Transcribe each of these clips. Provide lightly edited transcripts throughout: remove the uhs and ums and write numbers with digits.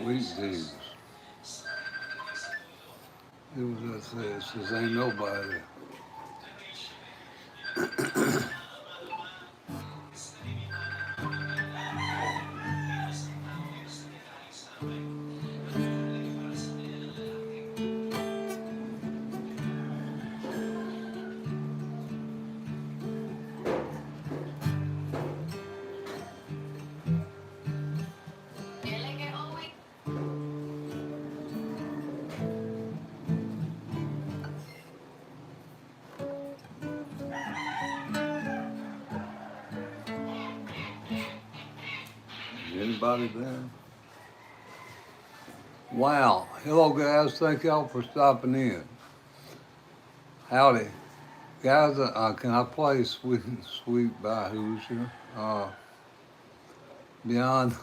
Sweet Jesus. It was that says ain't nobody. Anybody there? Wow. Hello guys, thank y'all for stopping in. Howdy. Guys, can I play Sweet by Hoosier? Beyond, Beyond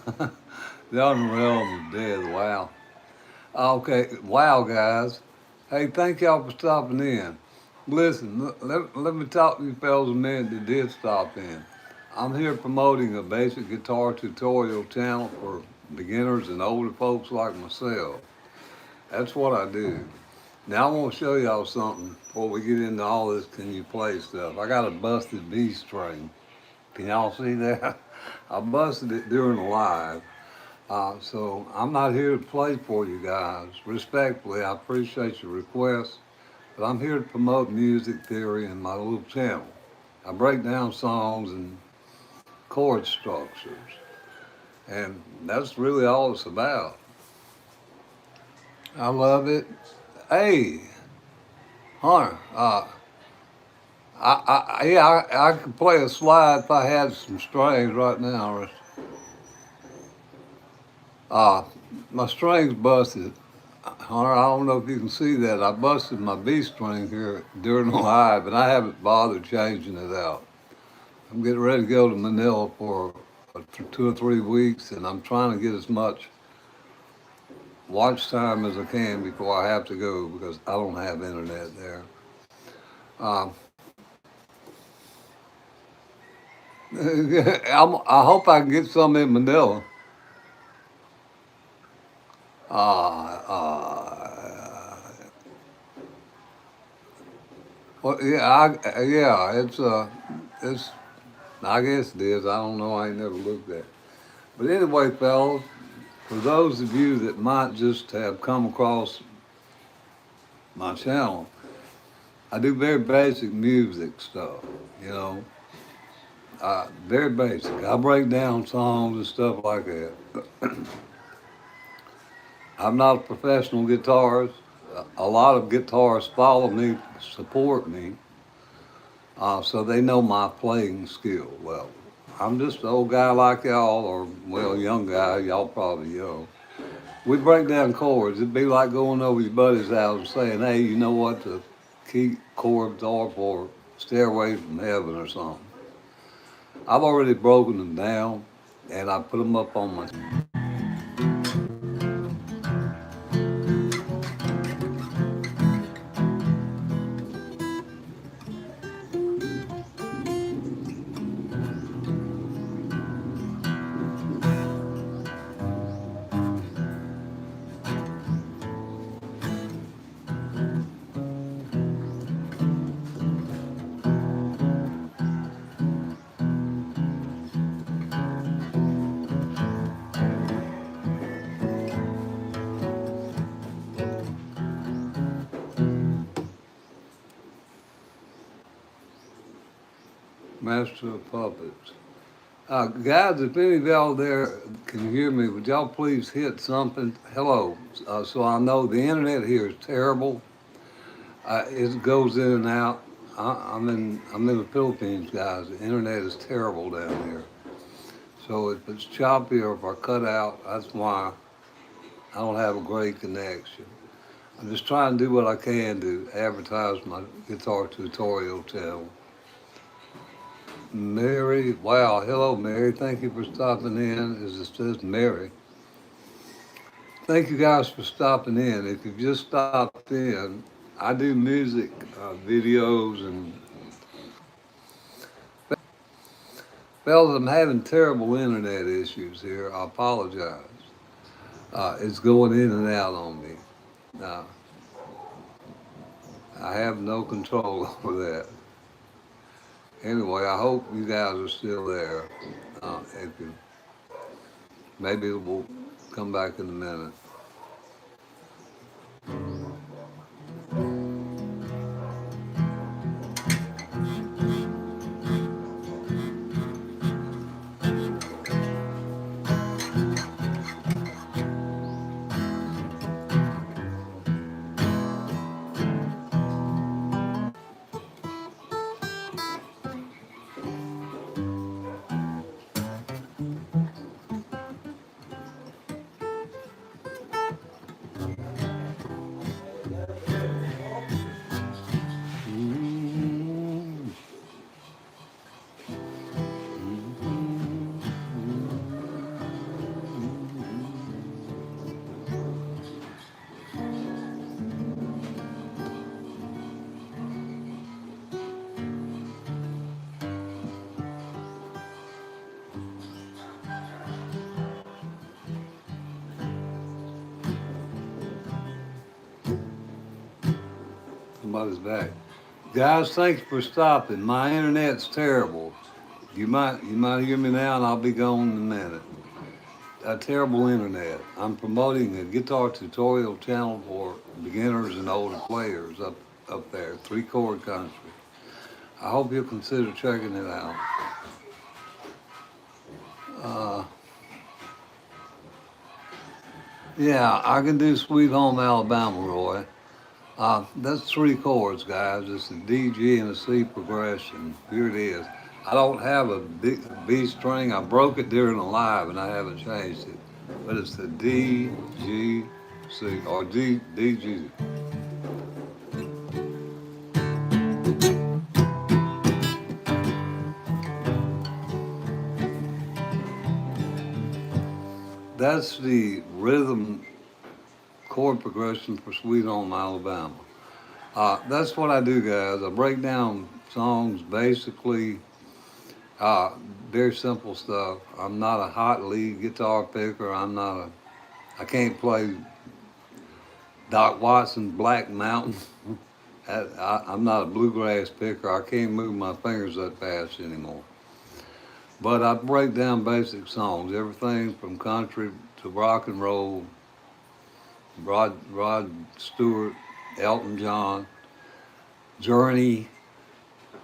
the Realm of Dead, wow. Okay, wow guys. Hey, thank y'all for stopping in. Listen, let me talk to you fellas a minute that did stop in. I'm here promoting a basic guitar tutorial channel for beginners and older folks like myself. That's what I do. Now I want to show y'all something before we get into all this can you play stuff. I got a busted B string. Can y'all see that? I busted it during the live. So I'm not here to play for you guys. Respectfully, I appreciate your request, but I'm here to promote music theory in my little channel. I break down songs and chord structures, and that's really all it's about. I love it. Hey, Hunter, I could play a slide if I had some strings right now. Uh, my string's busted. Hunter, I don't know if you can see that. I busted my B string here during the live, and I haven't bothered changing it out. I'm getting ready to go to Manila for 2 or 3 weeks, and I'm trying to get as much watch time as I can before I have to go because I don't have internet there. Um, I hope I can get some in Manila. Uh, uh, well, it's, I guess it is. I don't know. I ain't never looked at it. But anyway, fellas, for those of you that might just have come across my channel, I do very basic music stuff, you know, very basic. I break down songs and stuff like that. I'm not a professional guitarist. A lot of guitarists follow me, support me, so they know my playing skill well. I'm just an old guy like y'all, or, well, young guy, y'all probably young. We break down chords. It'd be like going over your buddy's house and saying, hey, you know what the key chords are for Stairway from Heaven or something. I've already broken them down, and I put them up on my. Master of Puppets. Guys, if any of y'all there can hear me, would y'all please hit something? Hello. So I know the internet here is terrible. It goes in and out. I'm in the Philippines, guys. The internet is terrible down here. So if it's choppy or if I cut out, that's why I don't have a great connection. I'm just trying to do what I can to advertise my guitar tutorial channel. Mary, wow, hello Mary, thank you for stopping in. As it says Mary. Thank you guys for stopping in. If you've just stopped in, I do music videos and fellas, I'm having terrible internet issues here. I apologize. It's going in and out on me. Uh, I have no control over that. Anyway, I hope you guys are still there. If you, maybe it will come back in a minute. Somebody's back. Guys, thanks for stopping. My internet's terrible. You might hear me now, and I'll be gone in a minute. A terrible internet. I'm promoting a guitar tutorial channel for beginners and older players up there, 3-chord country. I hope you'll consider checking it out. Uh, yeah, I can do Sweet Home Alabama, Roy. That's 3 chords, guys. It's a D, G, and a C progression. Here it is. I don't have a B string. I broke it during a live, and I haven't changed it. But it's the D, G, C, or D, G. That's the rhythm chord progression for Sweet Home Alabama. That's what I do, guys. I break down songs basically, uh, very simple stuff. I'm not a hot lead guitar picker. I can't play Doc Watson Black Mountain. I'm not a bluegrass picker. I can't move my fingers that fast anymore. But I break down basic songs, everything from country to rock and roll, Rod Stewart, Elton John, Journey,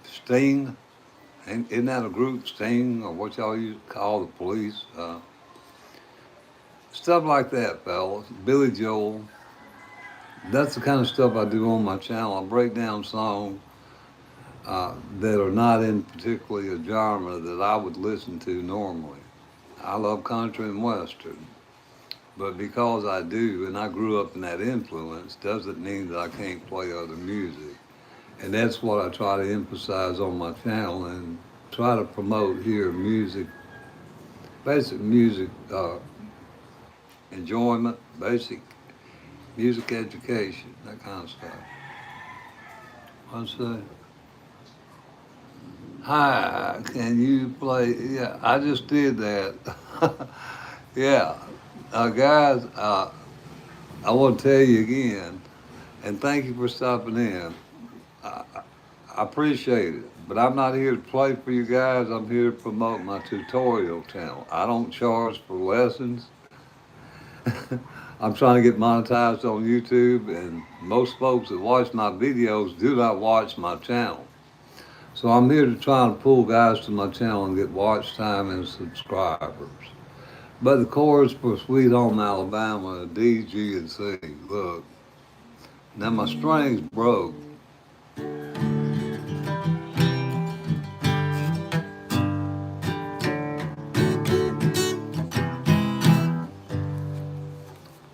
Sting. Isn't that a group, Sting, or what y'all used to call the Police? Stuff like that, fellas. Billy Joel. That's the kind of stuff I do on my channel. I break down songs that are not in particularly a genre that I would listen to normally. I love country and western, but because I do and I grew up in that influence doesn't mean that I can't play other music. And that's what I try to emphasize on my channel and try to promote here music, basic music enjoyment, basic music education, that kind of stuff. What's that? Hi, can you play? Yeah, I just did that. Yeah, guys, I want to tell you again, and thank you for stopping in. I, I appreciate it, but I'm not here to play for you guys. I'm here to promote my tutorial channel. I don't charge for lessons. I'm trying to get monetized on YouTube, and most folks that watch my videos do not watch my channel. So I'm here to try and pull guys to my channel and get watch time and subscribers. But the chorus for Sweet Home Alabama, D, G, and C. Look, now my strings broke.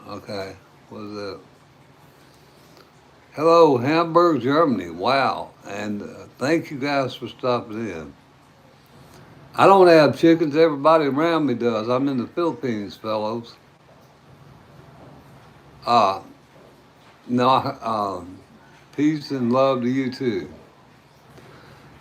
Okay, what's that? Hello, Hamburg, Germany. Wow, and thank you guys for stopping in. I don't have chickens. Everybody around me does. I'm in the Philippines, fellows. Uh, no, peace and love to you too.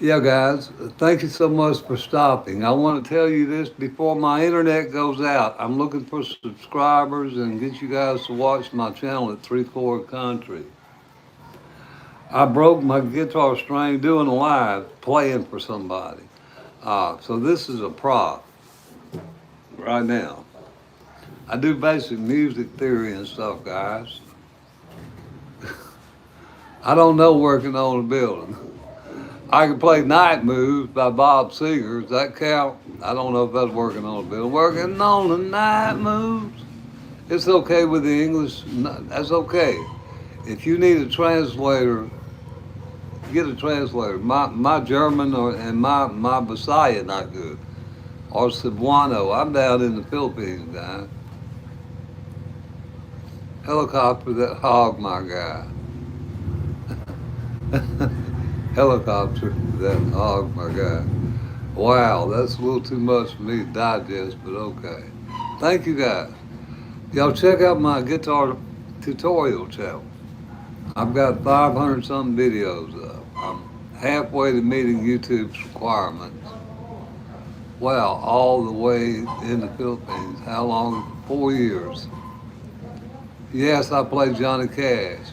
Yeah, guys, thank you so much for stopping. I want to tell you this before my internet goes out. I'm looking for subscribers and get you guys to watch my channel at Three Chord Country. I broke my guitar string doing a live playing for somebody. So this is a prop right now. I do basic music theory and stuff, guys. I don't know working on a building. I can play Night Moves by Bob Seger. Does that count? I don't know if that's working on a building. Working on the night moves. It's okay with the English. That's okay. If you need a translator, get a translator. My German and my Bisaya not good. Or Cebuano. I'm down in the Philippines, guys. Helicopter that hog my guy. Helicopter that hog my guy. Wow, that's a little too much for me to digest, but okay. Thank you guys. Y'all check out my guitar tutorial channel. I've got 500 something videos up. I'm halfway to meeting YouTube's requirements. Wow, all the way in the Philippines. How long? 4 years. Yes, I play Johnny Cash.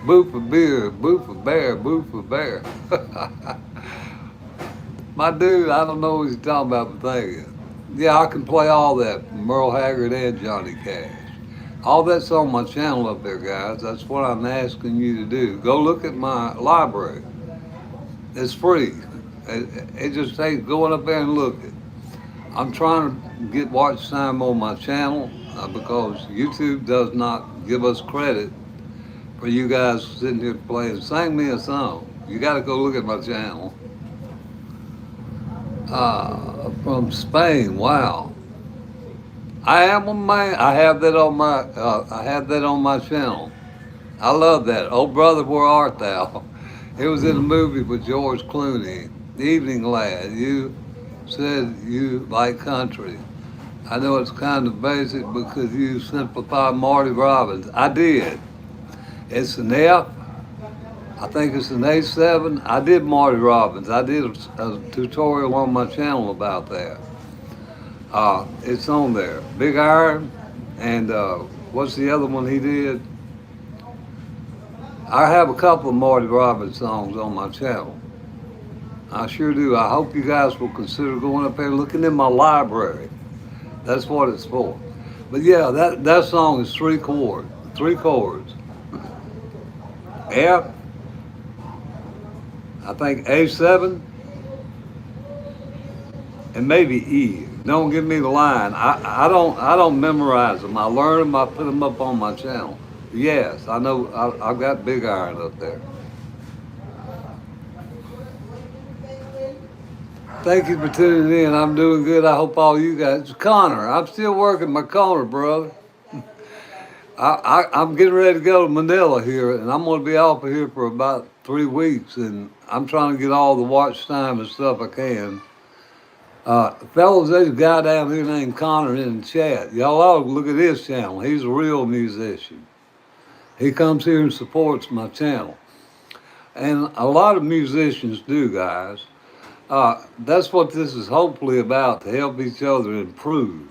Boo for beer, boo for bear, boo for bear. My dude, I don't know what he's talking about, but thank you. Yeah, I can play all that, Merle Haggard and Johnny Cash. All that's on my channel up there, guys. That's what I'm asking you to do. Go look at my library. It's free. It just takes going up there and looking. I'm trying to get watch time on my channel because YouTube does not give us credit for you guys sitting here playing. Sing me a song. You got to go look at my channel. From Spain. Wow. I am a man. I have that on my. I have that on my channel. I love that. Oh brother, where art thou? It was in a movie with George Clooney. Evening lad. You said you like country. I know it's kind of basic because you simplified Marty Robbins. I did. It's an F. I think it's an A7. I did Marty Robbins. I did a tutorial on my channel about that. It's on there. Big Iron, and what's the other one he did? I have a couple of Marty Robbins songs on my channel. I sure do. I hope you guys will consider going up there and looking in my library. That's what it's for. But yeah, that song is three chords. F, I think A7, and maybe E. Don't give me the line. I don't memorize them. I learn them. I put them up on my channel. Yes, I know. I've got Big Iron up there. Thank you for tuning in. I'm doing good. I hope all you guys. Connor, I'm still working my corner, brother. I'm getting ready to go to Manila here, and I'm going to be off of here for about 3 weeks, and I'm trying to get all the watch time and stuff I can. Fellas, there's a guy down here named Connor in the chat. Y'all ought to look at his channel. He's a real musician. He comes here and supports my channel. And a lot of musicians do, guys. That's what this is hopefully about, to help each other improve.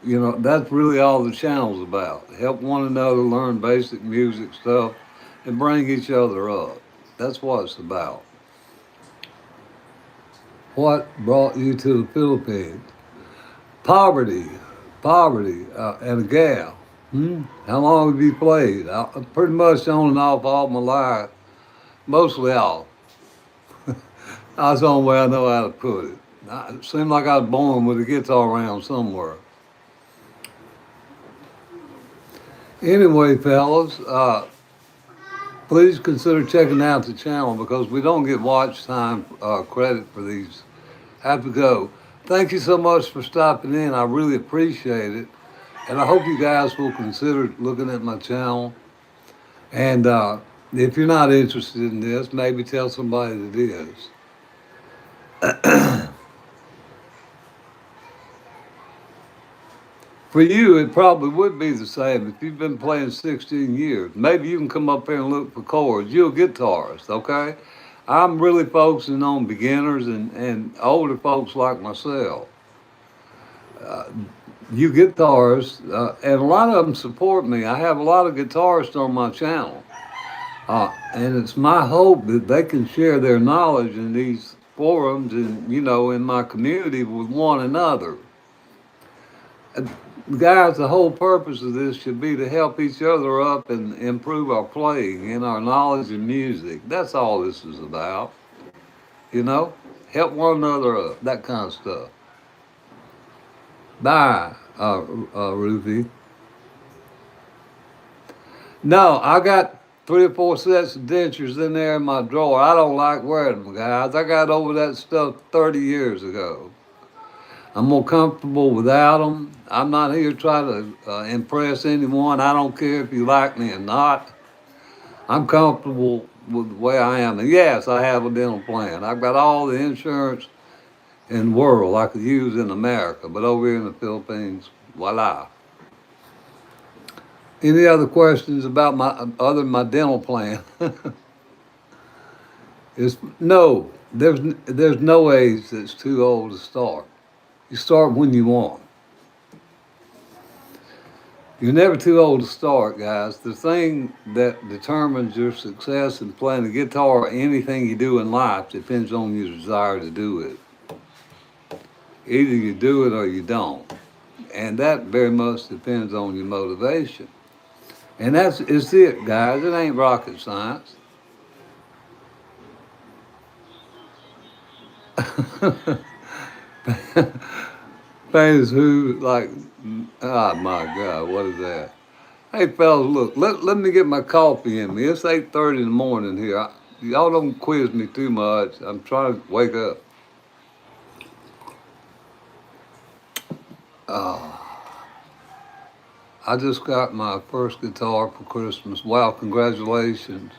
You know, that's really all the channel's about. Help one another learn basic music stuff and bring each other up. That's what it's about. What brought you to the Philippines? Poverty, and a gal. How long have you played? Pretty much on and off all my life, mostly off. That's the only way I know how to put it. It seemed like I was born with a guitar around somewhere. Anyway, fellas, please consider checking out the channel because we don't get watch time credit for these. Have to go. Thank you so much for stopping in. I really appreciate it. And I hope you guys will consider looking at my channel. And if you're not interested in this, maybe tell somebody that is. For you, it probably would be the same if you've been playing 16 years. Maybe you can come up here and look for chords. You're a guitarist, okay? I'm really focusing on beginners and older folks like myself. You guitarists, and a lot of them support me. I have a lot of guitarists on my channel. And it's my hope that they can share their knowledge in these forums and, in my community with one another. And guys, the whole purpose of this should be to help each other up and improve our playing and our knowledge in music. That's all this is about, you know? Help one another up, that kind of stuff. Bye, Ruthie. No, I got 3 or 4 sets of dentures in there in my drawer. I don't like wearing them, guys. I got over that stuff 30 years ago. I'm more comfortable without them. I'm not here trying to impress anyone. I don't care if you like me or not. I'm comfortable with the way I am. And yes, I have a dental plan. I've got all the insurance in the world I could use in America, but over here in the Philippines, voila. Any other questions about my other than my dental plan? Is no. There's no age that's too old to start. You start when you want. You're never too old to start, guys. The thing that determines your success in playing the guitar or anything you do in life depends on your desire to do it. Either you do it or you don't. And that very much depends on your motivation. And it's it, guys. It ain't rocket science. Things who like, oh my God, what is that? Hey fellas, look, let me get my coffee in me. It's 8:30 in the morning here. Y'all don't quiz me too much. I'm trying to wake up. I just got my first guitar for Christmas. Wow, congratulations.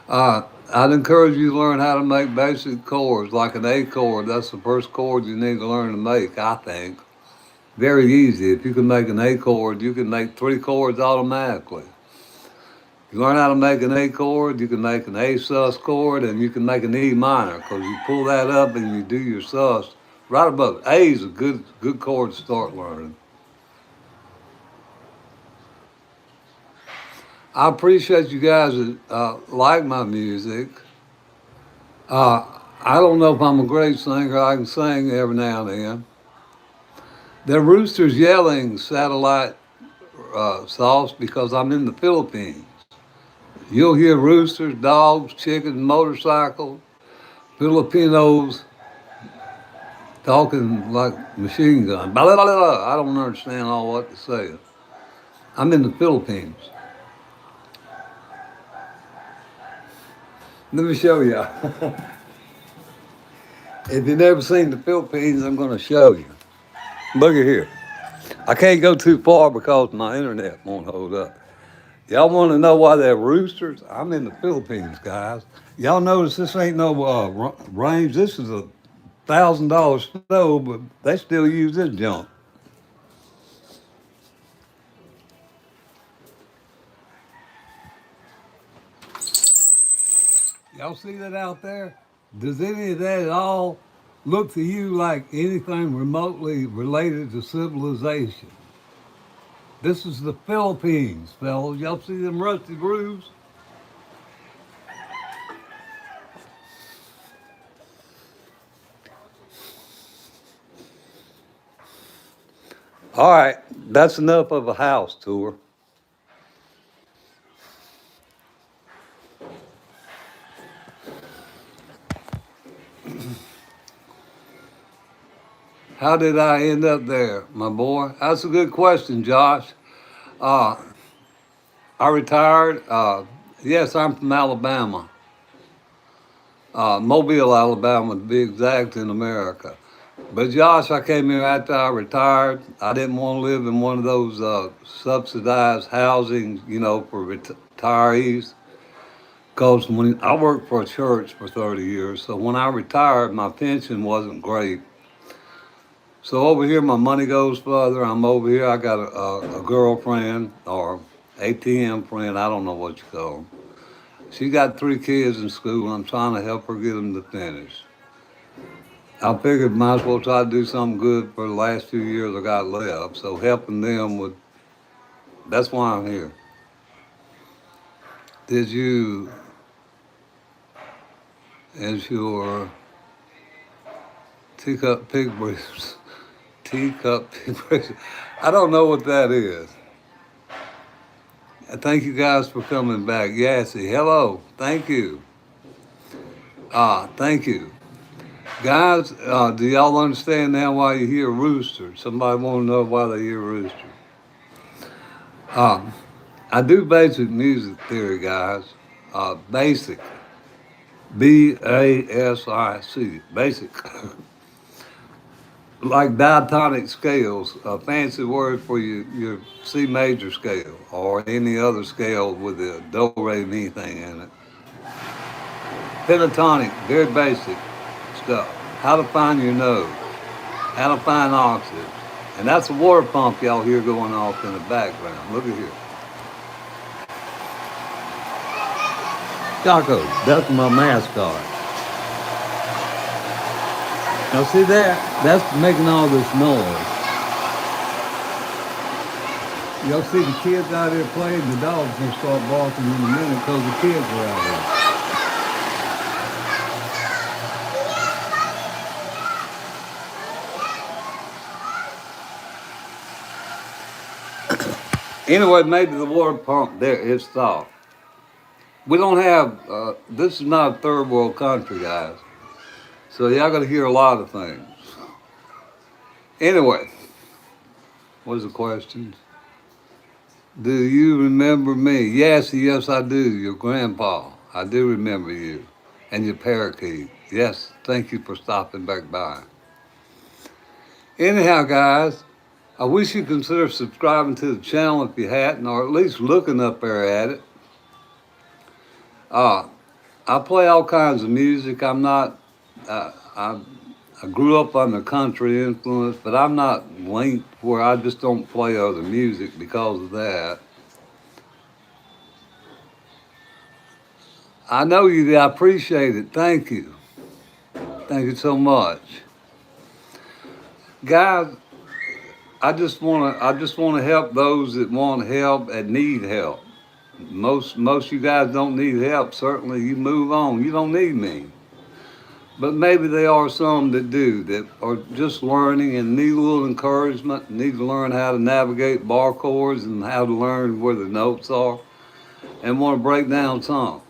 I'd encourage you to learn how to make basic chords, like an A chord. That's the first chord you need to learn to make, I think. Very easy. If you can make an A chord, you can make 3 chords automatically. You learn how to make an A chord, you can make an A sus chord, and you can make an E minor, because you pull that up and you do your sus right above it. A is a good chord to start learning. I appreciate you guys that like my music. I don't know if I'm a great singer. I can sing every now and then. There are roosters yelling satellite sauce because I'm in the Philippines. You'll hear roosters, dogs, chickens, motorcycles, Filipinos talking like machine gun. Blah, blah, blah, blah. I don't understand all what they're saying. I'm in the Philippines. Let me show you. If you've never seen the Philippines, I'm going to show you. Look at here. I can't go too far because my internet won't hold up. Y'all want to know why they're roosters? I'm in the Philippines, guys. Y'all notice this ain't no range. This is $1,000 stove, but they still use this junk. Y'all see that out there? Does any of that at all look to you like anything remotely related to civilization? This is the Philippines, fellas. Y'all see them rusty roofs? All right, that's enough of a house tour. How did I end up there, my boy? That's a good question, Josh. Uh, I retired. Yes, I'm from Alabama, Mobile, Alabama, to be exact, in America. But Josh, I came here after I retired. I didn't want to live in one of those subsidized housing, for retirees. Because when I worked for a church for 30 years, so when I retired, my pension wasn't great. So over here, my money goes further. I'm over here. I got a girlfriend or ATM friend. I don't know what you call them. She got 3 kids in school. I'm trying to help her get them to finish. I figured might as well try to do something good for the last few years I got left. So helping them would, that's why I'm here. Did you, as your teacup pig briefs, teacup pig briefs, I don't know what that is. Thank you guys for coming back. Yassi, hello, thank you. Thank you. Guys, do y'all understand now why you hear rooster? Somebody want to know why they hear rooster. Um, I do basic music theory, guys. Basic. B-A-S-I-C. Basic. Like diatonic scales, a fancy word for your C major scale or any other scale with a do, re, mi thing in it. Pentatonic, very basic stuff. How to find your note, how to find octaves. And that's a water pump y'all hear going off in the background. Look at here. Jocko, that's my mascot. Now see that? That's making all this noise. Y'all see the kids out here playing, the dog's gonna start barking in a minute because the kids are out here. Anyway, maybe the water pump there, it stopped. We don't have, this is not a third world country, guys. So y'all gotta hear a lot of things. Anyway, what is the question? Do you remember me? Yes, yes, I do. Your grandpa. I do remember you. And your parakeet. Yes, thank you for stopping back by. Anyhow, guys, I wish you'd consider subscribing to the channel if you hadn't, or at least looking up there at it. I play all kinds of music. I'm not, I grew up under country influence, but I'm not linked where I just don't play other music because of that. I know you did. I appreciate it. Thank you. Thank you so much. Guys, I just wanna help those that want help and need help. Most you guys don't need help. Certainly you move on. You don't need me. But maybe there are some that do, that are just learning and need a little encouragement, need to learn how to navigate bar chords and how to learn where the notes are, and want to break down songs.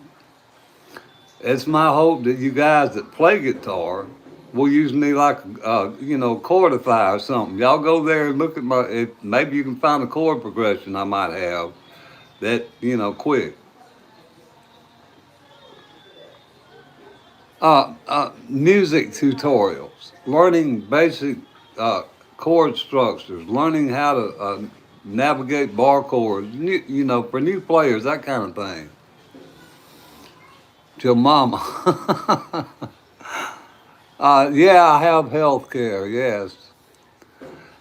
It's my hope that you guys that play guitar will use me like, chordify or something. Y'all go there and look at maybe you can find a chord progression I might have that, quick. Music tutorials, learning basic chord structures, learning how to navigate bar chords, for new players, that kind of thing. To your mama. Yeah, I have health care, yes.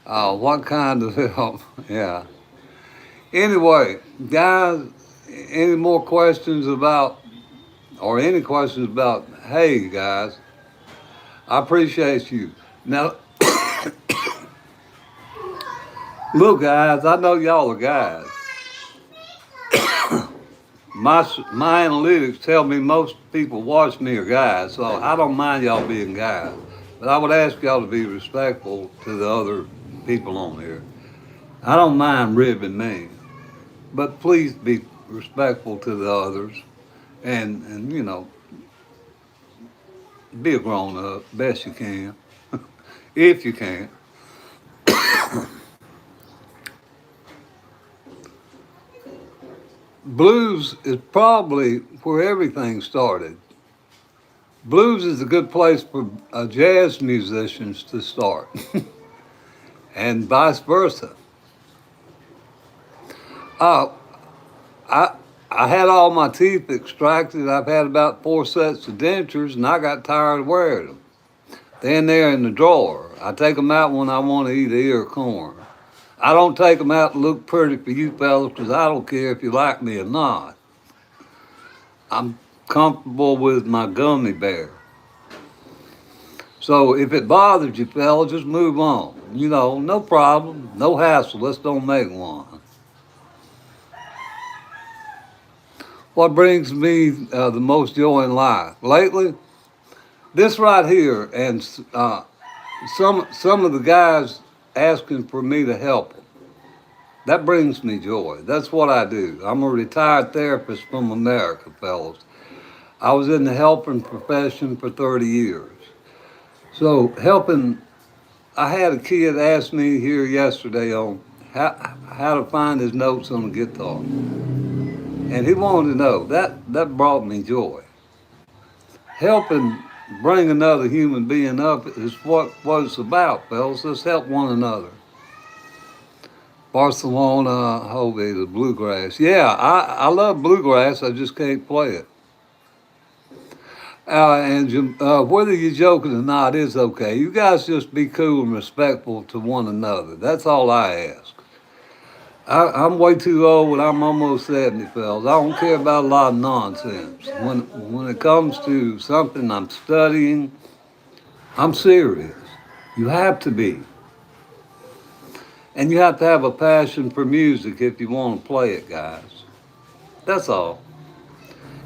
What kind of help? Yeah. Anyway, guys, any more questions about, or any questions about, hey, guys, I appreciate you. Now, look, guys, I know y'all are guys. My analytics tell me most people watch me are guys, so I don't mind y'all being guys. But I would ask y'all to be respectful to the other people on here. I don't mind ribbing me, but please be respectful to the others, and be a grown up best you can, if you can. Blues is probably where everything started. Blues is a good place for jazz musicians to start, and vice versa. Uh, I I had all my teeth extracted. I've had about 4 sets of dentures, and I got tired of wearing them. They're in there in the drawer. I take them out when I want to eat an ear of corn. I don't take them out to look pretty for you fellas, because I don't care if you like me or not. I'm comfortable with my gummy bear. So if it bothers you, fella, just move on. You know, no problem, no hassle. Let's don't make one. What brings me the most joy in life lately? This right here, and some of the guys asking for me to help them. That brings me joy. That's what I do. I'm a retired therapist from America, fellas. I was in the helping profession for 30 years. So helping, I had a kid ask me here yesterday on how to find his notes on the guitar. And he wanted to know. That brought me joy. Helping bring another human being up is what it's about, fellas. Let's help one another. Barcelona, Hobie, the bluegrass. Yeah, I love bluegrass. I just can't play it. And whether you're joking or not, it's okay. You guys just be cool and respectful to one another. That's all I ask. I'm way too old and I'm almost 70, fellas. I don't care about a lot of nonsense. When it comes to something I'm studying, I'm serious. You have to be. And you have to have a passion for music if you want to play it, guys. That's all.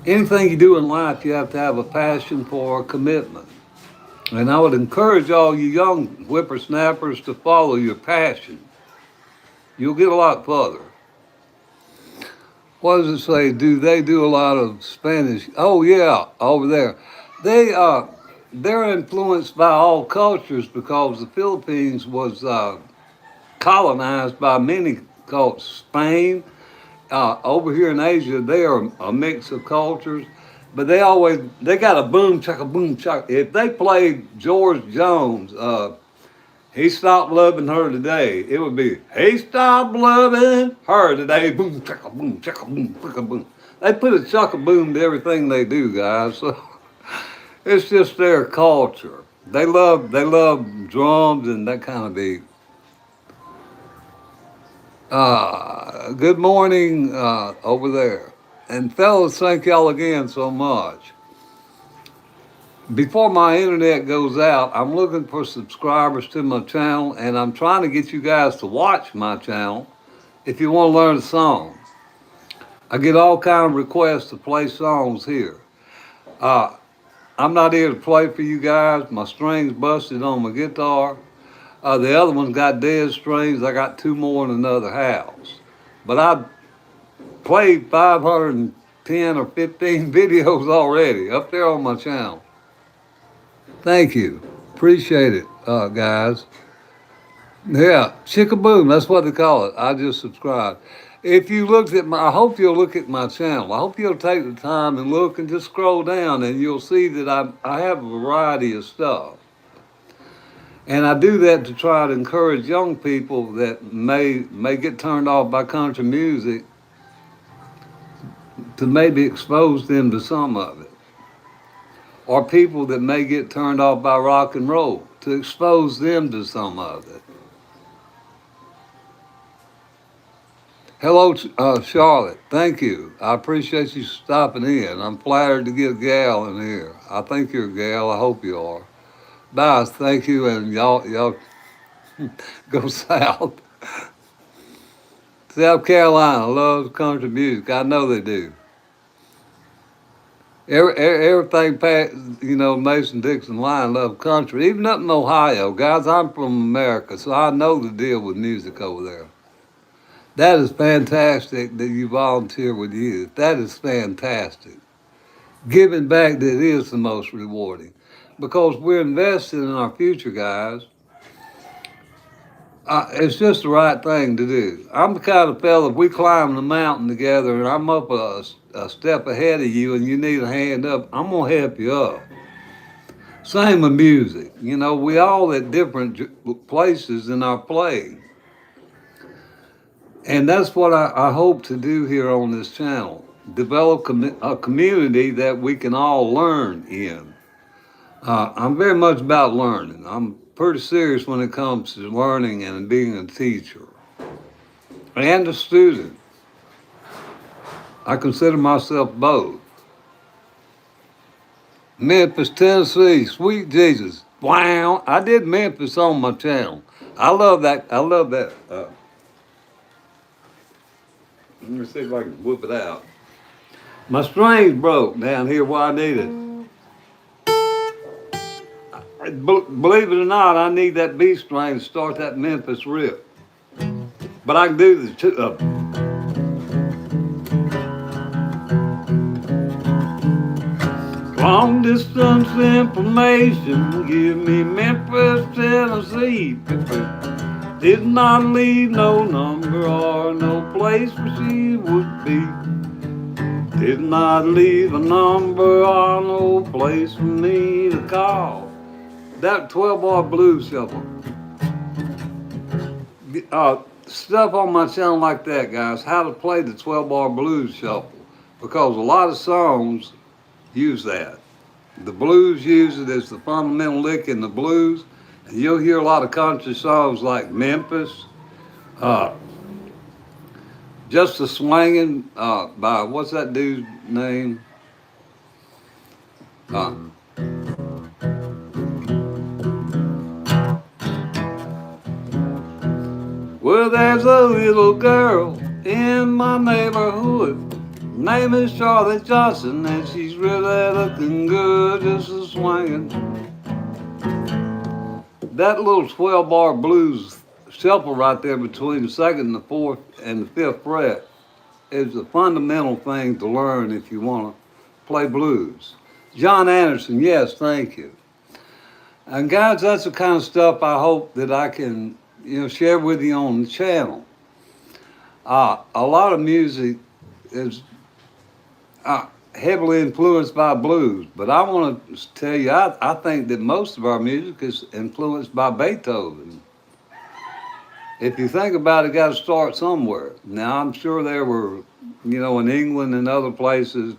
Anything you do in life, you have to have a passion for, a commitment. And I would encourage all you young whippersnappers to follow your passion. You'll get a lot further. What does it say? Do they do a lot of Spanish? Oh yeah, over there. They're influenced by all cultures because the Philippines was colonized by many cultures. Spain, over here in Asia, they are a mix of cultures, but they got a boom chaka boom chaka. If they played George Jones, he stopped loving her today, it would be he stopped loving her today. Boom chaka boom chaka boom chaka boom. They put a chaka boom to everything they do, guys. So it's just their culture. They love drums and that kind of beat. Good morning over there. And fellas, thank y'all again so much. Before my internet goes out, I'm looking for subscribers to my channel, and I'm trying to get you guys to watch my channel if you want to learn a song. I get all kind of requests to play songs here. Uh, I'm not here to play for you guys. My strings busted on my guitar. The other one's got dead strings. I got two more in another house. But I played 510 or 15 videos already up there on my channel. Thank you. Appreciate it, guys. Yeah, chickaboom, that's what they call it. I just subscribed. If you looked at I hope you'll look at my channel. I hope you'll take the time and look and just scroll down and you'll see that I have a variety of stuff. And I do that to try to encourage young people that may get turned off by country music to maybe expose them to some of it. Or people that may get turned off by rock and roll to expose them to some of it. Hello, Charlotte. Thank you. I appreciate you stopping in. I'm flattered to get a gal in here. I think you're a gal. I hope you are. Bye. Thank you, and y'all go south. South Carolina loves country music. I know they do. Everything, Mason Dixon line love country. Even up in Ohio, guys. I'm from America, so I know the deal with music over there. That is fantastic that you volunteer with youth. That is fantastic. Giving back that is the most rewarding because we're invested in our future, guys. It's just the right thing to do. I'm the kind of fella, if we climb the mountain together and I'm up a step ahead of you and you need a hand up, I'm going to help you up. Same with music. We all at different places in our playing. And that's what I hope to do here on this channel. Develop a community that we can all learn in. I'm very much about learning. I'm pretty serious when it comes to learning and being a teacher and a student. I consider myself both. Memphis, Tennessee, sweet Jesus. Wow, I did Memphis on my channel. I love that. I love that. Let me see if I can whip it out. My strings broke down here where I need it. Believe it or not, I need that B string to start that Memphis riff. But I can do the two. Long distance information, give me Memphis, Tennessee. Did not leave no number or no place where she would be. Did not leave a number or no place for me to call. That 12-bar blues shuffle. Stuff on my channel like that, guys, how to play the 12-bar blues shuffle. Because a lot of songs use that. The blues use it as the fundamental lick in the blues. And you'll hear a lot of country songs like Memphis, Just a Swingin' by, what's that dude's name? Well, there's a little girl in my neighborhood. Name is Charlotte Johnson, and she's really looking good, just a swinging. That little 12-bar blues shuffle right there between the second and the fourth and the fifth fret is a fundamental thing to learn if you want to play blues. John Anderson, yes, thank you. And guys, that's the kind of stuff I hope that I can, share with you on the channel. A lot of music is heavily influenced by blues, but I want to tell you, I think that most of our music is influenced by Beethoven. If you think about it, got to start somewhere. Now, I'm sure there were, in England and other places,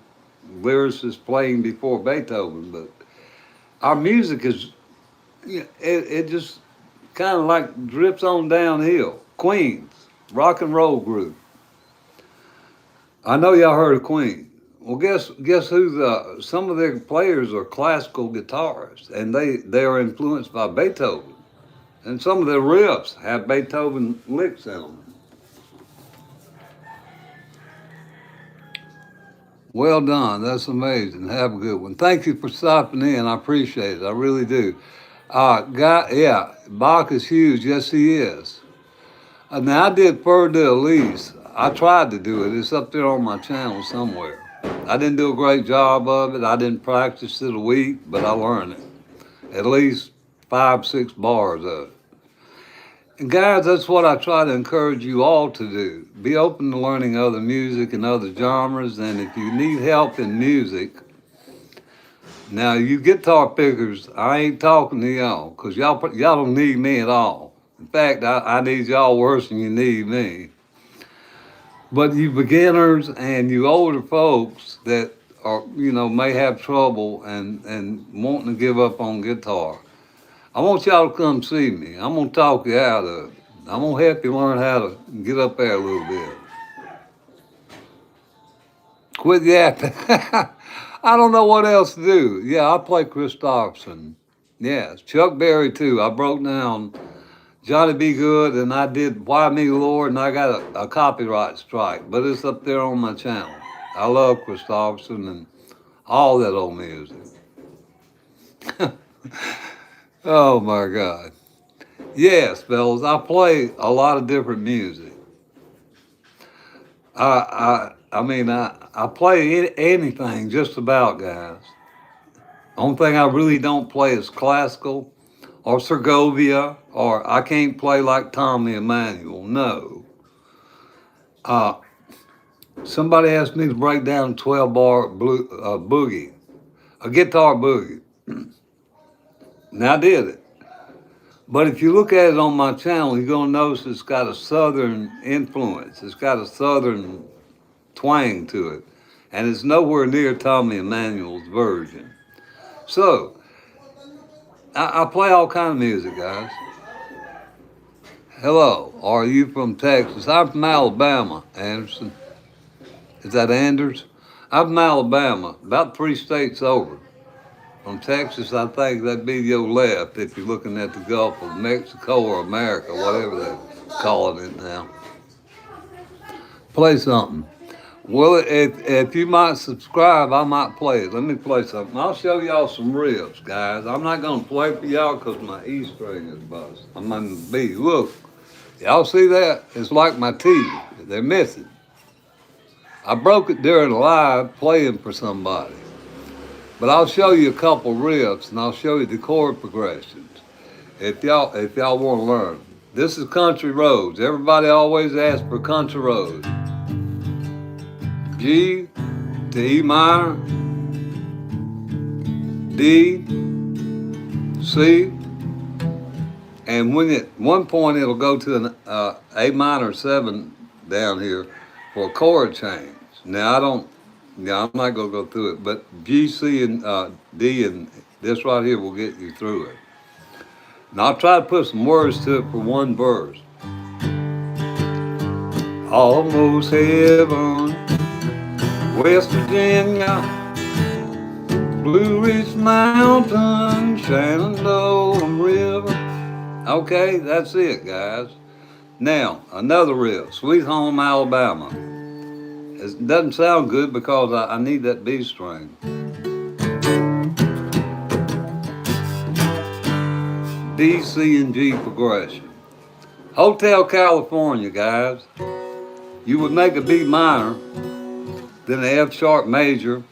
lyricists playing before Beethoven, but our music is, it just kind of like drips on downhill. Queens, rock and roll group. I know y'all heard of Queen. Well, guess who some of their players are classical guitarists, and they are influenced by Beethoven. And some of their riffs have Beethoven licks in them. Well done. That's amazing. Have a good one. Thank you for stopping in. I appreciate it. I really do. Bach is huge. Yes, he is. Now, I did Fleur de Lis. I tried to do it. It's up there on my channel somewhere. I didn't do a great job of it. I didn't practice it a week, but I learned it. At least 5, 6 bars of it. And guys, that's what I try to encourage you all to do. Be open to learning other music and other genres. And if you need help in music, now you guitar pickers, I ain't talking to y'all, because y'all don't need me at all. In fact, I need y'all worse than you need me. But you beginners and you older folks that are, may have trouble and wanting to give up on guitar, I want y'all to come see me. I'm going to talk you out of it. I'm going to help you learn how to get up there a little bit. Quit yapping. I don't know what else to do. Yeah, I play Christopherson. Yes, Chuck Berry too. I broke down Johnny B. Good, and I did Why Me Lord, and I got a copyright strike, but it's up there on my channel. I love Christopherson and all that old music. Oh my God. Yes, fellas, I play a lot of different music. I play anything just about, guys. Only thing I really don't play is classical or Segovia, or I can't play like Tommy Emmanuel, no. Somebody asked me to break down a 12-bar boogie, a guitar boogie. Now I did it. But if you look at it on my channel, you're gonna notice it's got a southern influence. It's got a southern twang to it. And it's nowhere near Tommy Emmanuel's version. So, I play all kind of music, guys. Hello, are you from Texas? I'm from Alabama, Anderson. Is that Anders? I'm from Alabama, about 3 states over. From Texas, I think that'd be your left if you're looking at the Gulf of Mexico or America, whatever they're calling it now. Play something. Well, if you might subscribe, I might play it. Let me play something. I'll show y'all some riffs, guys. I'm not going to play for y'all because my E string is busted. I'm on the B. Look, y'all see that? It's like my teeth. They're missing. I broke it during live playing for somebody. But I'll show you a couple riffs and I'll show you the chord progressions if y'all want to learn. This is country roads. Everybody always asks for country roads. G to E minor, D, C, and when at one point it'll go to an A minor 7 down here for a chord change. Now I'm not gonna go through it, but G, C, and D, and this right here will get you through it. Now I'll try to put some words to it for one verse. Almost heaven, West Virginia, Blue Ridge Mountain, Shenandoah River. Okay, that's it, guys. Now, another riff, Sweet Home Alabama. It doesn't sound good because I need that B string. D, C, and G progression. Hotel California, guys. You would make a B minor, then an F sharp major,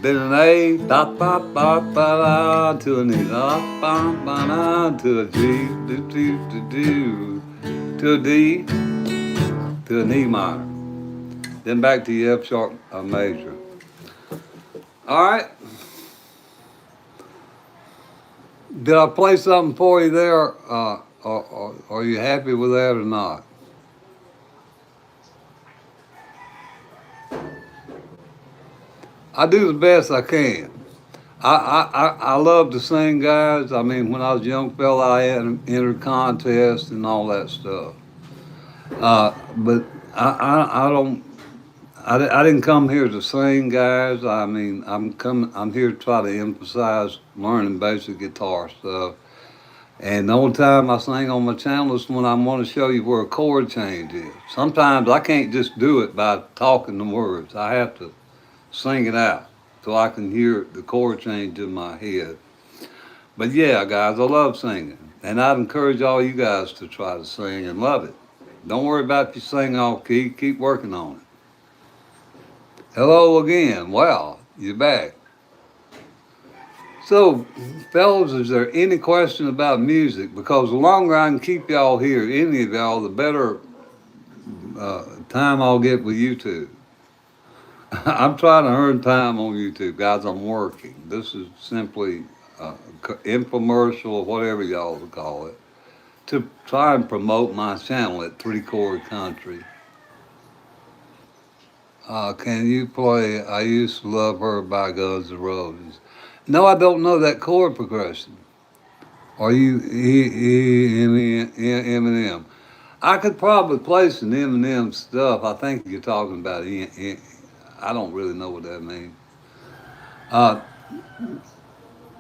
then an A, da ba ba ba da, to an E, da ba ba da, to a G, do do do do, to a D, to an E minor, then back to the F sharp major. All right. Did I play something for you there? Or are you happy with that or not? I do the best I can. I love to sing, guys. I mean, when I was a young fella, I entered contests and all that stuff. But I don't. I didn't come here to sing, guys. I mean, I'm here to try to emphasize learning basic guitar stuff. And the only time I sing on my channel is when I want to show you where a chord change is. Sometimes I can't just do it by talking the words. I have to sing it out so I can hear the chord change in my head. But yeah, guys, I love singing. And I'd encourage all you guys to try to sing and love it. Don't worry about if you sing off key. Keep working on it. Hello again. Wow, you're back. So, fellas, is there any question about music? Because the longer I can keep y'all here, any of y'all, the better time I'll get with YouTube. I'm trying to earn time on YouTube, guys. I'm working. This is simply infomercial or whatever y'all would call it to try and promote my channel at 3 Chord Country. Can you play I Used to Love Her by Guns N' Roses? No, I don't know that chord progression. Are you Eminem? I could probably play some Eminem stuff. I think you're talking about I don't really know what that means.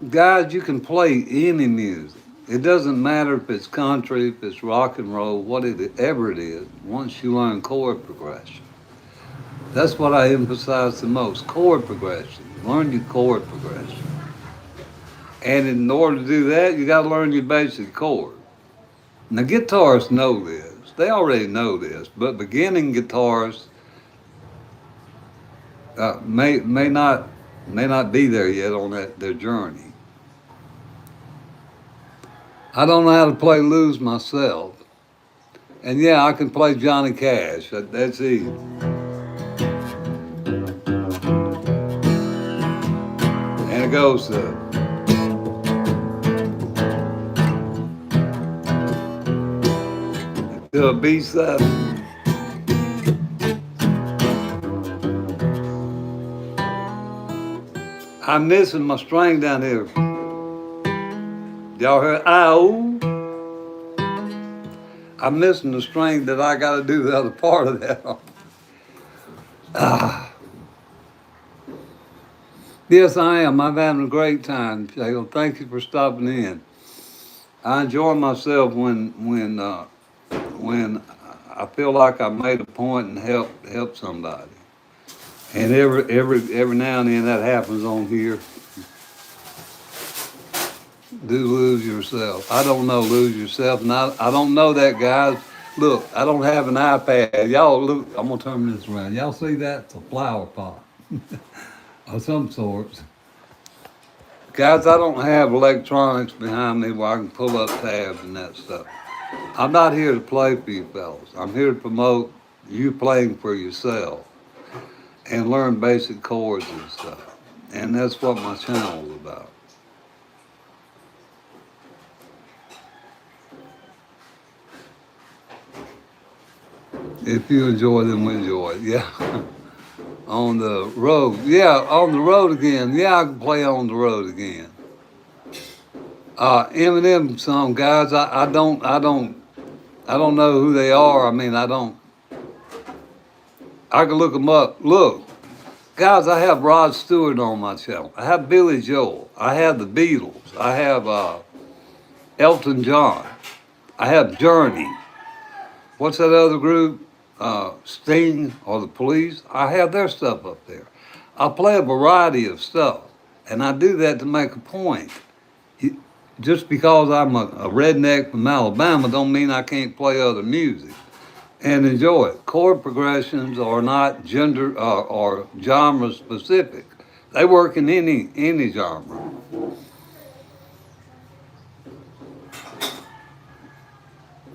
Guys, you can play any music. It doesn't matter if it's country, if it's rock and roll, whatever it is, once you learn chord progression. That's what I emphasize the most, chord progression. Learn your chord progression. And in order to do that, you got to learn your basic chord. Now, guitarists know this. They already know this, but beginning guitarists may not be there yet on their journey. I don't know how to play Lose myself. And yeah, I can play Johnny Cash. That's easy. And it goes to a B7. I'm missing my string down here. Y'all heard? Ow! I'm missing the string that I got to do the other part of that. Yes, I am. I'm having a great time, Shayla. Thank you for stopping in. I enjoy myself when I feel like I made a point and help somebody. And every now and then that happens on here. Do lose yourself. I don't know lose yourself, and I don't know that, guys. Look, I don't have an iPad. Y'all look. I'm gonna turn this around. Y'all see that? It's a flower pot of some sort. Guys, I don't have electronics behind me where I can pull up tabs and that stuff. I'm not here to play for you fellas. I'm here to promote you playing for yourself and learn basic chords and stuff. And that's what my channel is about. If you enjoy them, we enjoy it. Yeah. On the road. Yeah, on the road again. Yeah, I can play on the road again. Eminem song, guys. I don't know who they are. I mean, I don't. I can look them up. Look, guys, I have Rod Stewart on my channel. I have Billy Joel. I have the Beatles. I have Elton John. I have Journey. What's that other group? Sting or the Police. I have their stuff up there. I play a variety of stuff, and I do that to make a point. Just because I'm a redneck from Alabama don't mean I can't play other music and enjoy it. Chord progressions are not gender or genre specific. They work in any genre.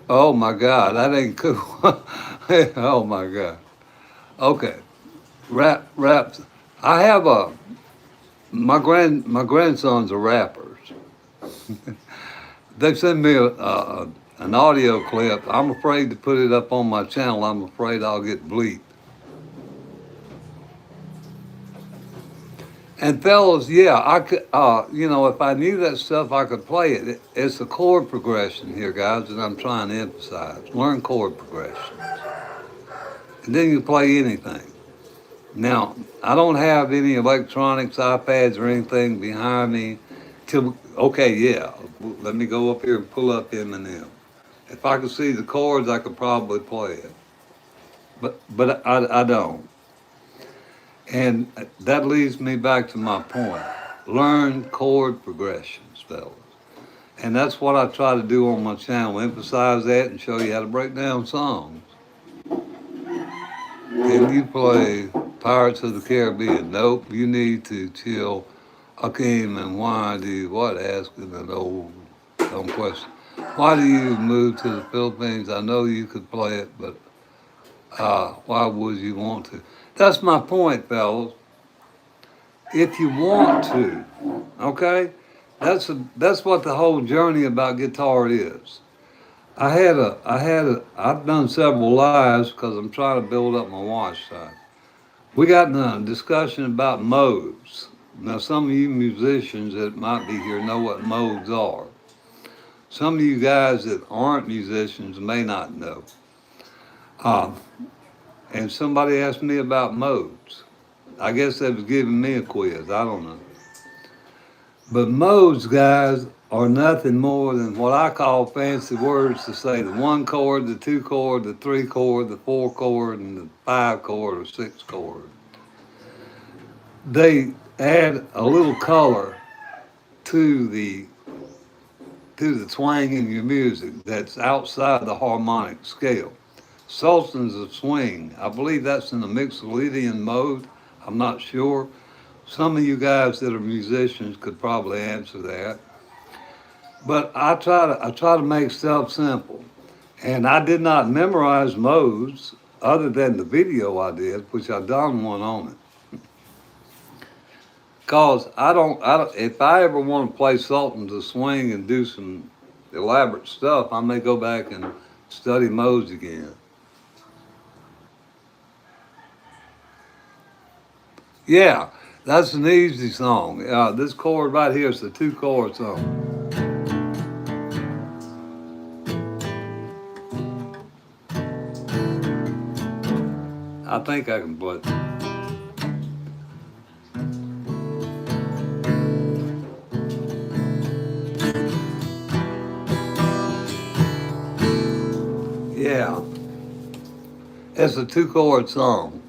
Oh my God, that ain't cool. Oh my God. Okay, raps. I have my grandsons are rappers. They send me an audio clip. I'm afraid to put it up on my channel. I'm afraid I'll get bleeped. And fellas, yeah, I could, if I knew that stuff, I could play it. It's the chord progression here, guys, that I'm trying to emphasize. Learn chord progression. And then you play anything. Now, I don't have any electronics, iPads, or anything behind me. Okay, yeah, let me go up here and pull up Eminem. If I could see the chords, I could probably play it. But I don't. And that leads me back to my point. Learn chord progressions, fellas. And that's what I try to do on my channel, emphasize that and show you how to break down songs. Can you play Pirates of the Caribbean? Nope, you need to chill. I came and why do you, what, asking an old dumb question. Why do you move to the Philippines? I know you could play it, but why would you want to? That's my point, fellas. If you want to, okay? That's what the whole journey about guitar is. I've done several lives because I'm trying to build up my watch time. We got in a discussion about modes. Now, some of you musicians that might be here know what modes are. Some of you guys that aren't musicians may not know. Uh, and somebody asked me about modes. I guess they was giving me a quiz. I don't know. But modes, guys, are nothing more than what I call fancy words to say the one chord, the two chord, the three chord, the four chord, and the five chord or six chord. They add a little color to the twang in your music that's outside the harmonic scale. Sultans of swing, I believe that's in the Mixolydian mode. I'm not sure. Some of you guys that are musicians could probably answer that. But I try to make stuff simple. And I did not memorize modes other than the video I did, which I done one on it. Cause I don't, if I ever want to play Sultans of Swing and do some elaborate stuff, I may go back and study modes again. Yeah, that's an easy song. This chord right here is the two chord song. I think I can play. Yeah, it's a two-chord song.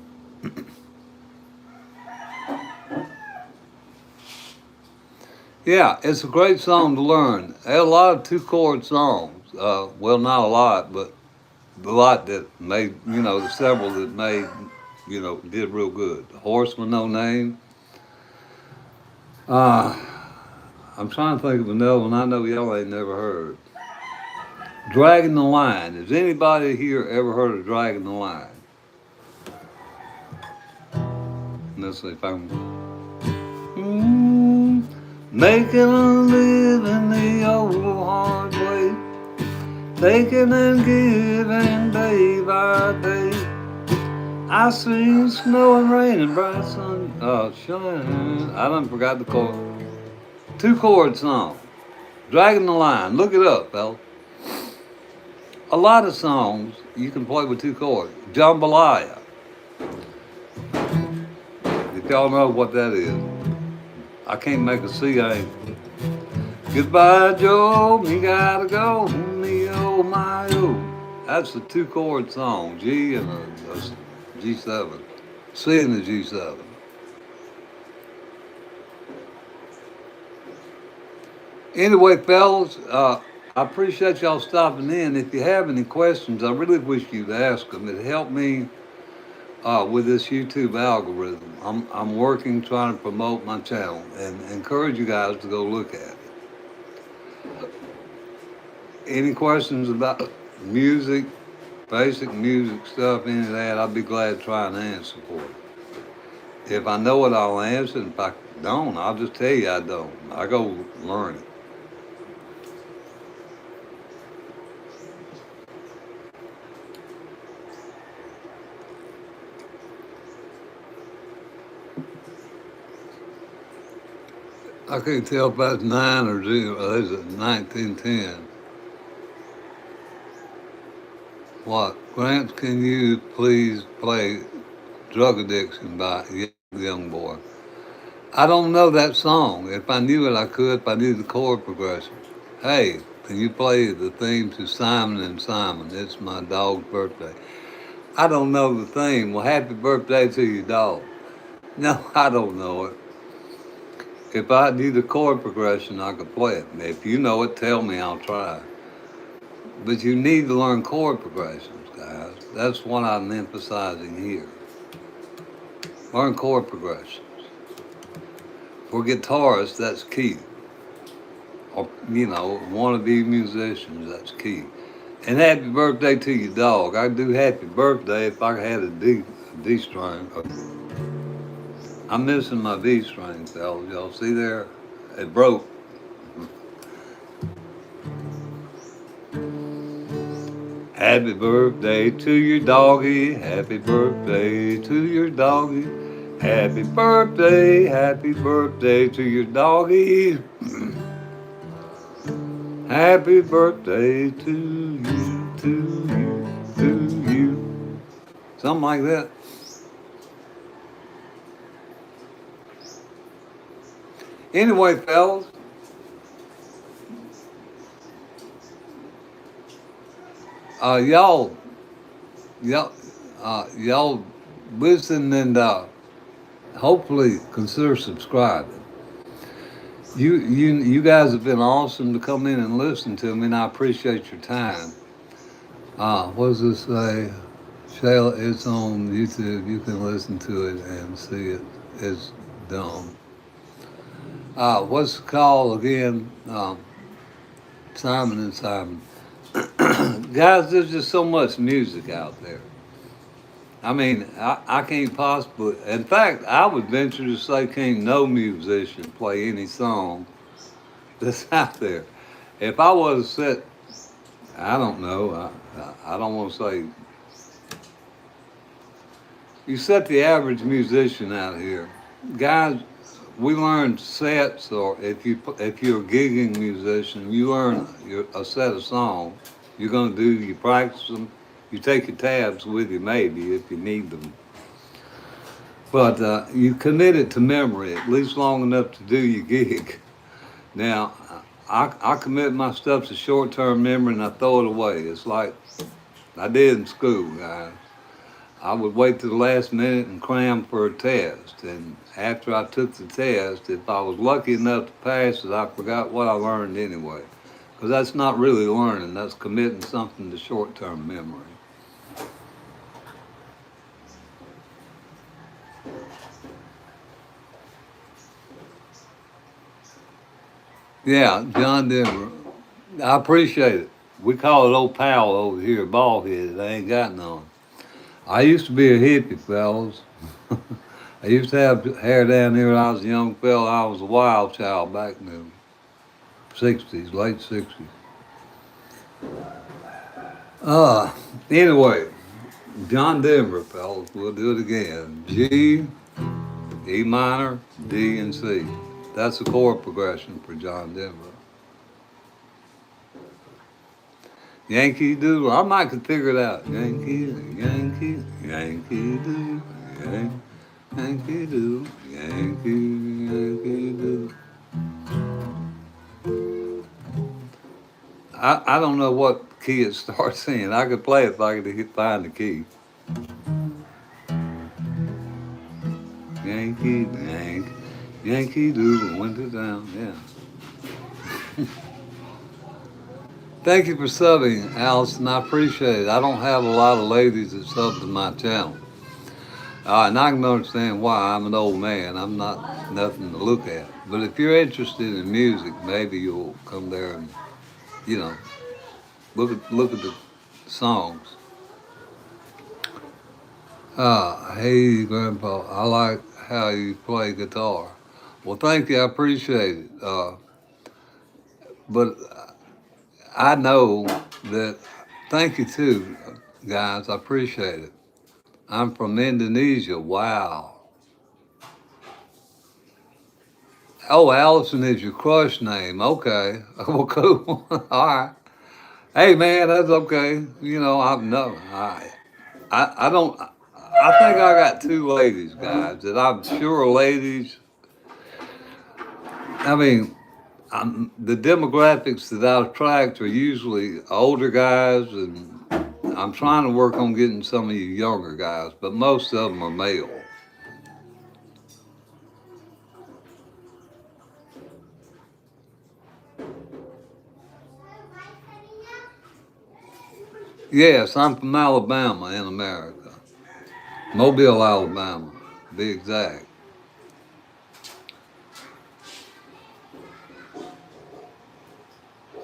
Yeah, it's a great song to learn. There are a lot of two-chord songs. Well, not a lot, but a lot that made, the several that made, did real good. Horse with No Name. Uh, I'm trying to think of another one I know y'all ain't never heard. Dragging the Line. Has anybody here ever heard of Dragging the Line? Let's see if I can. Making a living the old hard way, taking and giving day by day. I see snow and rain and bright sun shine. I done forgot the chord. Two-chord song. Dragging the Line. Look it up, fella. A lot of songs you can play with two chords. Jambalaya. If y'all know what that is. I can't make a C, I ain't. Goodbye, Joe, me gotta go, me oh my oh. That's a two-chord song, G and a G7, C and a G7. Anyway, fellas, I appreciate y'all stopping in. If you have any questions, I really wish you'd ask them. It helped me with this YouTube algorithm. I'm working trying to promote my channel and encourage you guys to go look at it. Any questions about music, basic music stuff, any of that, I'll be glad to try and answer for it. If I know it, I'll answer it. If I don't, I'll just tell you I don't. I go learn it. I can't tell if that's 9 or 0. Is it 1910? What? Grant, can you please play Drug Addiction by Young Boy? I don't know that song. If I knew it, I could. If I knew the chord progression. Hey, can you play the theme to Simon and Simon? It's my dog's birthday. I don't know the theme. Well, happy birthday to your dog. No, I don't know it. If I knew the chord progression, I could play it. If you know it, tell me, I'll try. But you need to learn chord progressions, guys. That's what I'm emphasizing here. Learn chord progressions. For guitarists, that's key. Or, wannabe musicians, that's key. And happy birthday to your dog. I'd do happy birthday if I had a D string. I'm missing my V string, fellas. Y'all see there? It broke. Happy birthday to your doggy. Happy birthday to your doggy. Happy birthday to your doggy. Happy birthday to you, to you, to you. Something like that. Anyway, fellas, y'all, y'all listen and hopefully consider subscribing. You guys have been awesome to come in and listen to me, and I appreciate your time. What does this say? Shayla, it's on YouTube. You can listen to it and see it. It's dumb. What's it called again? Simon and Simon. Guys, there's just so much music out there. I mean, I can't possibly, in fact, I would venture to say can't no musician play any song that's out there. If I was to sit, I don't know, I don't want to say, you set the average musician out here. Guys, we learn sets, or if you're a gigging musician, you learn a set of songs. You're going to do, you practice them, you take your tabs with you maybe if you need them. But you commit it to memory, at least long enough to do your gig. Now, I commit my stuff to short-term memory and I throw it away. It's like I did in school, guys. I would wait to the last minute and cram for a test. And after I took the test, if I was lucky enough to pass it, I forgot what I learned anyway. Because that's not really learning, that's committing something to short-term memory. Yeah, John Denver. I appreciate it. We call it old pal over here, bald headed. I ain't got none. I used to be a hippie, fellas. I used to have hair down here when I was a young fella. I was a wild child back in the 60s, late 60s. Uh, anyway, John Denver, fellas. We'll do it again. G, E minor, D, and C. That's the chord progression for John Denver. Yankee Doodle. I might could figure it out. Yankee, Yankee, Yankee Doodle, Yankee Doodle, Yankee Doodle. I don't know what key it starts in. I could play it if I could find the key. Yankee, Yankee, Yankee Doodle went to town. Yeah. Thank you for subbing, Allison. I appreciate it. I don't have a lot of ladies that sub to my channel. And I can understand why. I'm an old man. I'm not nothing to look at. But if you're interested in music, maybe you'll come there and, you know, look at the songs. Hey, Grandpa, I like how you play guitar. Well, thank you. I appreciate it. But I know that, thank you too, guys. I appreciate it. I'm from Indonesia. Wow. Oh, Allison is your crush name. Okay. Well, cool. All right. Hey, man, that's okay. You know, I don't. I think I got two ladies, guys, that I'm sure are ladies. I mean, the demographics that I attract are usually older guys, and I'm trying to work on getting some of you younger guys, but most of them are male. Yes, I'm from Alabama in America. Mobile, Alabama, to be exact.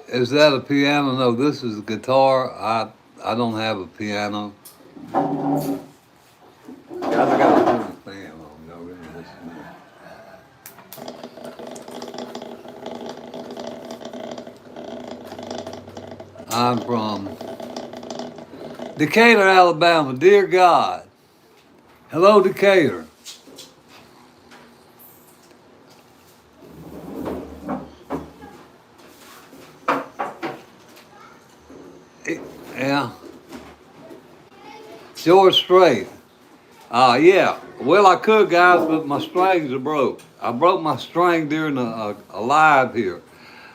Is that a piano? No, this is a guitar. I don't have a piano. Guys, I gotta turn the fan on. Y'all really listen to me. I'm from Decatur, Alabama. Dear God. Hello, Decatur. Yeah. George Strait. Yeah. Well, I could, guys, but my strings are broke. I broke my string during a live here.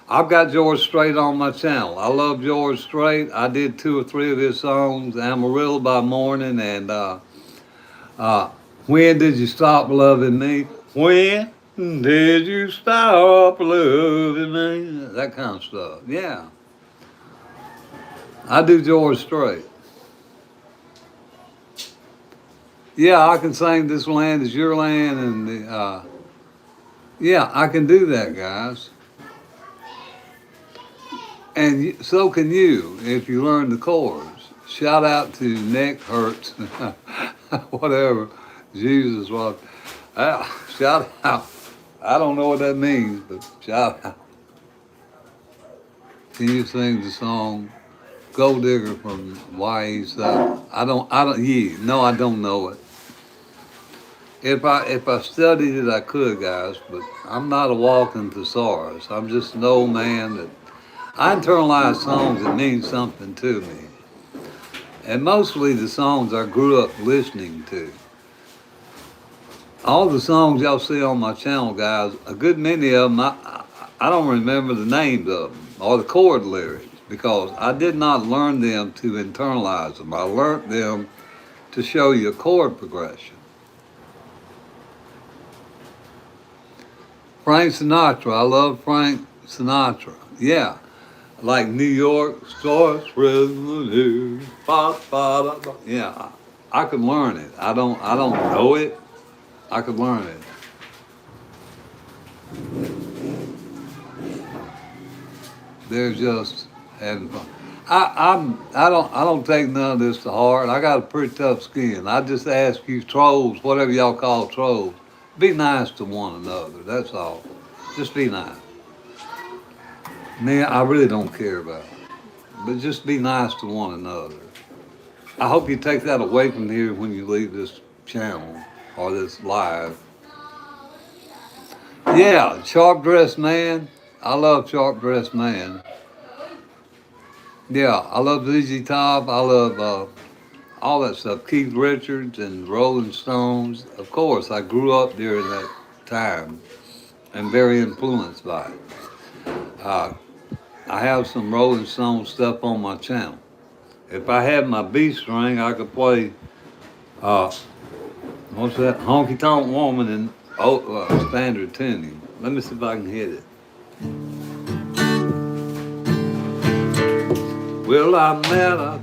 I've got George Strait on my channel. I love George Strait. I did 2 or 3 of his songs, Amarillo by Morning and When Did You Stop Loving Me? When did you stop loving me? That kind of stuff. Yeah. I do George Strait. Yeah, I can sing This Land Is Your Land and yeah, I can do that, guys. And so can you if you learn the chords. Shout out to Nick Hurts, whatever. Jesus was. Shout out. I don't know what that means, but shout out. Can you sing the song Gold Digger from YE7? Yeah, no, I don't know it. If I studied it, I could, guys, but I'm not a walking thesaurus. I'm just an old man that I internalize songs that mean something to me. And mostly the songs I grew up listening to. All the songs y'all see on my channel, guys, a good many of them, I don't remember the names of them or the chord lyrics, because I did not learn them to internalize them. I learned them to show you a chord progression. Frank Sinatra, I love Frank Sinatra. Yeah, like New York starts revenue. Yeah, I could learn it. I don't know it. I could learn it. They're just having fun. I don't take none of this to heart. I got a pretty tough skin. I just ask you trolls, whatever y'all call trolls, be nice to one another. That's all. Just be nice. Me, I really don't care about it. But just be nice to one another. I hope you take that away from here when you leave this channel or this live. Yeah, sharp dressed man. I love sharp dressed man. Yeah, I love ZZ Top. I love all that stuff. Keith Richards and Rolling Stones. Of course, I grew up during that time and very influenced by it. Uh, I have some Rolling Stone stuff on my channel. If I had my B string, I could play, uh, what's that? Honky Tonk Woman in standard tuning. Let me see if I can hit it. Well, I met her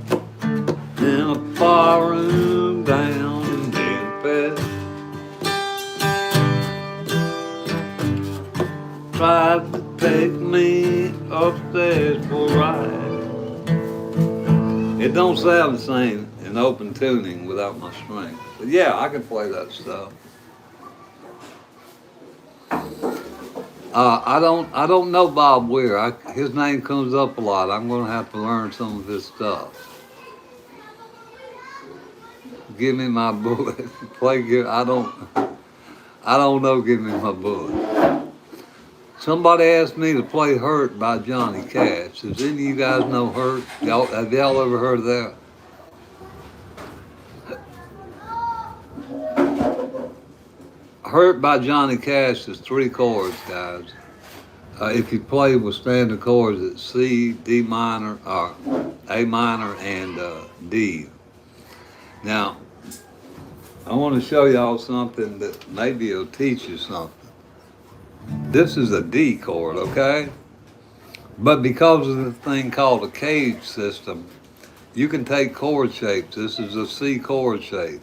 in a bar room down in Memphis. Tried to take me upstairs for a ride. It don't sound the same in open tuning without my string. But yeah, I can play that stuff. I don't know Bob Weir. His name comes up a lot. I'm gonna have to learn some of his stuff. Give me my bullet. I don't know. Give me my bullet. Somebody asked me to play "Hurt" by Johnny Cash. Does any of you guys know "Hurt"? Have y'all ever heard of that? "Hurt" by Johnny Cash is 3 chords, guys. If you play with standard chords, it's C, D minor, A minor, and D. Now, I want to show y'all something that maybe will teach you something. This is a D chord, okay? But because of the thing called a cage system, you can take chord shapes. This is a C chord shape.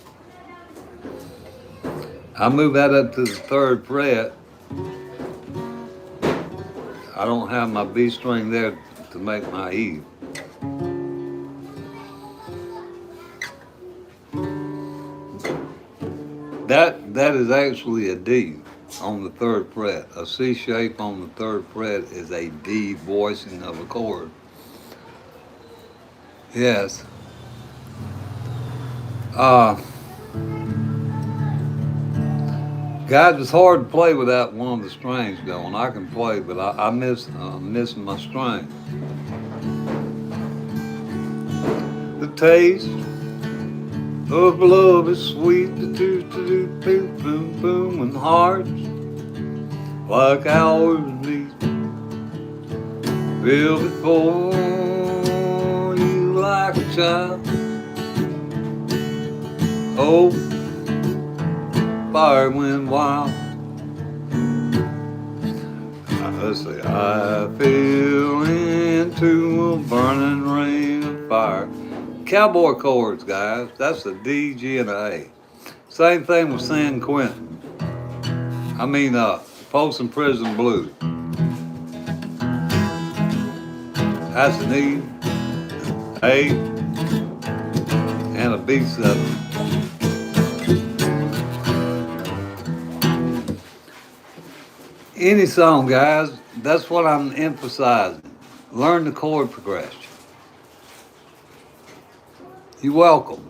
I move that up to the 3rd fret. I don't have my B string there to make my E. That is actually a D on the 3rd fret. A C shape on the 3rd fret is a D voicing of a chord. Yes. Guys, it's hard to play without one of the strings going. I can play, but I miss missing my string. The taste of love is sweet, do boom boom boom, and hearts like ours meet. Feel before you like a child. Oh, fire went wild. Let's see. I fell into a burning ring of fire. Cowboy chords, guys. That's a D, G, and a A. Same thing with San Quentin. Folsom Prison Blues. That's an E, A, and a B7. Any song, guys, that's what I'm emphasizing. Learn the chord progression. You're welcome.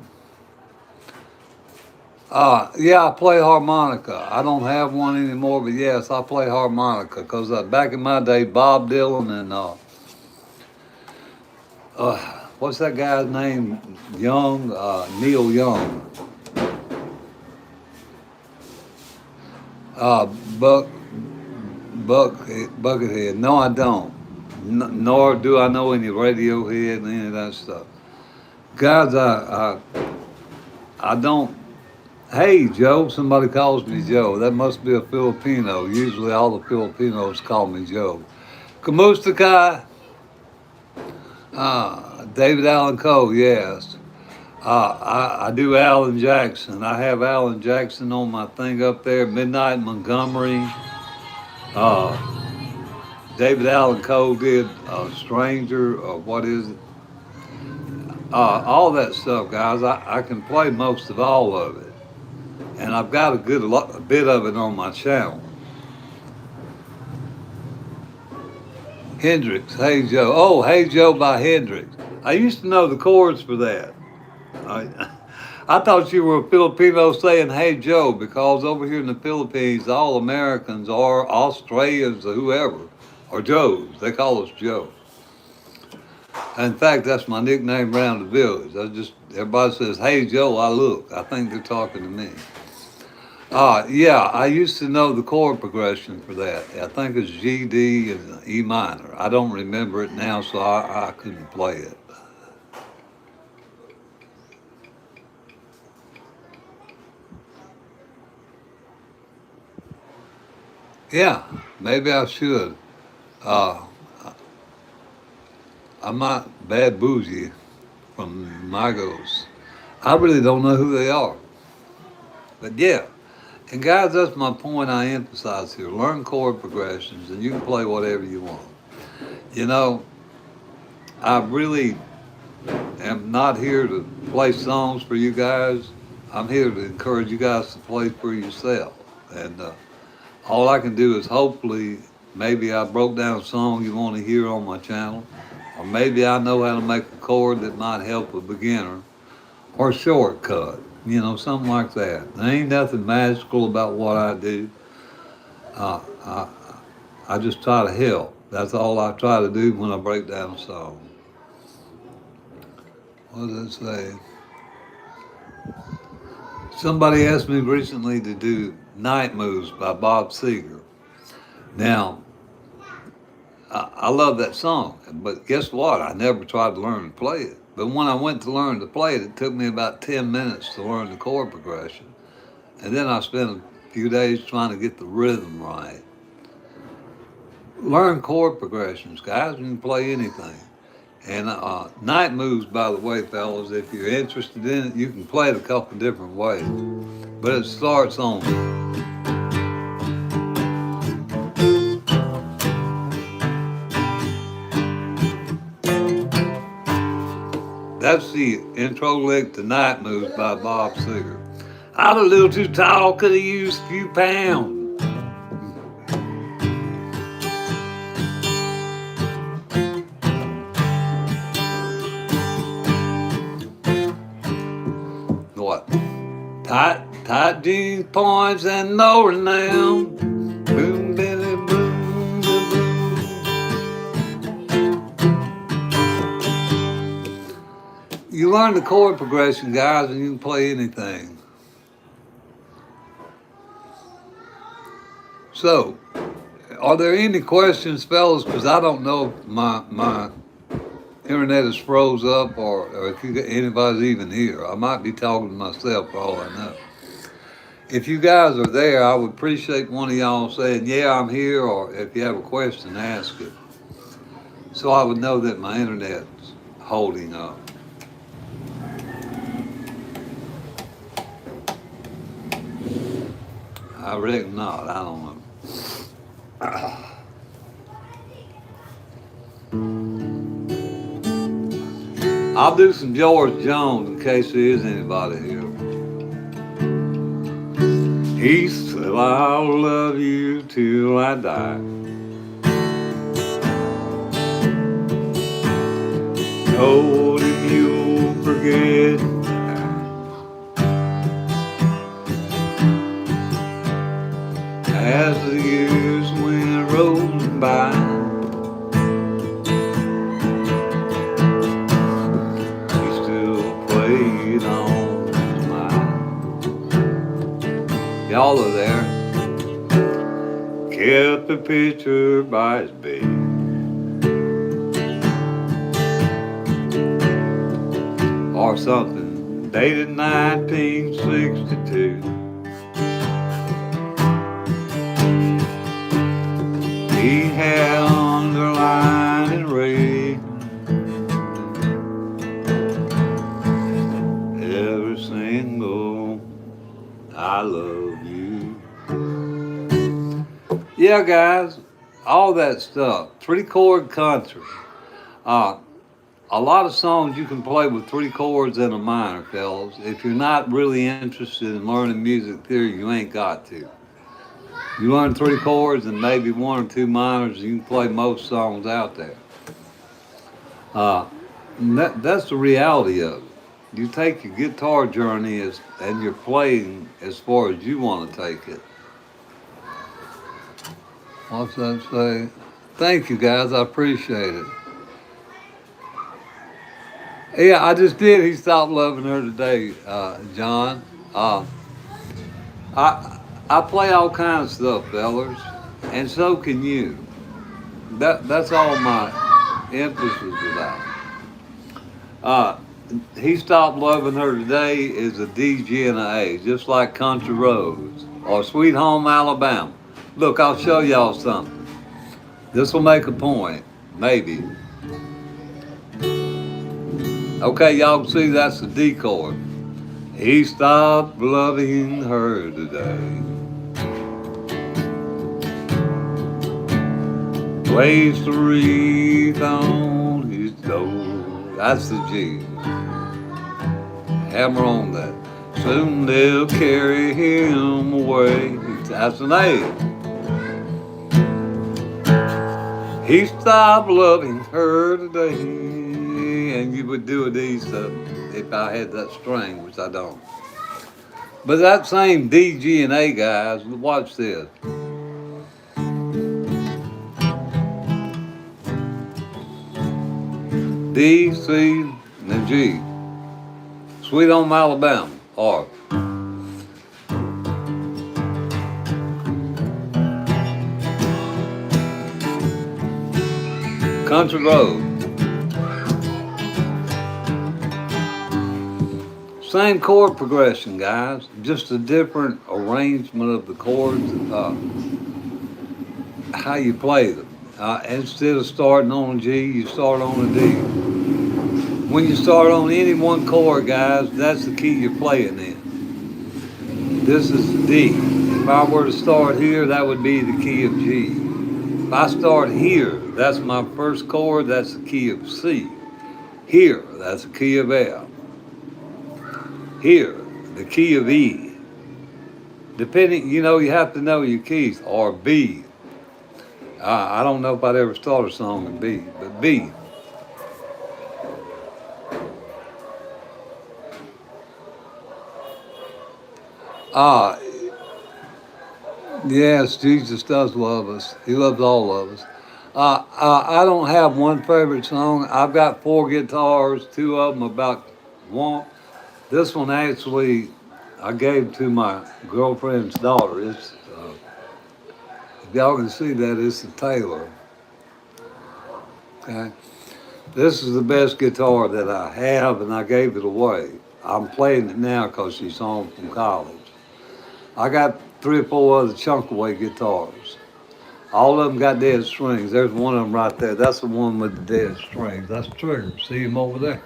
Yeah, I play harmonica. I don't have one anymore, but yes, I play harmonica because back in my day, Bob Dylan and what's that guy's name? Young, Neil Young. Buckethead. No, I don't. nor do I know any Radiohead and any of that stuff. Guys, I don't. Hey, Joe. Somebody calls me Joe. That must be a Filipino. Usually, all the Filipinos call me Joe. Kamusta Kai? David Allen Coe. Yes. I do Alan Jackson. I have Alan Jackson on my thing up there. Midnight Montgomery. Uh, David Allen Coe did Stranger. What is it? All that stuff, guys. I can play most of all of it, and I've got a bit of it on my channel. Hendrix, Hey Joe. Oh, Hey Joe by Hendrix. I used to know the chords for that. I, I thought you were a Filipino saying Hey Joe because over here in the Philippines, all Americans or Australians or whoever are Joes. They call us Joe. In fact, that's my nickname around the village. Everybody says, Hey Joe, I look. I think they're talking to me. Yeah, I used to know the chord progression for that. I think it's G, D, and E minor. I don't remember it now, so I couldn't play it. Yeah, maybe I should. Uh, I'm not Bad Bougie from Migos. I really don't know who they are. But yeah, and guys, that's my point I emphasize here. Learn chord progressions and you can play whatever you want. You know, I really am not here to play songs for you guys. I'm here to encourage you guys to play for yourself. And all I can do is hopefully maybe I broke down a song you want to hear on my channel, or maybe I know how to make a chord that might help a beginner, or a shortcut, something like that. There ain't nothing magical about what I do. Uh, I, I just try to help. That's all I try to do when I break down a song. What does it say? Somebody asked me recently to do Night Moves by Bob Seger. Now, I love that song, but guess what? I never tried to learn to play it. But when I went to learn to play it, it took me about 10 minutes to learn the chord progression. And then I spent a few days trying to get the rhythm right. Learn chord progressions, guys. You can play anything. And Night Moves, by the way, fellas, if you're interested in it, you can play it a couple different ways. But it starts on. That's the intro lick to Night Moves by Bob Seger. I'm a little too tall, could have used a few pounds. What? Tight jeans, points, and no renown. Boom, bitty, boom, boom, boom. You learn the chord progression, guys, and you can play anything. So, are there any questions, fellas? Because I don't know if my internet is froze up or if anybody's even here. I might be talking to myself for all I know. If you guys are there, I would appreciate one of y'all saying, yeah, I'm here, or if you have a question, ask it. So I would know that my internet's holding up. I reckon not. I don't know. I'll do some George Jones in case there is anybody here. He said, I'll love you till I die. Told him you'll forget. As the years went rolling by, he still played on his mind. Y'all are there. Kept a picture by his bed. or something, dated 1962. He had underlined in red every single I love you. Yeah, guys, all that stuff. 3-chord country. Uh, a lot of songs you can play with 3 chords and a minor, fellas. If you're not really interested in learning music theory, you ain't got to. You learn 3 chords and maybe 1 or 2 minors, you can play most songs out there. Uh, that's the reality of it. You take your guitar journey and you're playing as far as you want to take it. What's that say? Thank you, guys. I appreciate it. Yeah, I just did. He stopped loving her today, John. I I play all kinds of stuff, fellers, and so can you. That's all my emphasis is about. Uh, he stopped loving her today is a D, G, and a A, just like Country Roads or Sweet Home Alabama. Look, I'll show y'all something. This will make a point, maybe. Okay, y'all can see that's the D chord. He stopped loving her today. Placed a wreath on his door. That's the G. Hammer on that. Soon they'll carry him away. That's an A. He stopped loving her today. And you would do a D stuff if I had that string, which I don't. But that same D, G, and A, guys, watch this. D, C, and G. Sweet Home Alabama, or Country Road. Same chord progression, guys, just a different arrangement of the chords, how you play them. Instead of starting on a G, you start on a D. When you start on any one chord, guys, that's the key you're playing in. This is D. If I were to start here, that would be the key of G. If I start here, that's my first chord, that's the key of C. Here, that's the key of F. Here, the key of E. Depending, you have to know your keys, or B. I don't know if I'd ever start a song in B, but B. Yes, Jesus does love us. He loves all of us. I don't have one favorite song. I've got 4 guitars, 2 of them about one. This one actually I gave to my girlfriend's daughter. It's if y'all can see that, it's a Taylor. Okay, this is the best guitar that I have, and I gave it away. I'm playing it now because she's home from college. I got 3 or 4 other chunk-away guitars. All of them got dead strings. There's one of them right there. That's the one with the dead strings. That's Trigger. See him over there?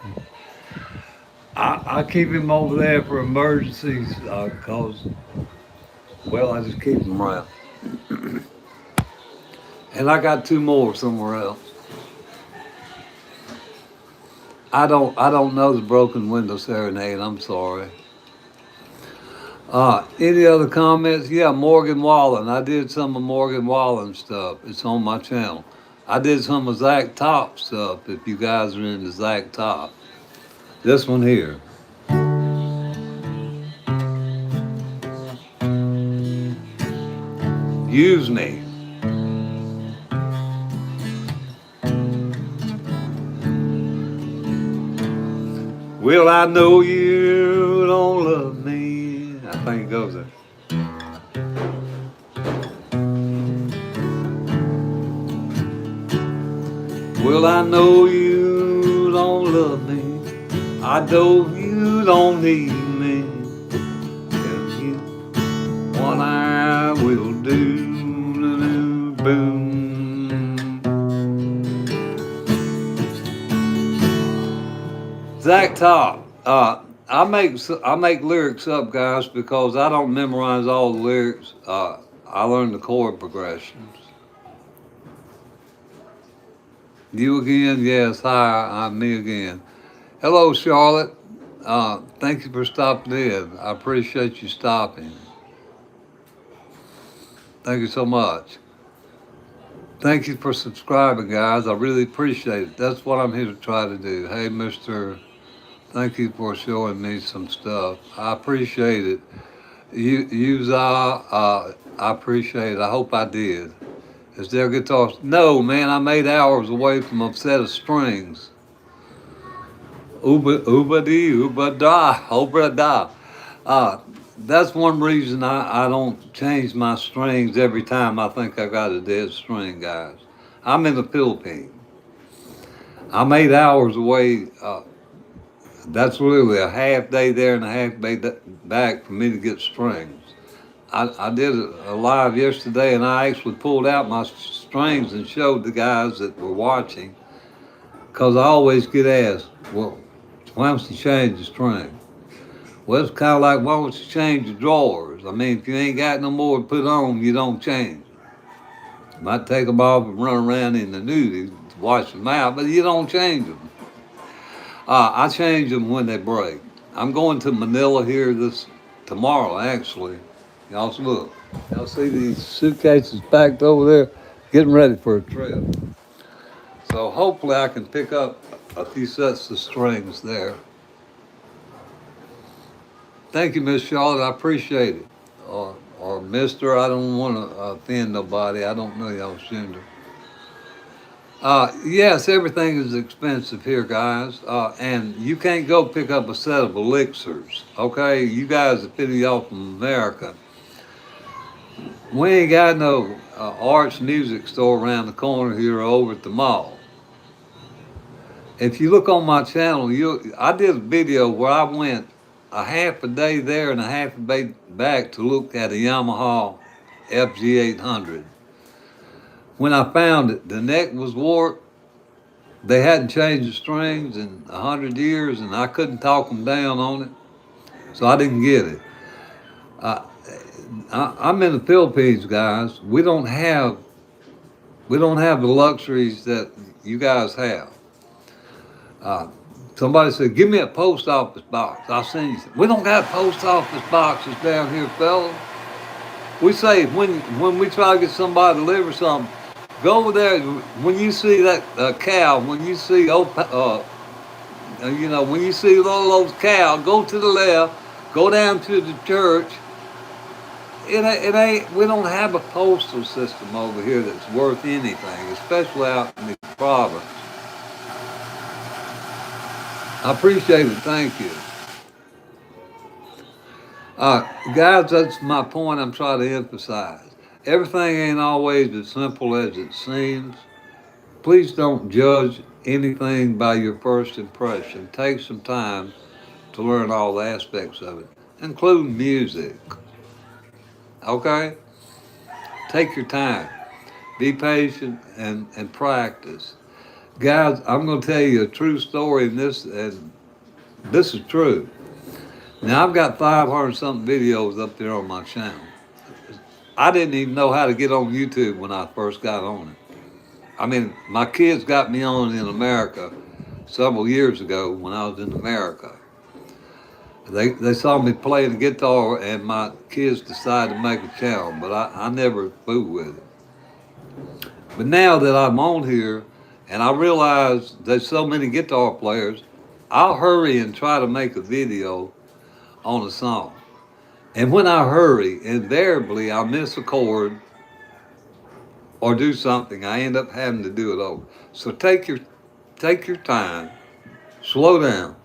I keep him over there for emergencies because, well, I just keep him around. And I got 2 more somewhere else. I don't know the Broken Window Serenade. I'm sorry. Any other comments? Yeah, Morgan Wallen. I did some of Morgan Wallen stuff. It's on my channel. I did some of Zach Top stuff, if you guys are into Zach Top. This one here. Use Me. Well, I know you don't love me. I think it goes there. Well, I know you don't love me. I know you don't need me. Tell you what I will do. Boom. Zach Top. I make lyrics up, guys, because I don't memorize all the lyrics. I learn the chord progressions. You again? Yes. Hi, I'm me again. Hello, Charlotte. Thank you for stopping in. I appreciate you stopping. Thank you so much. Thank you for subscribing, guys. I really appreciate it. That's what I'm here to try to do. Hey, Mister. Thank you for showing me some stuff. I appreciate it. I appreciate it. I hope I did. Is there guitars? No, man. I'm 8 hours away from a set of strings. Uba dee, uba da, obra da. Uh, that's one reason I don't change my strings every time I think I got a dead string, guys. I'm in the Philippines. I'm 8 hours away. That's really a half day there and a half day back for me to get strings. I did a live yesterday, and I actually pulled out my strings and showed the guys that were watching, because I always get asked, well, why don't you change the string? Well, it's kind of like, why don't you change the drawers? I mean, if you ain't got no more to put on, you don't change. You might take them off and run around in the nudie to wash them out, but you don't change them. I change them when they break. I'm going to Manila here this tomorrow, actually. Y'all look. Y'all see these suitcases packed over there, getting ready for a trip. So hopefully I can pick up a few sets of strings there. Thank you, Miss Charlotte. I appreciate it. Or Mister. I don't want to offend nobody. I don't know y'all's gender. Yes, everything is expensive here, guys. And you can't go pick up a set of elixirs. Okay, you guys are fitting y'all from America. We ain't got no arts music store around the corner here or over at the mall. If you look on my channel, I did a video where I went a half a day there and a half a day back to look at a Yamaha FG800. When I found it, the neck was warped. They hadn't changed the strings in 100 years, and I couldn't talk them down on it, so I didn't get it. Uh, I'm in the Philippines, guys. We don't have the luxuries that you guys have. Uh, Somebody said, "Give me a post office box." I'll send you. We don't got post office boxes down here, fellas. We say when we try to get somebody to deliver something, go over there. When you see that cow, when you see when you see all those cows, go to the left, go down to the church. It ain't. We don't have a postal system over here that's worth anything, especially out in the province. I appreciate it. Thank you. Guys, that's my point I'm trying to emphasize. Everything ain't always as simple as it seems. Please don't judge anything by your first impression. Take some time to learn all the aspects of it, including music. Okay? Take your time. Be patient and practice. Guys, I'm going to tell you a true story, and this is true. Now, I've got 500 something videos up there on my channel. I didn't even know how to get on YouTube when I first got on it. I mean, my kids got me on in America several years ago when I was in America. They saw me play the guitar, and my kids decided to make a channel, but I never fooled with it. But now that I'm on here and I realize there's so many guitar players, I'll hurry and try to make a video on a song. And when I hurry, invariably I miss a chord or do something. I end up having to do it over. So take your time, slow down.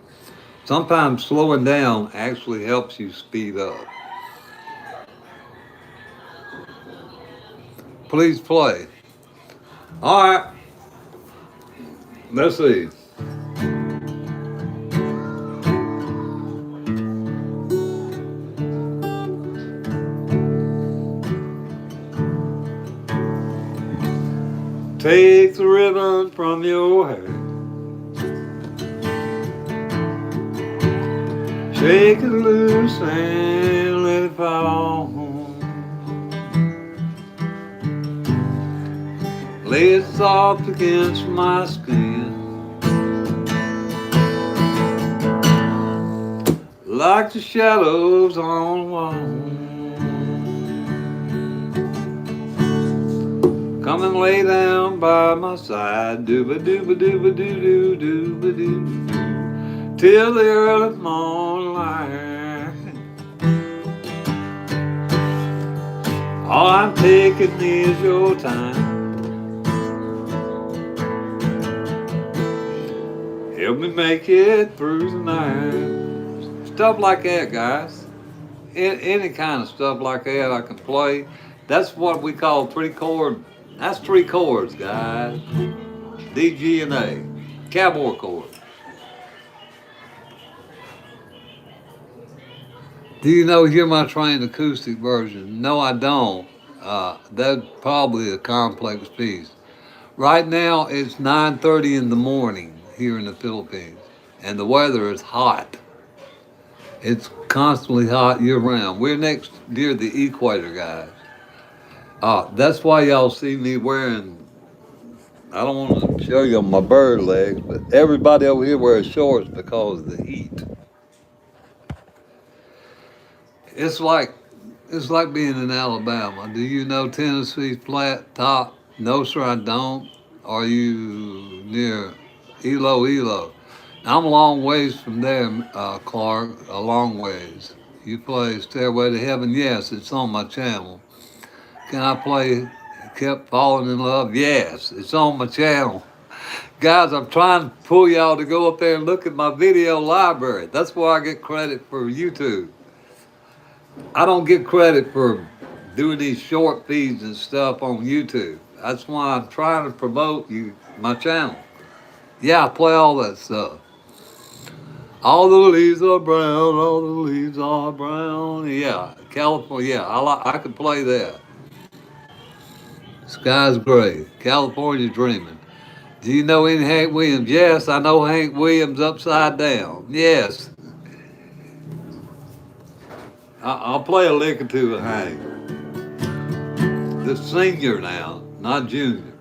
Sometimes slowing down actually helps you speed up. Please play. All right, let's see. Take the ribbon from your hair, shake it loose and let it fall. Lay it soft against my skin, like the shadows on the wall. Come and lay down by my side, dooba dooba dooba doo doo dooba doo, till the early morning light. All I'm taking is your time. Help me make it through the night. Stuff like that, guys. Any kind of stuff like that I can play. That's what we call three chord. That's three chords, guys. D, G, and A. Cowboy chord. Do you know Hear My Train acoustic version? No, I don't. That's probably a complex piece. Right now it's 9:30 in the morning here in the Philippines, and the weather is hot. It's constantly hot year round. We're next near the equator, guys. That's why y'all see me wearing, I don't want to show you my bird legs, but everybody over here wears shorts because of the heat. It's like it's like being in Alabama. Do you know Tennessee's flat top? No, sir, I don't. Are you near Elo? I'm a long ways from there, Clark. A long ways. You play Stairway to Heaven? Yes, it's on my channel. Can I play Kept Falling in Love? Yes, it's on my channel. Guys, I'm trying to pull y'all to go up there and look at my video library. That's where I get credit for YouTube. I don't get credit for doing these short feeds and stuff on YouTube. That's why I'm trying to promote my channel. Yeah, I play all that stuff. All the leaves are brown, all the leaves are brown. Yeah, California, yeah, I could play that. Sky's gray, California dreaming. Do you know any Hank Williams? Yes, I know Hank Williams upside down. Yes. I'll play a lick or two of Hank. The senior now, not junior.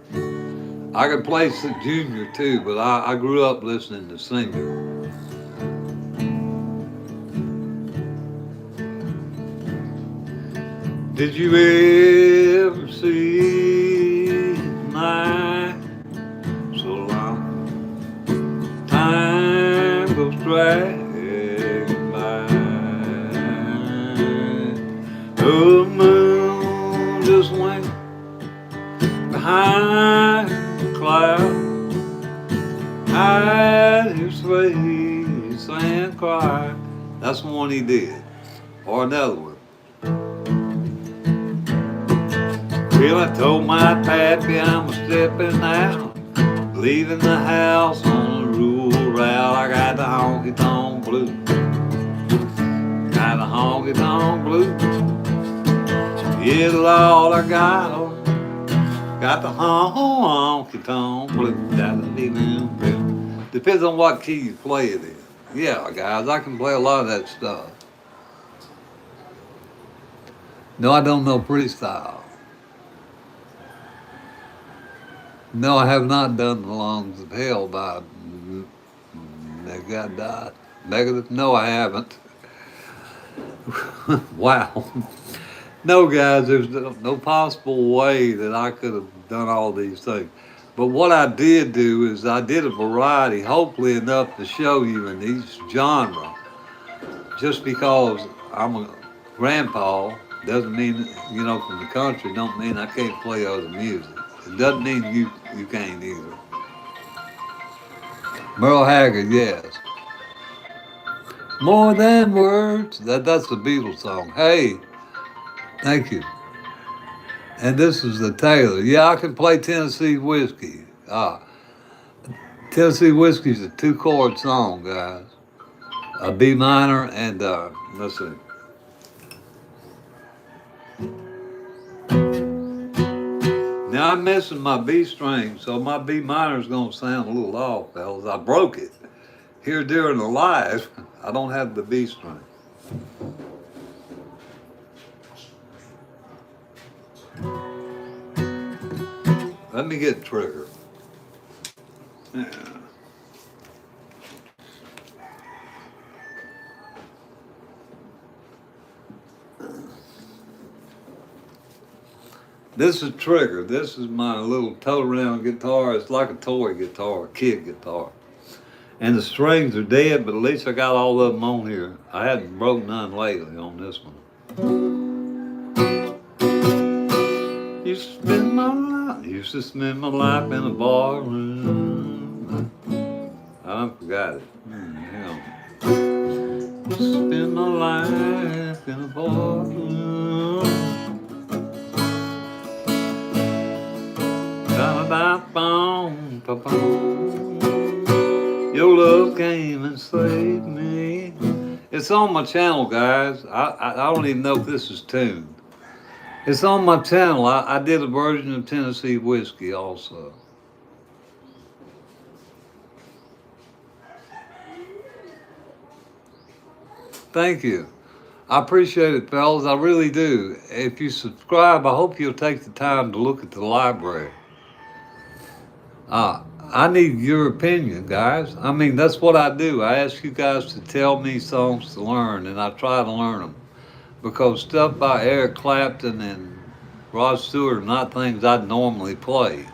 I can play some junior too, but I grew up listening to senior. Did you ever see night so long? Time goes dragging by. The moon just went behind the cloud, hide his face and cry. That's the one he did. Or another one. Well, I told my pappy I'm stepping out, leaving the house on a rural route. I got the honky-tonk blues. Got the honky-tonk blues. Yeah, Lord, I got 'em. Got the honky-tonk blues. Depends on what key you play it in. Yeah, guys, I can play a lot of that stuff. No, I don't know freestyle. No, I have not done The Lungs of Hell by Negative. No, I haven't. Wow. No, guys, there's no possible way that I could have done all these things. But what I did do is I did a variety, hopefully enough to show you in each genre. Just because I'm a grandpa doesn't mean, from the country, don't mean I can't play other music. It doesn't mean you can't either. Merle Haggard, yes. More than words. That's the Beatles song. Hey, thank you. And this is the Taylor. Yeah, I can play Tennessee Whiskey. Tennessee Whiskey is a 2-chord song, guys. A B minor and let's see. Now I'm missing my B string, so my B minor is going to sound a little off, fellas. I broke it here during the live. I don't have the B string. Let me get trigger. Yeah. This is trigger. This is my little toe round guitar. It's like a toy guitar, a kid guitar. And the strings are dead, but at least I got all of them on here. I hadn't broke none lately on this one. Used to spend my life in a bar room. I forgot it. Hang on. Spend my life in a bar room. Your love came and saved me. It's on my channel, guys. I don't even know if this is tuned. It's on my channel. I did a version of Tennessee Whiskey also. Thank you. I appreciate it, fellas. I really do. If you subscribe, I hope you'll take the time to look at the library. I need your opinion, guys. I mean, that's what I do. I ask you guys to tell me songs to learn, and I try to learn them. Because stuff by Eric Clapton and Rod Stewart are not things I'd normally play.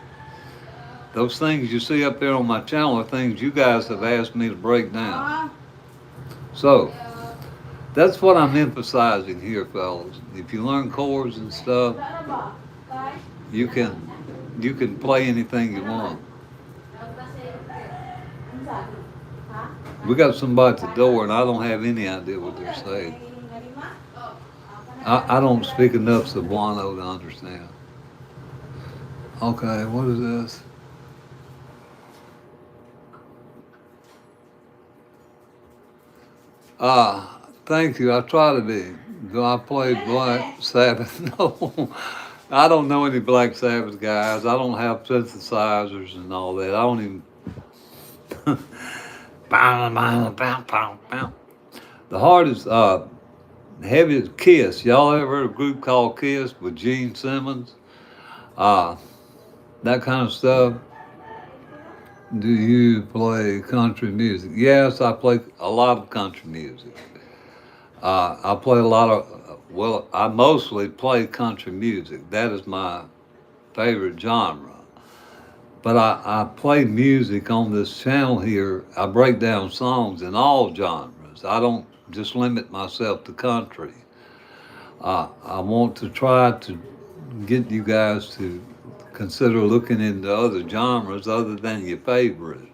Those things you see up there on my channel are things you guys have asked me to break down. So, that's what I'm emphasizing here, fellas. If you learn chords and stuff, you can play anything you want. We got somebody at the door, and I don't have any idea what they're saying. I don't speak enough Cebuano to understand. Okay, what is this? Thank you. I try to be. Do I play Black Sabbath? No. I don't know any Black Sabbath guys. I don't have synthesizers and all that. I don't even. The hardest, heaviest Kiss. Y'all ever heard of a group called Kiss with Gene Simmons? That kind of stuff. Do you play country music? Yes, I play a lot of country music. I play a lot of, I mostly play country music. That is my favorite genre. But I play music on this channel here. I break down songs in all genres. I don't just limit myself to country. I want to try to get you guys to consider looking into other genres other than your favorite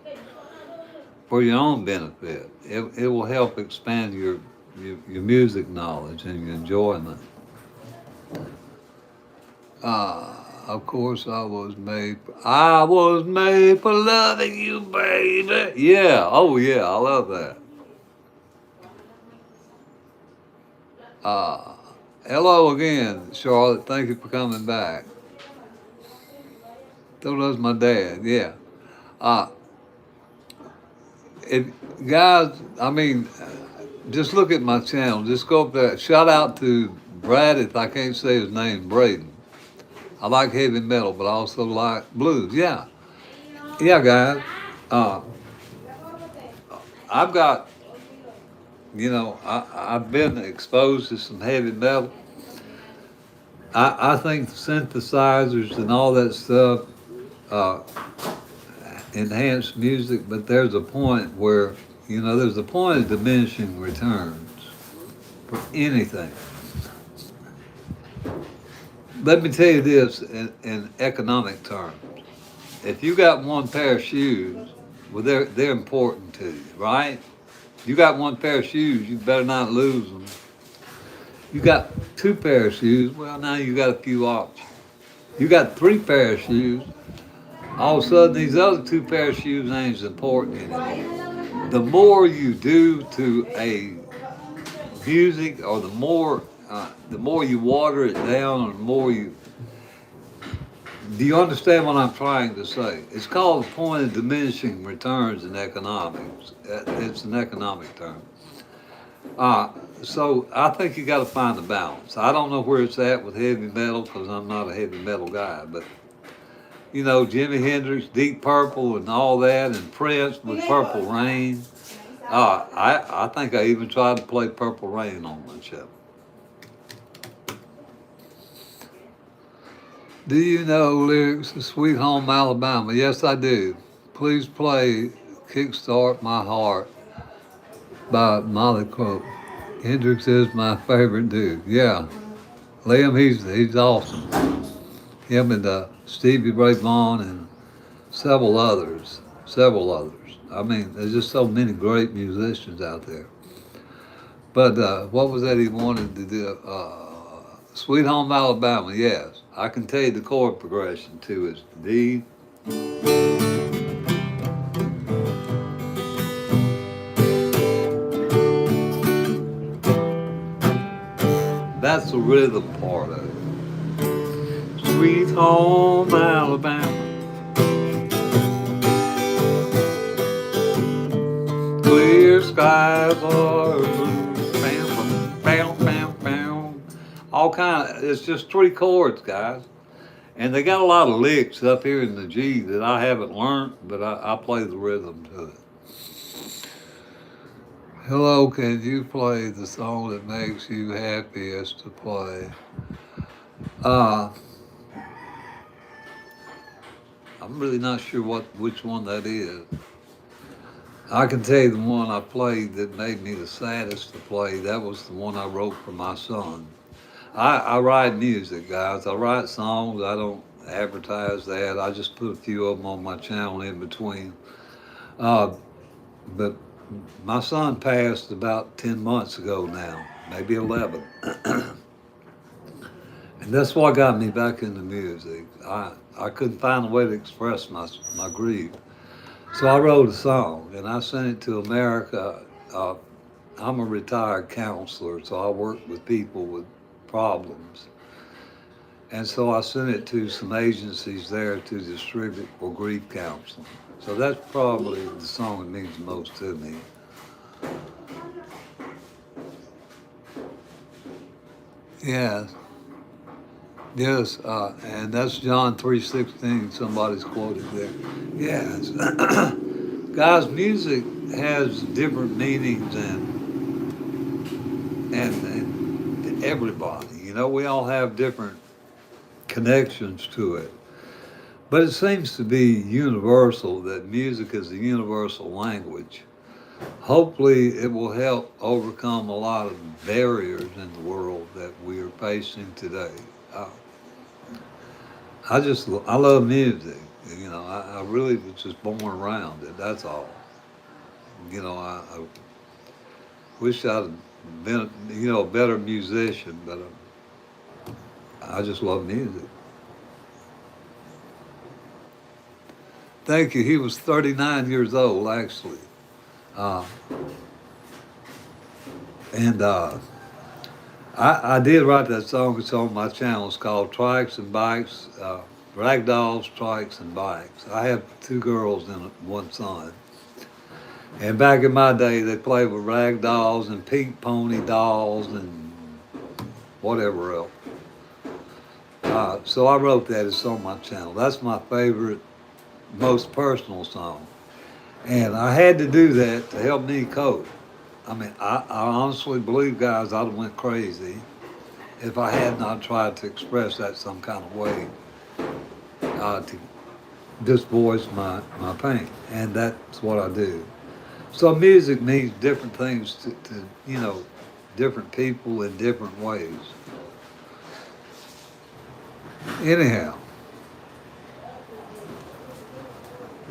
for your own benefit. It will help expand your music knowledge and your enjoyment. Of course, I was made for loving you, baby. Yeah, oh yeah, I love that. Hello again, Charlotte. Thank you for coming back. So does my dad, yeah. If guys, I mean, just look at my channel. Just go up there. Shout out to Brad, if I can't say his name, Braden. I like heavy metal, but I also like blues. Yeah, yeah, guys. I've got, I've been exposed to some heavy metal. I think synthesizers and all that stuff enhance music, but there's a point where, there's a point of diminishing returns for anything. Let me tell you this in economic terms. If you got one pair of shoes, well, they're important to you, right? You got one pair of shoes, you better not lose them. You got two pair of shoes, well, now you got a few options. You got three pair of shoes, all of a sudden these other two pair of shoes ain't as important anymore. The more you do to a music, or the more you water it down, or the more Do you understand what I'm trying to say? It's called the point of diminishing returns in economics. It's an economic term. Uh, so I think you got to find the balance. I don't know where it's at with heavy metal because I'm not a heavy metal guy, but you know, Jimi Hendrix, Deep Purple, and all that, and Prince with Purple Rain. I think I even tried to play Purple Rain on my show. Do you know lyrics to Sweet Home Alabama? Yes, I do. Please play Kickstart My Heart by Molly Crook. Hendrix is my favorite dude. Yeah, Liam, he's awesome. Him and Stevie Ray Vaughan and several others. Several others. I mean, there's just so many great musicians out there. But what was that he wanted to do? Sweet Home Alabama, yes. I can tell you the chord progression too is D. That's the rhythm part of it. Sweet Home Alabama. Clear skies are blue. Bam, bam, bam, bam. All kind of, it's just three chords, guys. And they got a lot of licks up here in the G that I haven't learned, but I play the rhythm to it. Hello, can you play the song that makes you happiest to play? Uh, I'm really not sure which one that is. I can tell you the one I played that made me the saddest to play. That was the one I wrote for my son. I write music, guys. I write songs. I don't advertise that. I just put a few of them on my channel in between. Uh, but my son passed about 10 months ago now, maybe 11. And that's what got me back into music. I couldn't find a way to express my grief. So I wrote a song and I sent it to America. I'm a retired counselor, so I work with people with problems. And so I sent it to some agencies there to distribute for grief counseling. So that's probably the song that means most to me. Yes. Yes, and that's John 3:16. Somebody's quoted there. Yes, guys, music has different meanings and everybody. You know, we all have different connections to it, but it seems to be universal that music is a universal language. Hopefully, it will help overcome a lot of barriers in the world that we are facing today. Uh, I love music. You know, I really was just born around it. That's all. You know, I wish I'd have been, you know, a better musician, but I just love music. Thank you. He was 39 years old, actually. Uh, and I did write that song. It's on my channel. It's called Trikes and Bikes, Ragdolls, Trikes, and Bikes. I have two girls and one son. And back in my day, they played with rag dolls and pink pony dolls and whatever else. So I wrote that. It's on my channel. That's my favorite, most personal song. And I had to do that to help me cope. I mean, I honestly believe, guys, I'd have went crazy if I had not tried to express that some kind of way to just voice my pain. And that's what I do. So music means different things to you know, different people in different ways. Anyhow,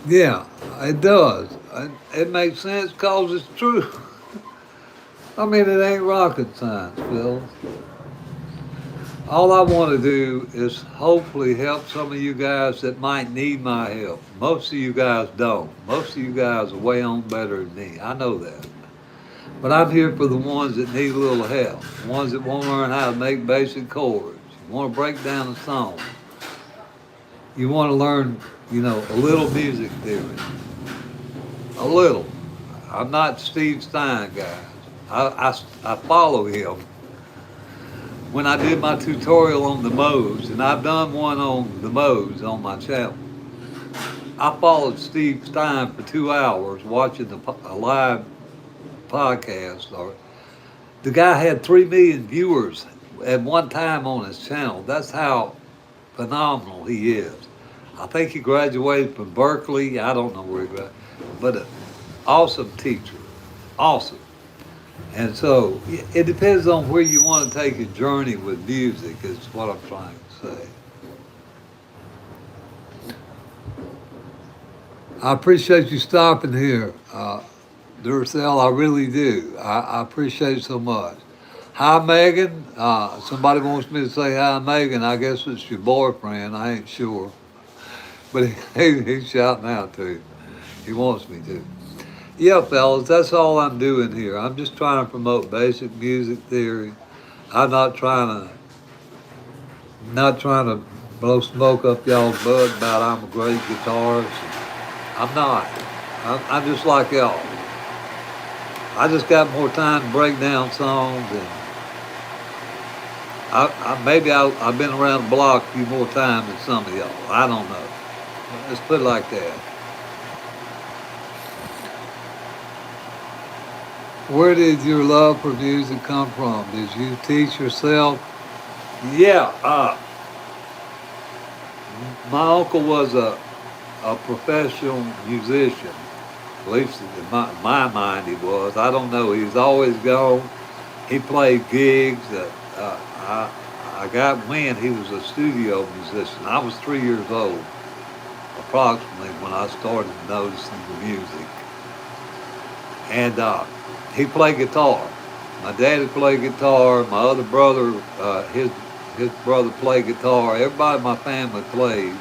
yeah, it does. It makes sense because it's true. I mean, it ain't rocket science, Phil. All I want to do is hopefully help some of you guys that might need my help. Most of you guys don't. Most of you guys are way on better than me. I know that. But I'm here for the ones that need a little help. The ones that want to learn how to make basic chords. You want to break down a song. you want to learn, a little music theory. A little. I'm not Steve Stein, guys. I follow him. When I did my tutorial on the modes, and I've done one on the modes on my channel, I followed Steve Stein for 2 hours watching a live podcast. Or the guy had 3 million viewers at one time on his channel. That's how phenomenal he is. I think he graduated from Berkeley. I don't know where he graduated, but an awesome teacher, awesome. And so it depends on where you want to take a journey with music. Is what I'm trying to say. I appreciate you stopping here, Duracell. I really do. I appreciate it so much. Hi, Megan. Somebody wants me to say hi, Megan. I guess it's your boyfriend. I ain't sure. But he's shouting out to you. He wants me to. Yeah, fellas, that's all I'm doing here. I'm just trying to promote basic music theory. I'm not trying to blow smoke up y'all's butt about I'm a great guitarist. I'm not. I'm just like y'all. I just got more time to break down songs, and I've been around the block a few more times than some of y'all. I don't know. Let's put it like that. Where did your love for music come from? Did you teach yourself? Yeah, my uncle was a professional musician. At least in my mind he was. I don't know. He was always gone. He played gigs. I got wind he was a studio musician. I was 3 years old, approximately, when I started noticing the music. And he played guitar. My daddy played guitar. My other brother, his brother played guitar. Everybody in my family played.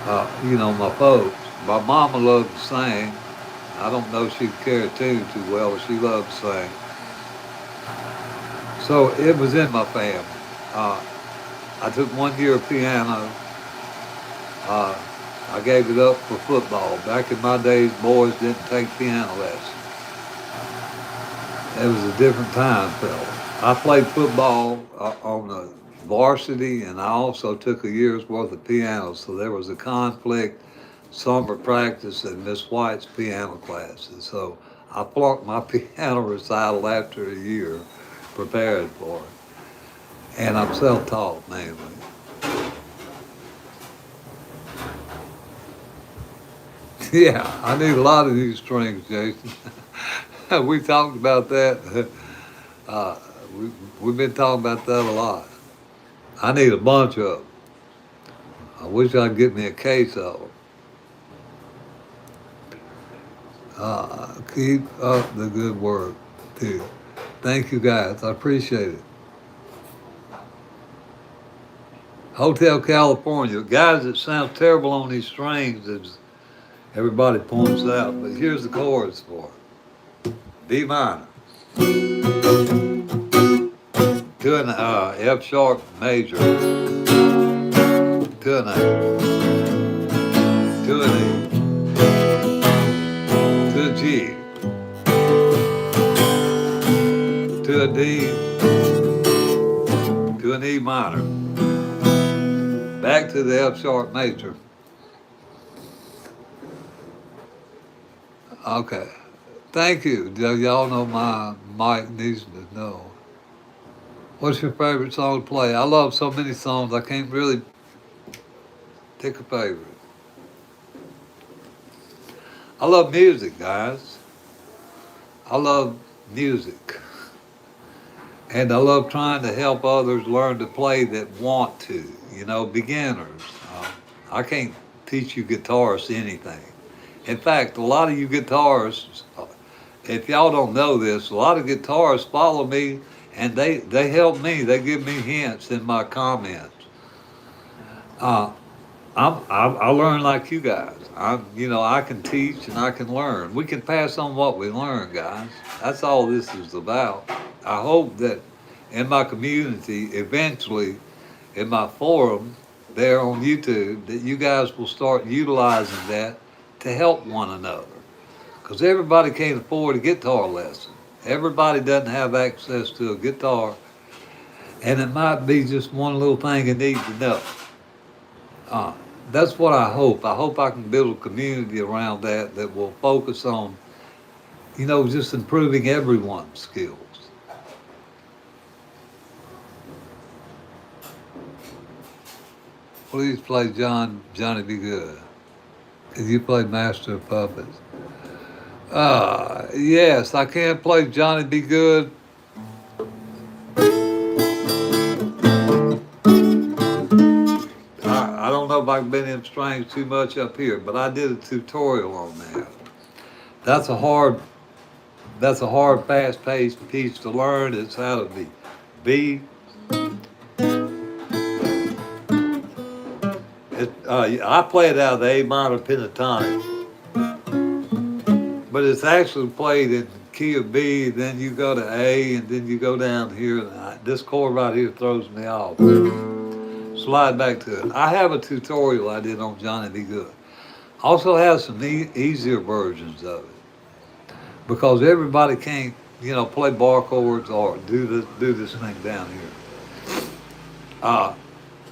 My folks. My mama loved to sing. I don't know if she could carry a tune too well, but she loved to sing. So it was in my family. I took 1 year of piano. Uh, I gave it up for football. Back in my days, boys didn't take piano lessons. It was a different time, fella. I played football on the varsity, and I also took a year's worth of piano. So there was a conflict, summer practice, and Miss White's piano classes. So I flunked my piano recital after a year, prepared for it. And I'm self-taught mainly. Yeah, I need a lot of these strings, Jason. We talked about that. Uh, we've been talking about that a lot. I need a bunch of them. I wish I'd get me a case of them. Keep up the good work, too. Thank you, guys. I appreciate it. Hotel California. Guys, it sounds terrible on these strings, as everybody points out, but here's the chorus for it. B minor to an F sharp major to an A to an E to a G to a D to an E minor back to the F sharp major. Okay. Thank you. Y'all know my mic needs to know. What's your favorite song to play? I love so many songs, I can't really pick a favorite. I love music, guys. I love music. And I love trying to help others learn to play that want to, beginners. I can't teach you guitarists anything. In fact, a lot of you guitarists, if y'all don't know this, a lot of guitarists follow me and they help me. They give me hints in my comments. Uh, I learn like you guys. I can teach and I can learn. We can pass on what we learn, guys. That's all this is about. I hope that in my community, eventually, in my forum, there on YouTube, that you guys will start utilizing that to help one another. Because everybody can't afford a guitar lesson. Everybody doesn't have access to a guitar, and it might be just one little thing you need to know. Uh, that's what I hope. I hope I can build a community around that will focus on, just improving everyone's skills. Please play Johnny Be Good. Can you play Master of Puppets? Yes, I can play Johnny Be Good. I don't know if I can bend them strings too much up here, but I did a tutorial on that. That's a hard, fast-paced piece to learn. It's how to be B. I play it out of the A minor pentatonic, but it's actually played in key of B. Then you go to A, and then you go down here. And this chord right here throws me off. Slide back to it. I have a tutorial I did on Johnny Be Good. Also has some easier versions of it, because everybody can't, play bar chords or do this thing down here.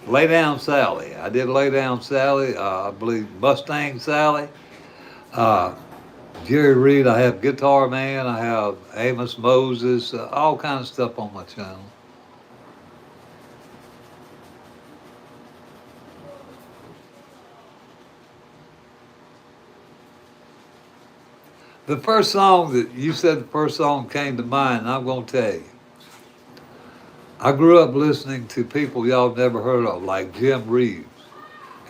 Lay Down Sally. I did Lay Down Sally. I believe Mustang Sally. Jerry Reed. I have Guitar Man. I have Amos Moses. All kinds of stuff on my channel. The first song that you said, the first song came to mind, and I'm going to tell you. I grew up listening to people y'all never heard of, like Jim Reeves.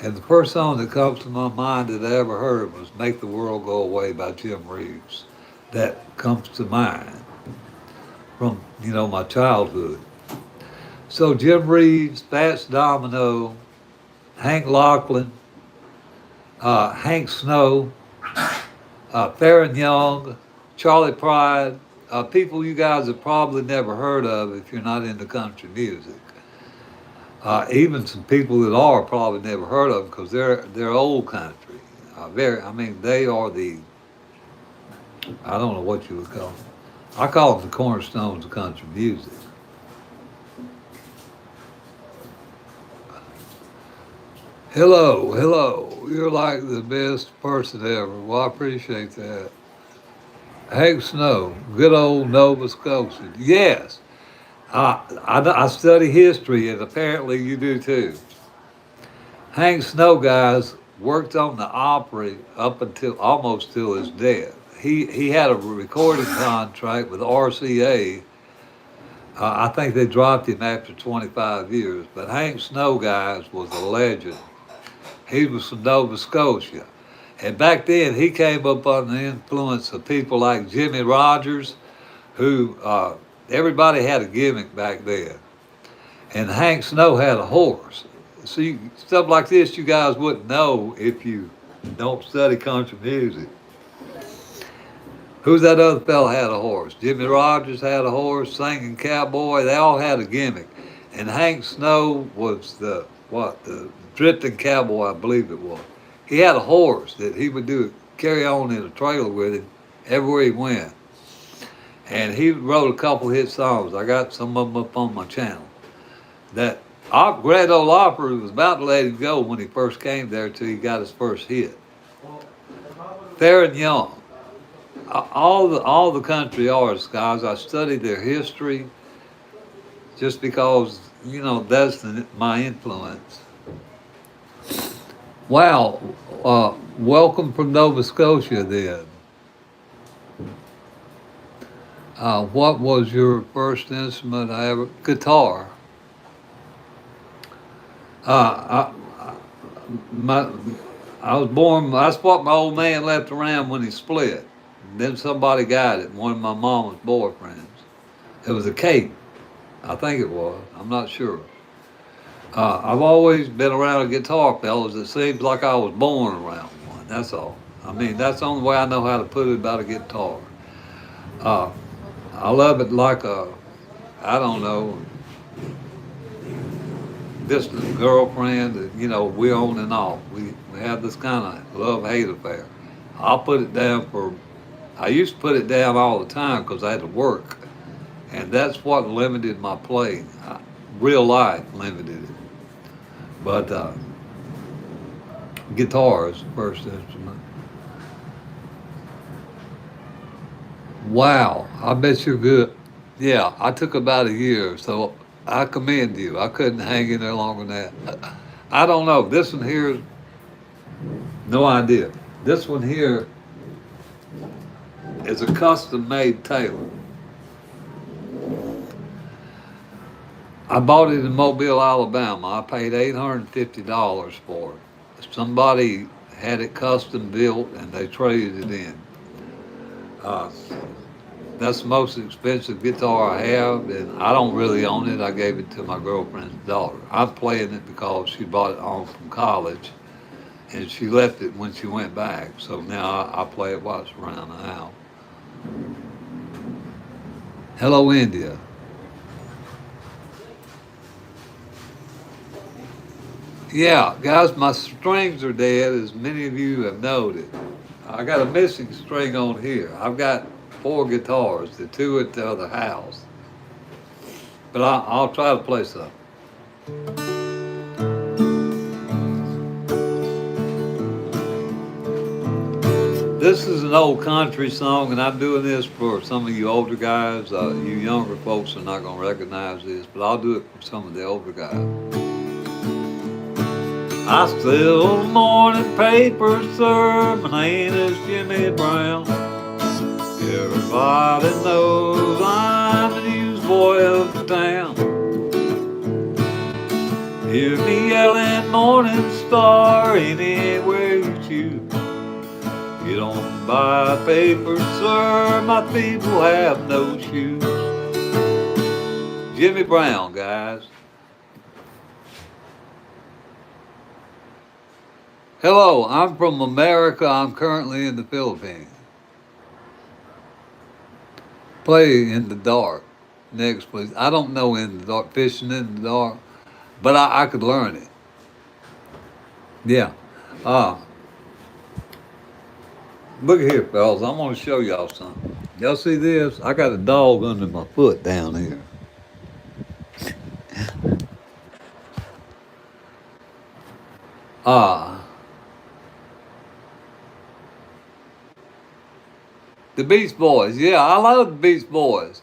And the first song that comes to my mind that I ever heard was Make the World Go Away by Jim Reeves. That comes to mind from, my childhood. So Jim Reeves, Fats Domino, Hank Lachlan, Hank Snow, Farron Young, Charlie Pride, people you guys have probably never heard of if you're not into country music. Even some people that are probably never heard of them because they're old country. They are I don't know what you would call them. I call them the cornerstones of country music. Hello. You're like the best person ever. Well, I appreciate that. Hank Snow, good old Nova Scotia. Yes, I study history, and apparently you do too. Hank Snow, guys, worked on the Opry up until almost till his death. He had a recording contract with RCA. I think they dropped him after 25 years, but Hank Snow, guys, was a legend. He was from Nova Scotia. And back then, he came up under the influence of people like Jimmy Rogers, who everybody had a gimmick back then. And Hank Snow had a horse. See, stuff like this you guys wouldn't know if you don't study country music. Who's that other fella had a horse? Jimmy Rogers had a horse, singing cowboy. They all had a gimmick. And Hank Snow was the drifting cowboy, I believe it was. He had a horse that he would carry on in a trailer with him everywhere he went. And he wrote a couple hit songs. I got some of them up on my channel. That Grand Ole Opry was about to let him go when he first came there till he got his first hit. Farron Young. All the country artists, guys, I studied their history just because, that's my influence. Wow, welcome from Nova Scotia then. What was your first instrument guitar? I was born, that's what my old man left around when he split. Then somebody got it, one of my mama's boyfriends. It was a Cape, I think it was, I'm not sure. I've always been around a guitar, fellas. It seems like I was born around one, that's all. That's the only way I know how to put it about a guitar. I love it like I don't know, this girlfriend that, you know, we're on and off. We have this kind of love-hate affair. I'll put it down for, I used to put it down all the time because I had to work. And that's what limited my playing. Real life limited it. But guitar is the first instrument. Wow, I bet you're good. Yeah, I took about a year, so I commend you. I couldn't hang in there longer than that. I don't know. This one here is no idea. This one here is a custom made Taylor. I bought it in Mobile, Alabama. I paid $850 for it. Somebody had it custom built and they traded it in. Uh, that's the most expensive guitar I have, and I don't really own it. I gave it to my girlfriend's daughter. I'm playing it because she bought it home from college, and she left it when she went back. So now I play it while it's around the house. Hello, India. Yeah, guys, my strings are dead, as many of you have noted. I got a missing string on here. I've got 4 guitars, the 2 at the other house. But I'll try to play some. This is an old country song, and I'm doing this for some of you older guys. You younger folks are not going to recognize this, but I'll do it for some of the older guys. I sell morning paper, sir. My name is Jimmy Brown. Everybody knows I'm the newsboy of the town. Hear me yelling Morning Star anywhere you choose. You don't buy paper, sir. My people have no shoes. Jimmy Brown, guys. Hello, I'm from America. I'm currently in the Philippines. Play in the dark. Next, please. I don't know in the dark, fishing in the dark, but I could learn it. Yeah. Uh, Look at here, fellas. I'm going to show y'all something. Y'all see this? I got a dog under my foot down here. Ah, the Beach Boys. Yeah, I love the Beach Boys.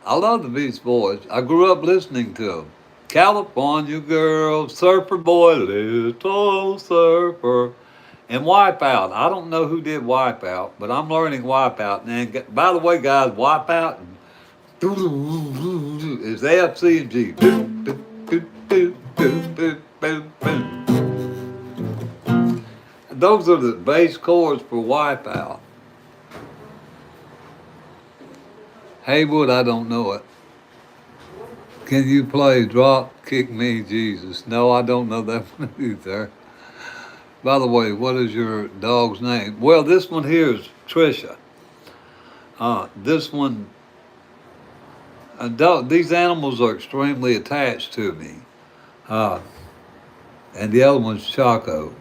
I love the Beach Boys. I grew up listening to them. California girl, surfer boy, little surfer. And Wipeout. I don't know who did Wipeout, but I'm learning Wipeout. And by the way, guys, Wipeout is F, C, and G. Those are the bass chords for Wipeout. Haywood, I don't know it. Can you play Drop Kick Me Jesus? No, I don't know that one either. By the way, what is your dog's name? Well, this one here is Trisha. This one, these animals are extremely attached to me. And the other one's Chaco.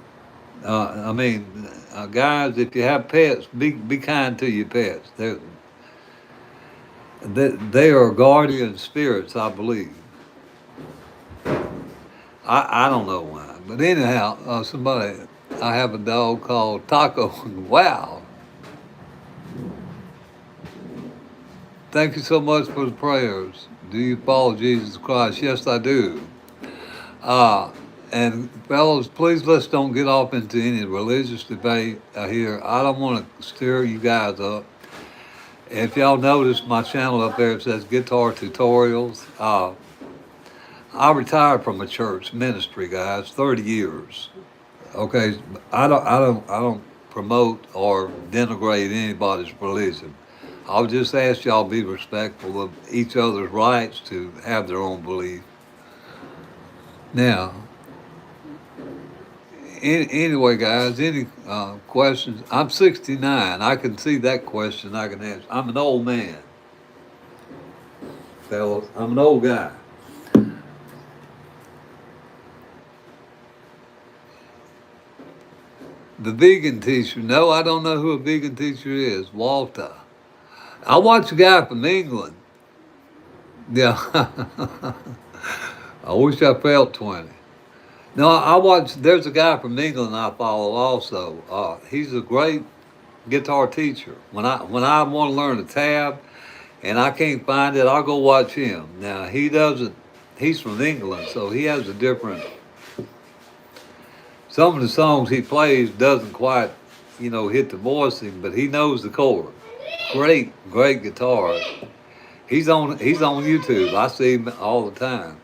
Guys, if you have pets, be kind to your pets. They are guardian spirits, I believe. I don't know why, but anyhow, I have a dog called Taco. Wow! Thank you so much for the prayers. Do you follow Jesus Christ? Yes, I do. And fellas, please let's don't get off into any religious debate here. I don't want to stir you guys up. If y'all notice my channel up there, it says Guitar Tutorials. I retired from a church ministry, guys, 30 years. Okay, I don't promote or denigrate anybody's religion. I'll just ask y'all be respectful of each other's rights to have their own belief. Now, anyway, guys, any questions? I'm 69. I can see that question. I can answer. I'm an old man, fellas. I'm an old guy. The vegan teacher. No, I don't know who a vegan teacher is. Walter. I watch a guy from England. Yeah. I wish I felt 20. No, I watch. There's a guy from England I follow also. He's a great guitar teacher. When I want to learn a tab and I can't find it, I'll go watch him. Now he doesn't. He's from England, so he has a different. Some of the songs he plays doesn't quite, hit the voicing, but he knows the chord. Great, great guitar. He's on YouTube. I see him all the time.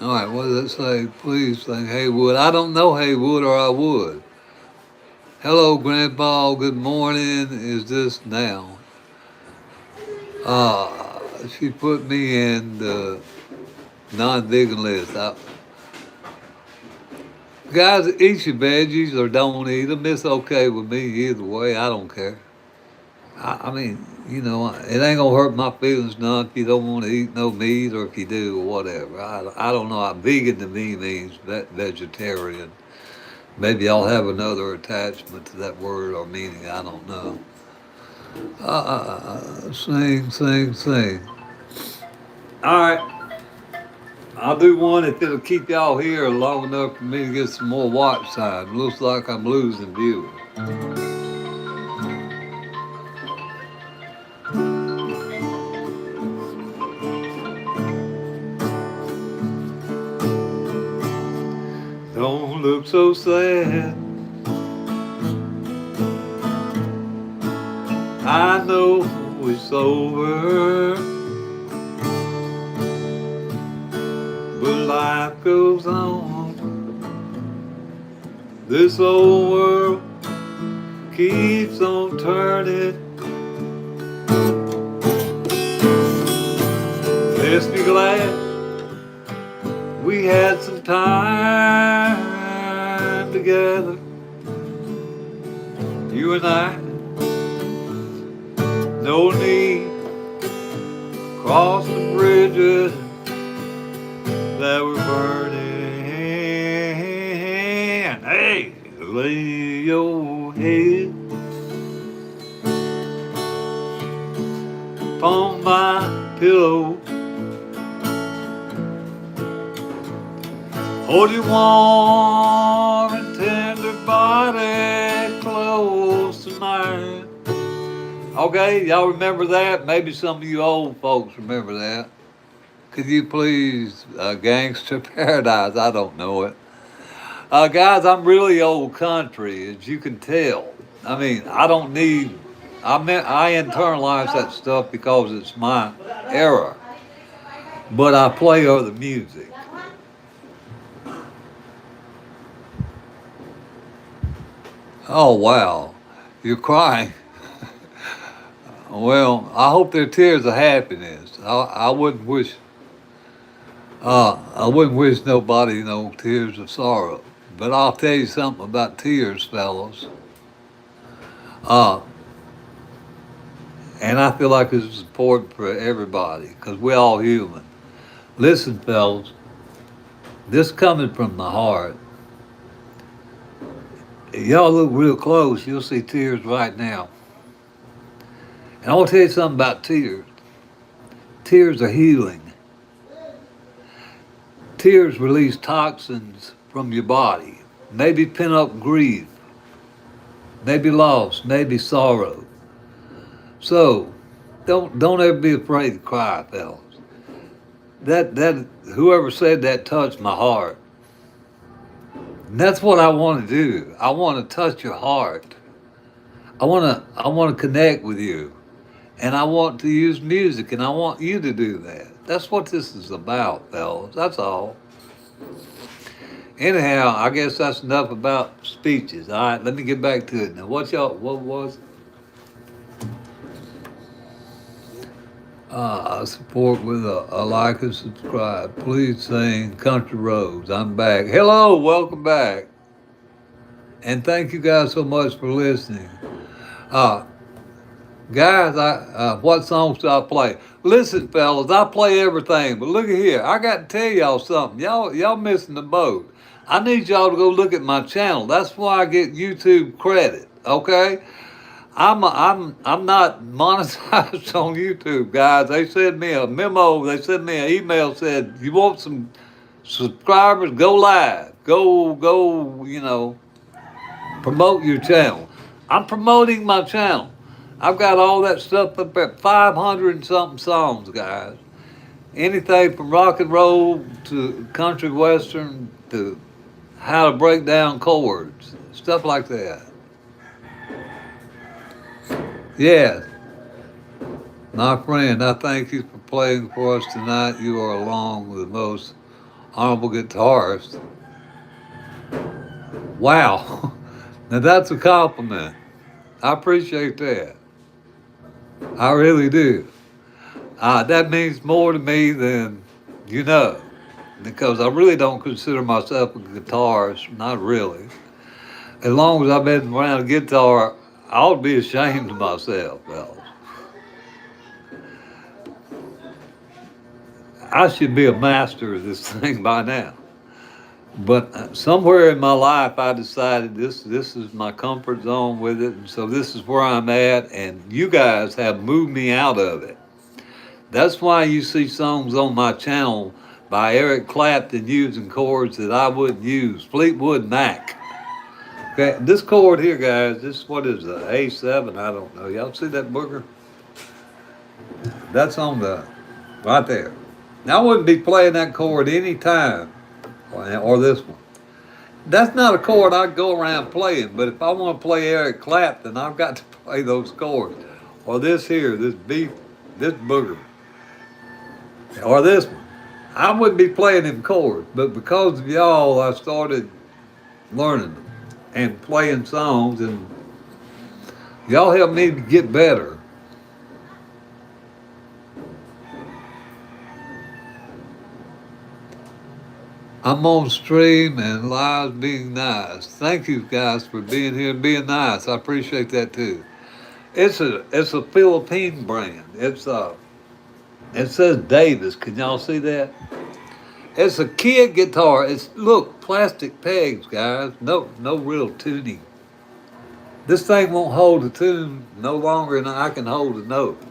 All right, what does it say? Please thank Haywood. I don't know Haywood, or I would. Hello, Grandpa. Good morning. Is this now? She put me in the non-vegan list. Guys, eat your veggies or don't eat them. It's okay with me either way. I don't care. I mean, it ain't gonna hurt my feelings none if you don't want to eat no meat or if you do or whatever. I don't know. Vegan to me means vegetarian. Maybe I'll have another attachment to that word or meaning. I don't know. Sing, sing, sing. All right. I'll do one if it'll keep y'all here long enough for me to get some more watch time. Looks like I'm losing viewers. Don't look so sad. I know it's over, but life goes on. This old world keeps on turning. Let's be glad we had some time together, you and I. No need cross the bridges that were burning. Hey, lay your head upon my pillow. Hold your warm and tender body close to mine. Okay, y'all remember that? Maybe some of you old folks remember that. Could you please, Gangster Paradise? I don't know it. Guys, I'm really old country, as you can tell. I mean, I internalize that stuff because it's my era. But I play other music. Oh, wow. You're crying. Well, I hope they're tears of happiness. I wouldn't wish nobody no tears of sorrow. But I'll tell you something about tears, fellas. And I feel like this is important for everybody because we're all human. Listen, fellas, this coming from the heart. If y'all look real close, you'll see tears right now. And I want to tell you something about tears. Tears are healing. Tears release toxins from your body. Maybe pent up grief. Maybe loss. Maybe sorrow. So, don't ever be afraid to cry, fellas. That whoever said that touched my heart. And that's what I want to do. I want to touch your heart. I want to connect with you. And I want to use music, and I want you to do that. That's what this is about, fellas. That's all. Anyhow, I guess that's enough about speeches. All right, let me get back to it now. What was support with a like and subscribe. Please sing Country Roads. I'm back. Hello, welcome back. And thank you guys so much for listening. Guys, what songs do I play? Listen, fellas, I play everything, but look at here. I got to tell y'all something. Y'all missing the boat. I need y'all to go look at my channel. That's why I get YouTube credit. Okay, I'm not monetized on YouTube, guys. They sent me a memo. They sent me an email said you want some subscribers, go live, go. Promote your channel. I'm promoting my channel. I've got all that stuff up at 500 and something songs, guys. Anything from rock and roll to country western to how to break down chords, stuff like that. Yes, my friend, I thank you for playing for us tonight. You are along with the most honorable guitarist. Wow. Now that's a compliment. I appreciate that. I really do. That means more to me than you know, because I really don't consider myself a guitarist, not really. As long as I've been around a guitar, I ought to be ashamed of myself, fellas. I should be a master of this thing by now. But somewhere in my life, I decided this is my comfort zone with it, and so this is where I'm at, and you guys have moved me out of it. That's why you see songs on my channel by Eric Clapton using chords that I wouldn't use. Fleetwood Mac. Okay, this chord here, guys, this what is it, A7? I don't know. Y'all see that booger? That's on the right there. Now I wouldn't be playing that chord any time, or this one. That's not a chord I go around playing, but if I want to play Eric Clapton, I've got to play those chords. Or this here, this B, this booger. Or this one. I wouldn't be playing them chords, but because of y'all, I started learning them and playing songs, and y'all helped me to get better. I'm on stream and live being nice. Thank you guys for being here and being nice. I appreciate that too. It's a Philippine brand. It says Davis. Can y'all see that? It's a kid guitar. It's look, plastic pegs, guys. No real tuning. This thing won't hold a tune no longer than I can hold a note.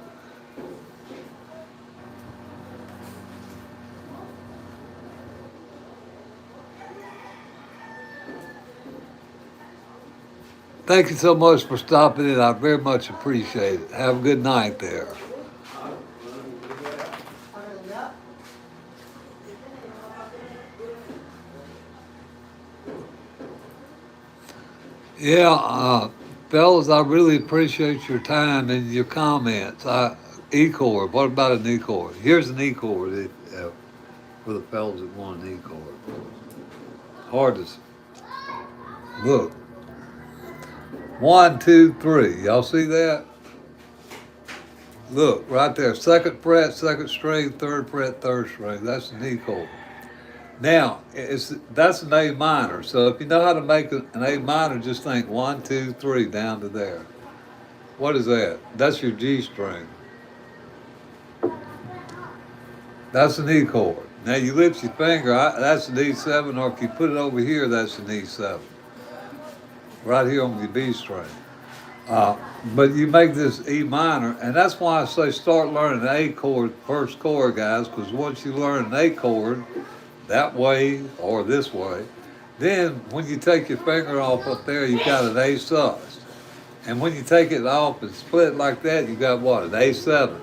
Thank you so much for stopping in. I very much appreciate it. Have a good night there. Yeah, fellas, I really appreciate your time and your comments. E chord. What about an E chord? Here's an E chord for the fellas that want an E chord. Hard to look. 1, 2, 3. Y'all see that? Look right there. Second fret, second string, third fret, third string. That's an E chord. Now, that's an A minor. So if you know how to make an A minor, just think 1, 2, 3 down to there. What is that? That's your G string. That's an E chord. Now you lift your finger, that's an E7, or if you put it over here, that's an E7. Right here on the B string. But you make this E minor, and that's why I say start learning A chord, first chord, guys, because once you learn an A chord, that way or this way, then when you take your finger off up there, you got an A sus. And when you take it off and split like that, you got what, an A7.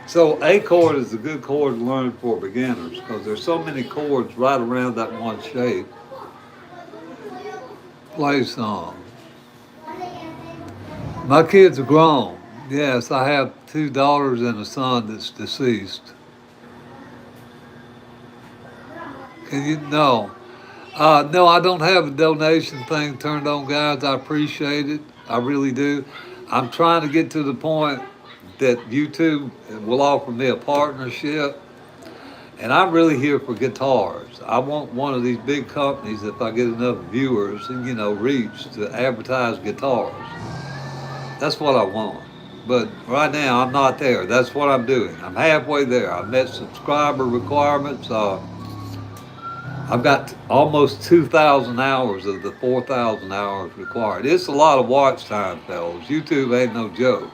So A chord is a good chord to learn for beginners because there's so many chords right around that one shape. Play song. My kids are grown. Yes, I have 2 daughters and a son that's deceased. Can you know? No, I don't have a donation thing turned on, guys. I appreciate it. I really do. I'm trying to get to the point that YouTube will offer me a partnership. And I'm really here for guitars. I want one of these big companies, if I get enough viewers and, reach, to advertise guitars. That's what I want. But right now, I'm not there. That's what I'm doing. I'm halfway there. I've met subscriber requirements. I've got almost 2,000 hours of the 4,000 hours required. It's a lot of watch time, fellas. YouTube ain't no joke.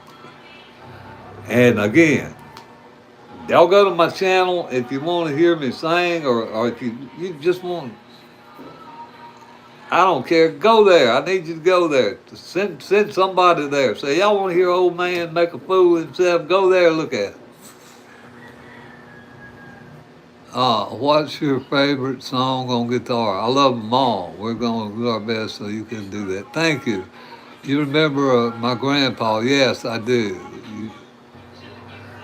And again, y'all go to my channel if you want to hear me sing, or if you just want, I don't care, go there. I need you to go there. Send somebody there. Say, y'all want to hear old man make a fool of himself? Go there and look at it. What's your favorite song on guitar? I love them all. We're going to do our best so you can do that. Thank you. You remember my grandpa? Yes, I do.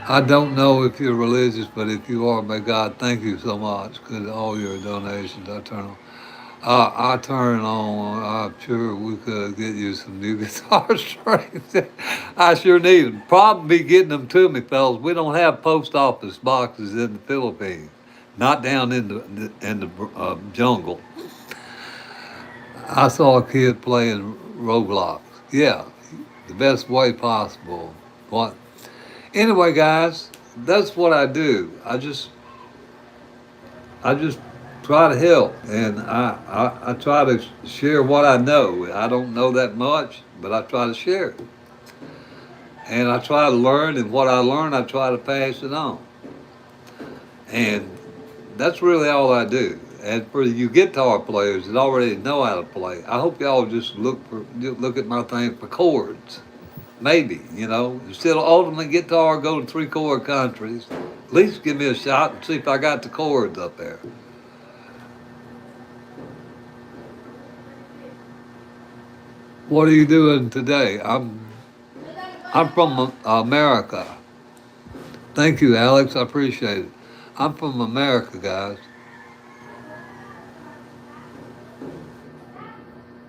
I don't know if you're religious, but if you are, may God thank you so much because all your donations I turn on. I turn on. I'm sure we could get you some new guitar strings. I sure need them. Problem be getting them to me, fellas. We don't have post office boxes in the Philippines. Not down in the jungle. I saw a kid playing Roblox. Yeah, the best way possible. What? Anyway, guys, that's what I do. I just try to help, and I try to share what I know. I don't know that much, but I try to share it, and I try to learn. And what I learn, I try to pass it on, and that's really all I do. And for you guitar players that already know how to play, I hope y'all just look at my thing for chords. Maybe, instead of ultimate guitar, go to 3 chord countries. At least give me a shot and see if I got the chords up there. What are you doing today? I'm from America. Thank you, Alex. I appreciate it. I'm from America, guys.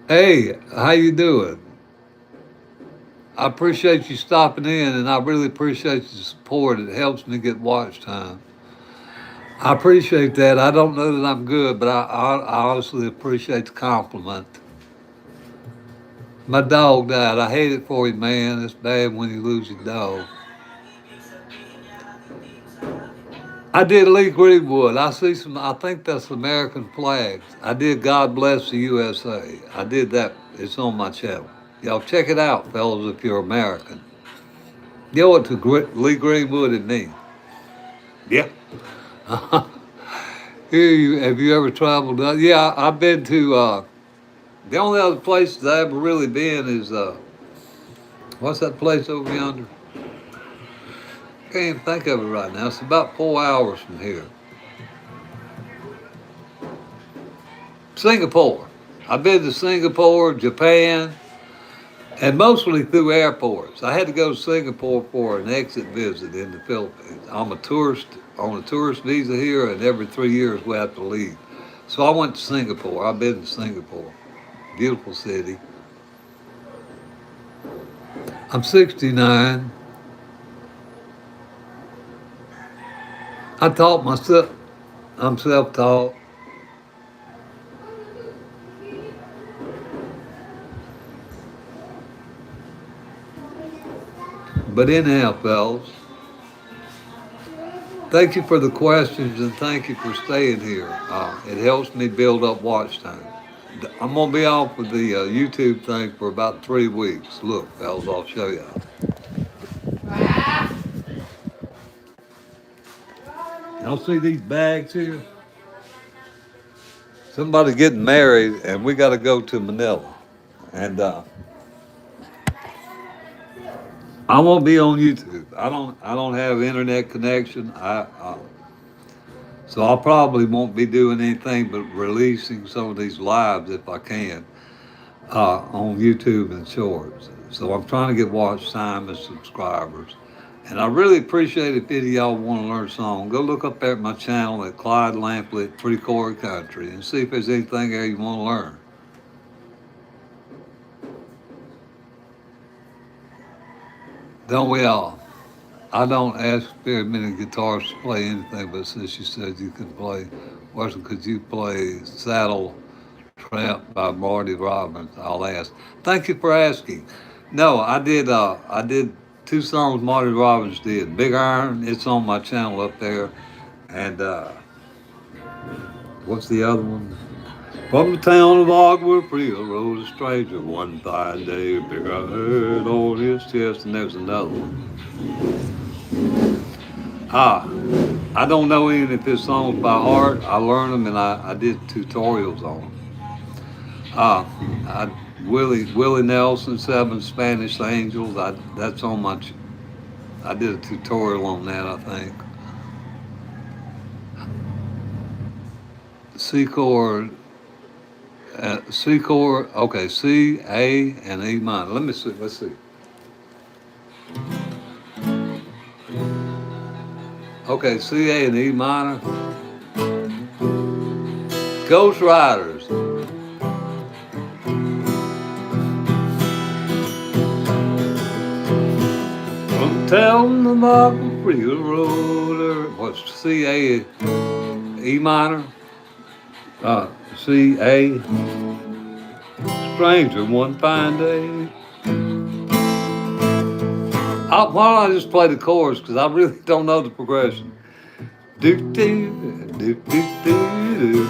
Hey, how you doing? I appreciate you stopping in, and I really appreciate the support. It helps me get watch time. I appreciate that. I don't know that I'm good, but I honestly appreciate the compliment. My dog died. I hate it for you, man. It's bad when you lose your dog. I did Lee Greenwood. I see some, I think that's American flags. I did God Bless the USA. I did that. It's on my channel. Y'all check it out, fellas, if you're American. You know what Lee Greenwood it means? Yeah. Have you ever traveled? Yeah, I've been to, the only other places I ever really been is, what's that place over yonder? Can't even think of it right now. It's about 4 hours from here. Singapore. I've been to Singapore, Japan, and mostly through airports. I had to go to Singapore for an exit visit in the Philippines. I'm a tourist on a tourist visa here, and every 3 years we have to leave. So I went to Singapore. I've been to Singapore. Beautiful city. I'm 69. I taught myself. I'm self-taught. But anyhow, fellas, thank you for the questions and thank you for staying here. It helps me build up watch time. I'm gonna be off with the YouTube thing for about 3 weeks. Look, fellas, I'll show you. Y'all see these bags here? Somebody getting married, and we got to go to Manila. And I won't be on YouTube. I don't have internet connection. So I probably won't be doing anything but releasing some of these lives if I can on YouTube and Shorts. So I'm trying to get watch time and subscribers. And I really appreciate if any of y'all want to learn a song. Go look up there at my channel at Clyde Lampley at 3 Chord Country and see if there's anything there you want to learn. Don't we all? I don't ask very many guitarists to play anything, but since you said you could play, could you play Saddle Tramp by Marty Robbins? I'll ask. Thank you for asking. No, I did two songs Marty Robbins did. Big Iron, it's on my channel up there. And what's the other one? From the town of Ogwood Priel rose a stranger one fine day. Big I heard on his chest, and there's another one. Ah, I don't know any of his songs by heart. I learned them and I did tutorials on them. Ah, I, Willie Nelson, Seven Spanish Angels. That's on my. I did a tutorial on that. I think C chord, C chord. Okay, C, A, and E minor. Let me see. Let's see. Okay, C, A, and E minor. Ghost Riders. From town to Marble Free Road. What's C, A, E minor? C, A. Stranger one fine day. Why don't I just play the chorus? Because I really don't know the progression. Do, do, do, do, do, do.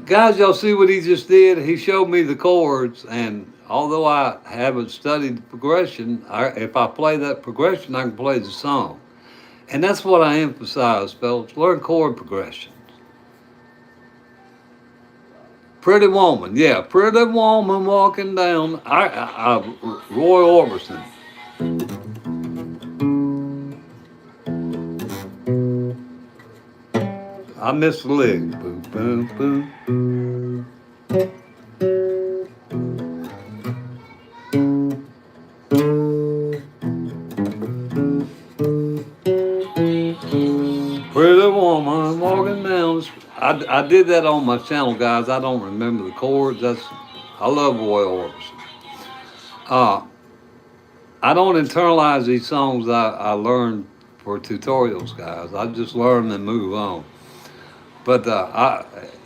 Guys, y'all see what he just did? He showed me the chords, and although I haven't studied the progression, if I play that progression, I can play the song. And that's what I emphasize, fellas. Learn chord progressions. Pretty Woman, yeah, Pretty Woman walking down. Roy Orbison. I missed the lick. Boom, boom, boom, boom. Pretty woman walking down. I did that on my channel, guys. I don't remember the chords. I love Roy Orbison. Uh, I don't internalize these songs I learned for tutorials, guys. I just learn and move on. But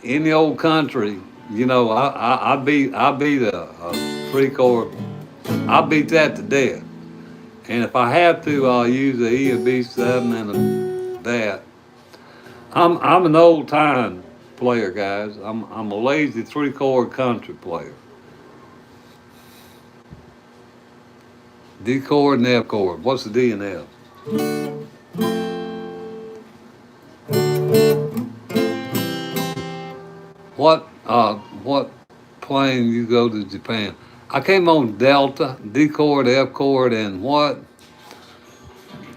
in the old country, you know, I beat a three chord. I beat that to death. And if I have to, I'll use the E, a B7, and that. I'm an old time player, guys. I'm a lazy three chord country player. D chord and F chord. What's the D and F? What plane you go to Japan? I came on Delta, D chord, F chord, and what?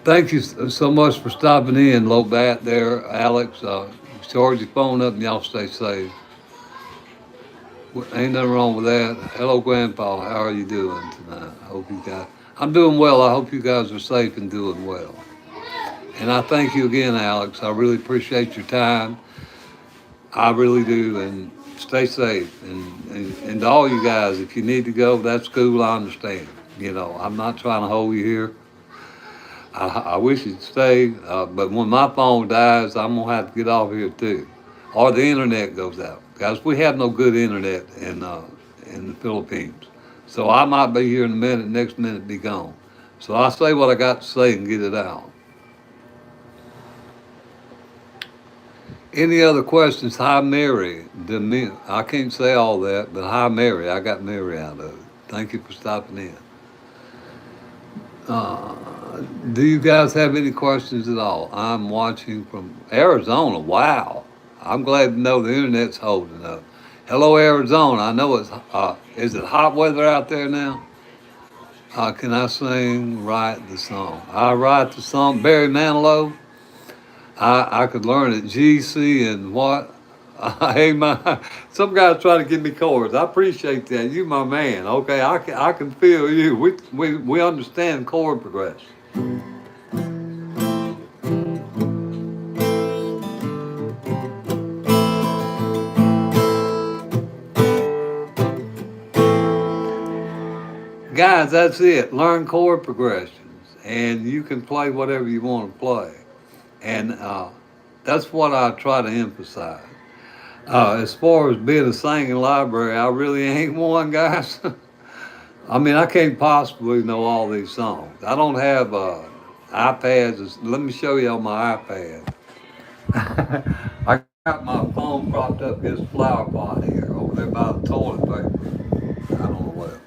Thank you so much for stopping in, low bat there, Alex. Charge your phone up and y'all stay safe. Ain't nothing wrong with that. Hello, Grandpa. How are you doing tonight? I hope you guys. I'm doing well. I hope you guys are safe and doing well. And I thank you again, Alex. I really appreciate your time. I really do. And stay safe. And to all you guys, if you need to go, that's cool. I understand. You know, I'm not trying to hold you here. I wish you'd stay, but when my phone dies, I'm gonna have to get off here too, or the internet goes out. Guys, we have no good internet in the Philippines, so I might be here in a minute, next minute be gone. So I say what I got to say and get it out. Any other questions? Hi, Mary. I can't say all that, but hi, Mary. I got Mary out of it. Thank you for stopping in. Uh, do you guys have any questions at all? I'm watching from Arizona. Wow. I'm glad to know the internet's holding up. Hello, Arizona. I know is it hot weather out there now? Can I write the song? I write the song, Barry Manilow. I could learn it, G, C, and what? Hey, some guys try to give me chords. I appreciate that. You my man. Okay, I can feel you. We understand chord progression. Guys, that's it. Learn chord progressions, and you can play whatever you want to play. And that's what I try to emphasize. As far as being a singing library, I really ain't one, guys. I mean, I can't possibly know all these songs. I don't have iPads. Let me show you on my iPad. I got my phone propped up against a flower pot here over there by the toilet paper. I don't know what.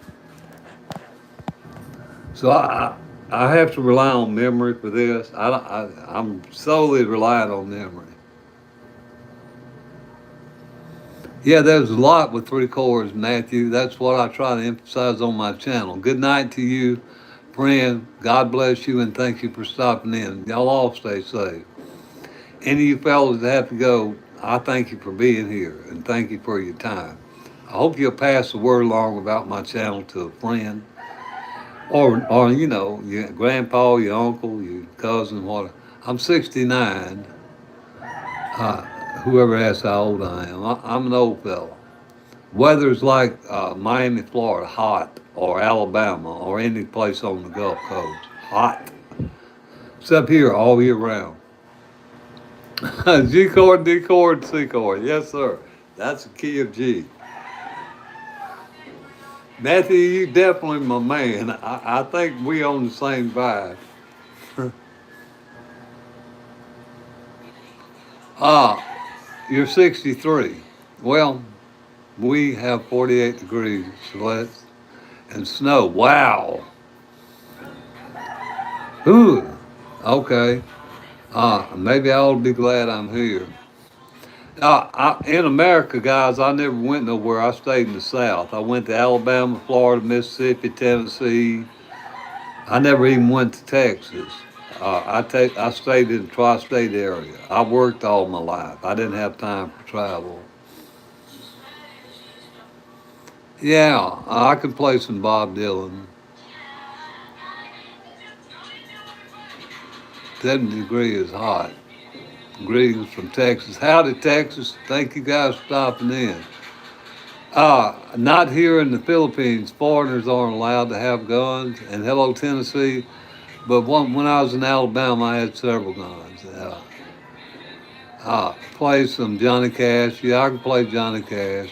So I have to rely on memory for this. I'm solely relying on memory. Yeah, there's a lot with three chords, Matthew. That's what I try to emphasize on my channel. Good night to you, friend. God bless you, and thank you for stopping in. Y'all all stay safe. Any of you fellas that have to go, I thank you for being here, and thank you for your time. I hope you'll pass the word along about my channel to a friend, or you know, your grandpa, your uncle, your cousin, whatever. I'm 69. Uh, Whoever asks how old I am, I'm an old fella. Weather's like Miami, Florida, hot, or Alabama, or any place on the Gulf Coast, hot. It's up here all year round. G chord, D chord, C chord. Yes, sir. That's the key of G. Matthew, you definitely my man. I think we on the same vibe. Ah, you're 63. Well, we have 48 degrees, Celeste, and snow. Wow. Ooh. Okay. Maybe I ought to be glad I'm here. In America, guys, I never went nowhere. I stayed in the South. I went to Alabama, Florida, Mississippi, Tennessee. I never even went to Texas. I stayed in the tri-state area. I worked all my life. I didn't have time for travel. Yeah, I could play some Bob Dylan. 70 degrees is hot. Greetings from Texas. Howdy, Texas. Thank you guys for stopping in. Not here in the Philippines. Foreigners aren't allowed to have guns. And hello, Tennessee. But when I was in Alabama, I had several guns. Play some Johnny Cash. Yeah, I can play Johnny Cash.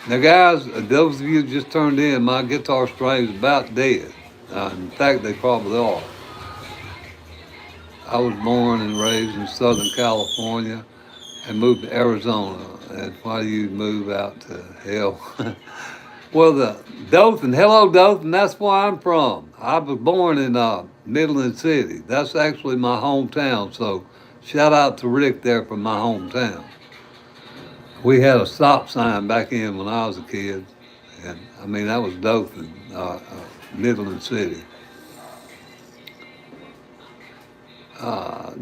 Now, guys, those of you that just turned in, my guitar string is about dead. In fact, they probably are. I was born and raised in Southern California and moved to Arizona. And why do you move out to hell? Well, the Dothan, hello Dothan, that's where I'm from. I was born in Midland City. That's actually my hometown. So shout out to Rick there from my hometown. We had a stop sign back in when I was a kid. And I mean, that was Dothan, Midland City.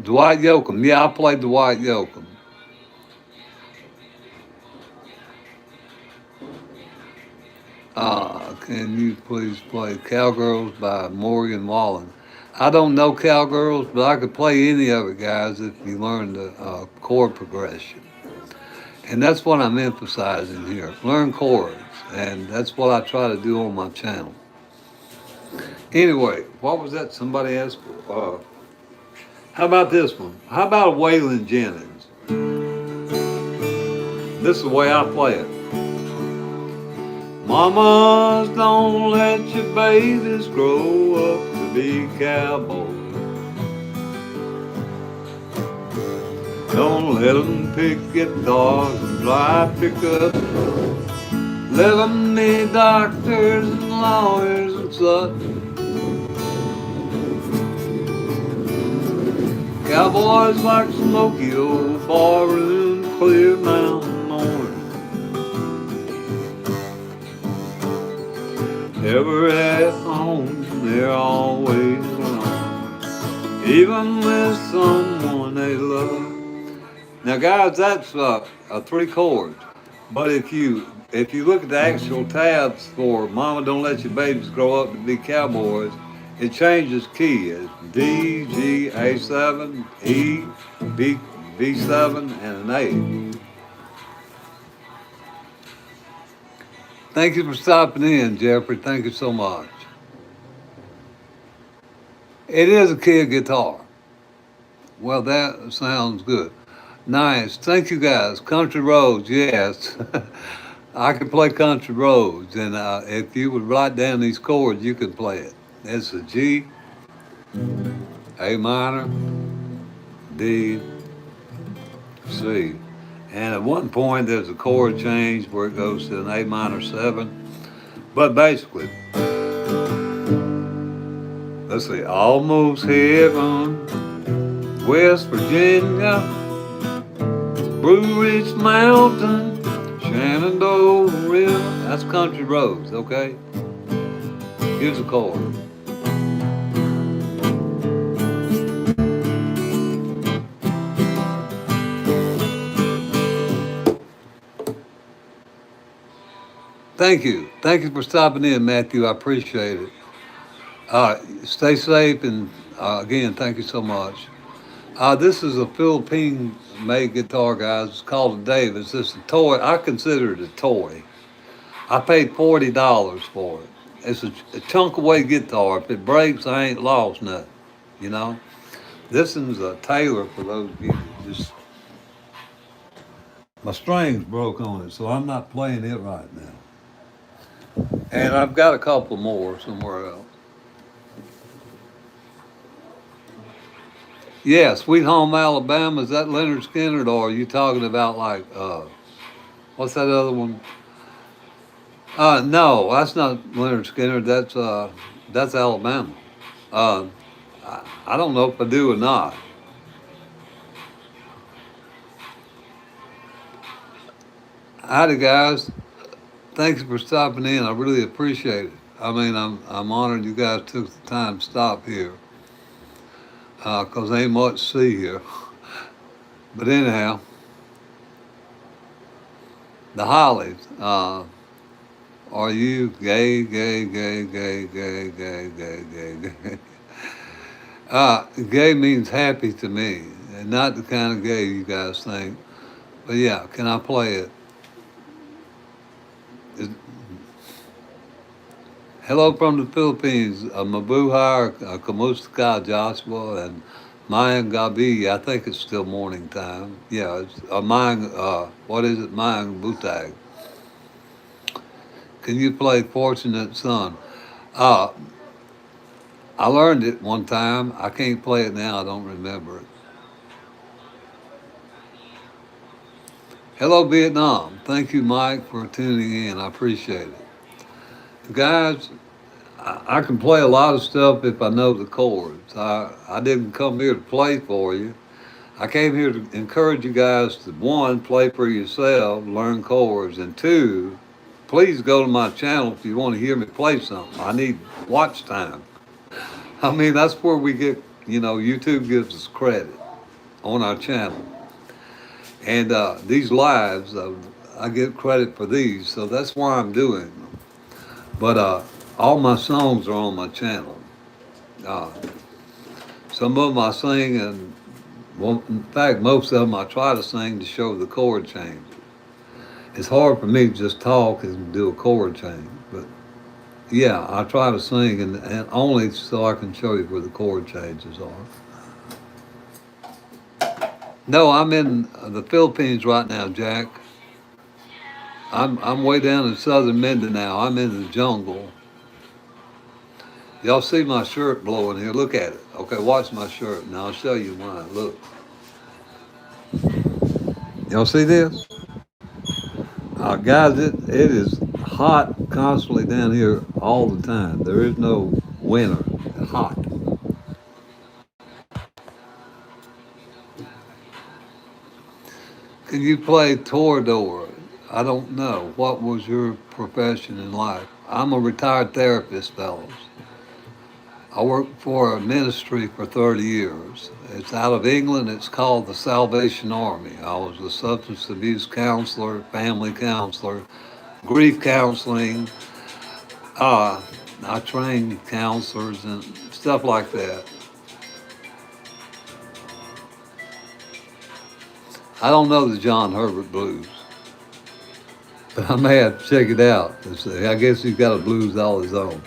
Dwight Yoakam. Yeah, I played Dwight Yoakam. Can you please play Cowgirls by Morgan Wallen? I don't know Cowgirls, but I could play any of it, guys, if you learn the chord progression. And that's what I'm emphasizing here. Learn chords. And that's what I try to do on my channel. Anyway, what was that somebody asked for? How about this one? How about Waylon Jennings? This is the way I play it. Mamas, don't let your babies grow up to be cowboys. Don't let them pick guitars and drive pickups. Let them be doctors and lawyers and such. Cowboys like smoky old barroom, clear mountain morning. Never at home, they're always alone, even with someone they love. Now, guys, that's three chords. But if you look at the actual tabs for "Mama Don't Let Your Babies Grow Up to Be Cowboys," it changes key. It's D, G, A7, E, B, B7, and an A. Thank you for stopping in, Jeffrey. Thank you so much. It is a key of guitar. Well, that sounds good. Nice. Thank you, guys. Country roads, yes. I can play country roads, and if you would write down these chords, you could play it. It's a G, A minor, D, C. And at one point, there's a chord change where it goes to an A minor 7. But basically, let's see, almost heaven, West Virginia, Blue Ridge Mountain, Shenandoah River. That's country roads, okay? Here's a chord. Thank you. Thank you for stopping in, Matthew. I appreciate it. Stay safe, and again, thank you so much. This is a Philippine-made guitar, guys. It's called a Davis. It's a toy. I consider it a toy. I paid $40 for it. It's a chunk away guitar. If it breaks, I ain't lost nothing. You know. This one's a Taylor for those of you that just. My strings broke on it, so I'm not playing it right now. And I've got a couple more somewhere else. Yeah, Sweet Home Alabama. Is that Leonard Skinner, or are you talking about like what's that other one? No, that's not Leonard Skinner. That's Alabama. Uh, I don't know if I do or not. Howdy, guys. Thanks for stopping in. I really appreciate it. I mean, I'm honored you guys took the time to stop here because ain't much to see here. But anyhow, the Hollies. Are you gay, gay, gay, gay, gay, gay, gay, gay, gay? Gay means happy to me, and not the kind of gay you guys think. But yeah, can I play it? Is- Hello from the Philippines, Mabuhay, Kamusta Joshua, and Mayang Gabi. I think it's still morning time. Yeah, it's Mayang, what is it? Mayang Butag. Can you play Fortunate Son? Uh, I learned it one time. I can't play it now. I don't remember it. Hello, Vietnam. Thank you, Mike, for tuning in. I appreciate it. Guys, I can play a lot of stuff if I know the chords. I didn't come here to play for you. I came here to encourage you guys to, one, play for yourself, learn chords, and two, please go to my channel if you want to hear me play something. I need watch time. I mean, that's where we get, YouTube gives us credit on our channel. And these lives, I get credit for these, so that's why I'm doing them. But all my songs are on my channel. Uh, some of them I sing, and well, in fact, most of them I try to sing to show the chord change. It's hard for me to just talk and do a chord change, but yeah, I try to sing, and only so I can show you where the chord changes are. No, I'm in the Philippines right now, Jack. I'm way down in southern Mindanao. I'm in the jungle. Y'all see my shirt blowing here? Look at it. Okay, watch my shirt. Now I'll show you mine. Look. Y'all see this? Guys, it is hot constantly down here all the time. There is no winter. It's hot. Can you play Torador? I don't know. What was your profession in life? I'm a retired therapist, fellows. I worked for a ministry for 30 years. It's out of England. It's called the Salvation Army. I was a substance abuse counselor, family counselor, grief counseling. I trained counselors and stuff like that. I don't know the John Herbert blues, but I may have to check it out. I guess he's got a blues all his own.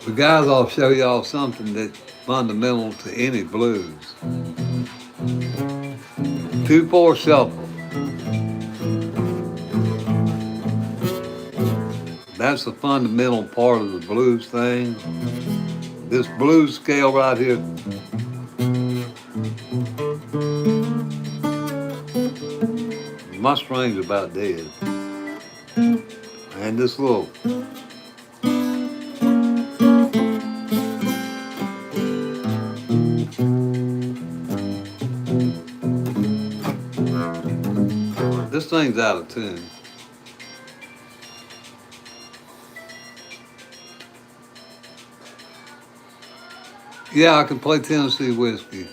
But guys, I'll show y'all something that's fundamental to any blues. 2/4 shuffle. That's the fundamental part of the blues thing. This blues scale right here, my strings are about dead. And this little, this thing's out of tune. Yeah, I can play Tennessee whiskey.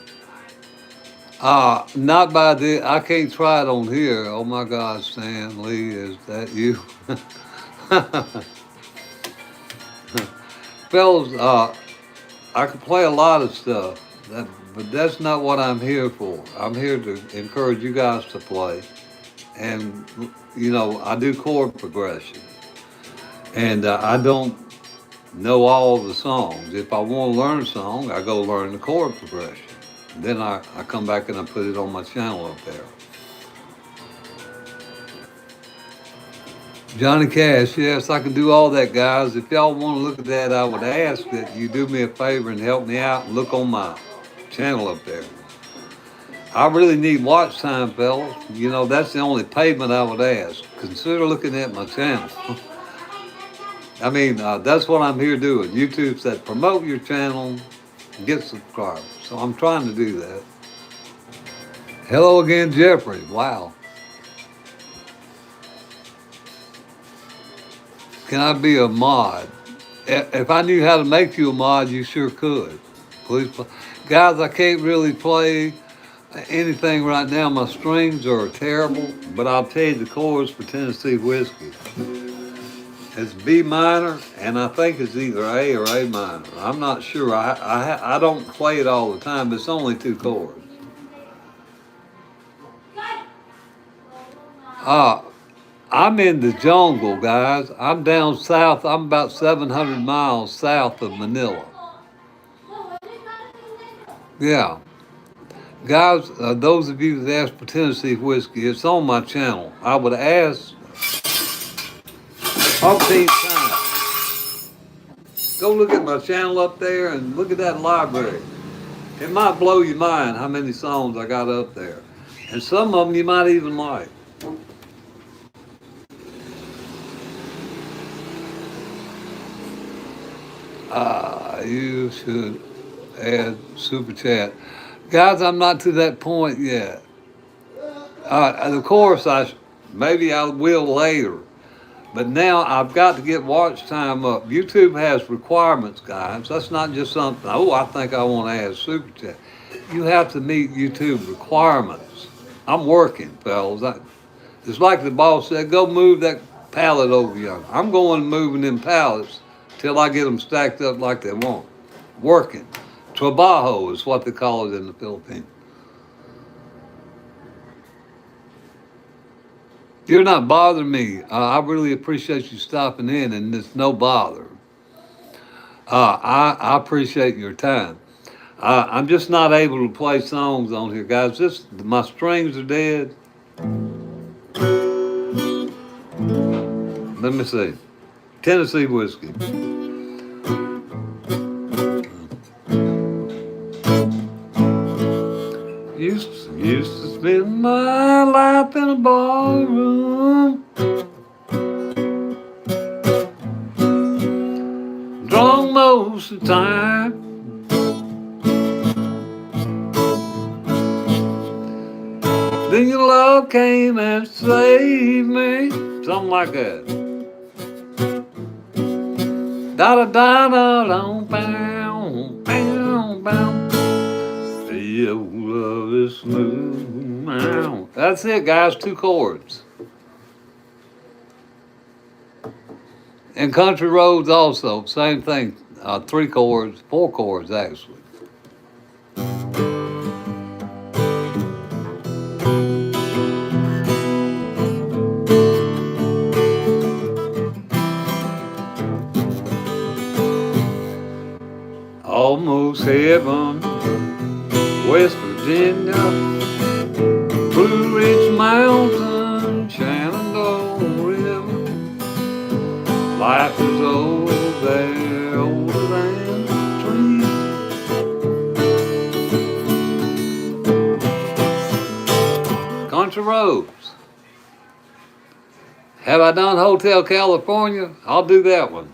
Not by the. I can't try it on here. Oh my God, Stan Lee, is that you? Fellas, I can play a lot of stuff, but that's not what I'm here for. I'm here to encourage you guys to play. And, I do chord progression. And I don't know all the songs. If I want to learn a song, I go learn the chord progression. Then I come back and I put it on my channel up there. Johnny Cash, yes, I can do all that, guys. If y'all want to look at that, I would ask that you do me a favor and help me out and look on my channel up there. I really need watch time, fellas. That's the only payment I would ask. Consider looking at my channel. I mean, that's what I'm here doing. YouTube said promote your channel, get subscribers. So I'm trying to do that. Hello again, Jeffrey. Wow. Can I be a mod? If I knew how to make you a mod, you sure could. Please, guys, I can't really play anything right now. My strings are terrible, but I'll tell you the chords for Tennessee whiskey. It's B minor, and I think it's either A or A minor. I'm not sure. I don't play it all the time, but it's only 2 chords. I'm in the jungle, guys. I'm down south. I'm about 700 miles south of Manila. Yeah. Guys, those of you that asked for Tennessee whiskey, it's on my channel. I would ask 14 times. Go look at my channel up there and look at that library. It might blow your mind how many songs I got up there. And some of them you might even like. You should add super chat. Guys, I'm not to that point yet. Of course, maybe I will later. But now I've got to get watch time up. YouTube has requirements, guys. That's not just something, I think I want to add super chat. You have to meet YouTube requirements. I'm working, fellas. It's like the boss said, go move that pallet over yonder. I'm going moving them pallets till I get them stacked up like they want. Working. Trabajo is what they call it in the Philippines. You're not bothering me. I really appreciate you stopping in, and it's no bother. I appreciate your time. I'm just not able to play songs on here, guys. My strings are dead. Let me see. Tennessee whiskey. Used to spend my life in a ballroom, drunk most of the time. Then your love came and saved me, something like that. Da da da da da, bam, bam, bam. Your love is smooth. That's it, guys. 2 chords. And country roads also, same thing. 3 chords, 4 chords actually. Almost heaven, West Virginia, Blue Ridge Mountain, Shenandoah River, Life is old, they're older than trees. Country roads. Have I done Hotel California? I'll do that one.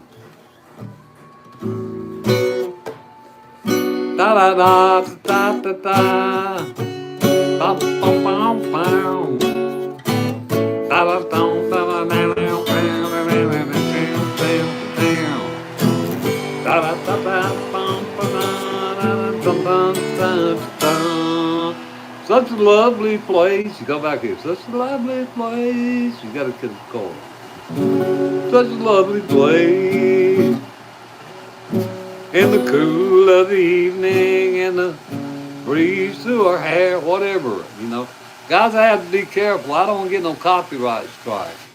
Da da da da da da. Bum bum bum bum. Da da da da da da. Da da da da. Bum bum da da. Such a lovely place. You go back here. Such a lovely place. You gotta get the chord. Such a lovely place. In the cool of the evening and the breeze through our hair, whatever, you know. Guys, I have to be careful. I don't want to get no copyright strikes.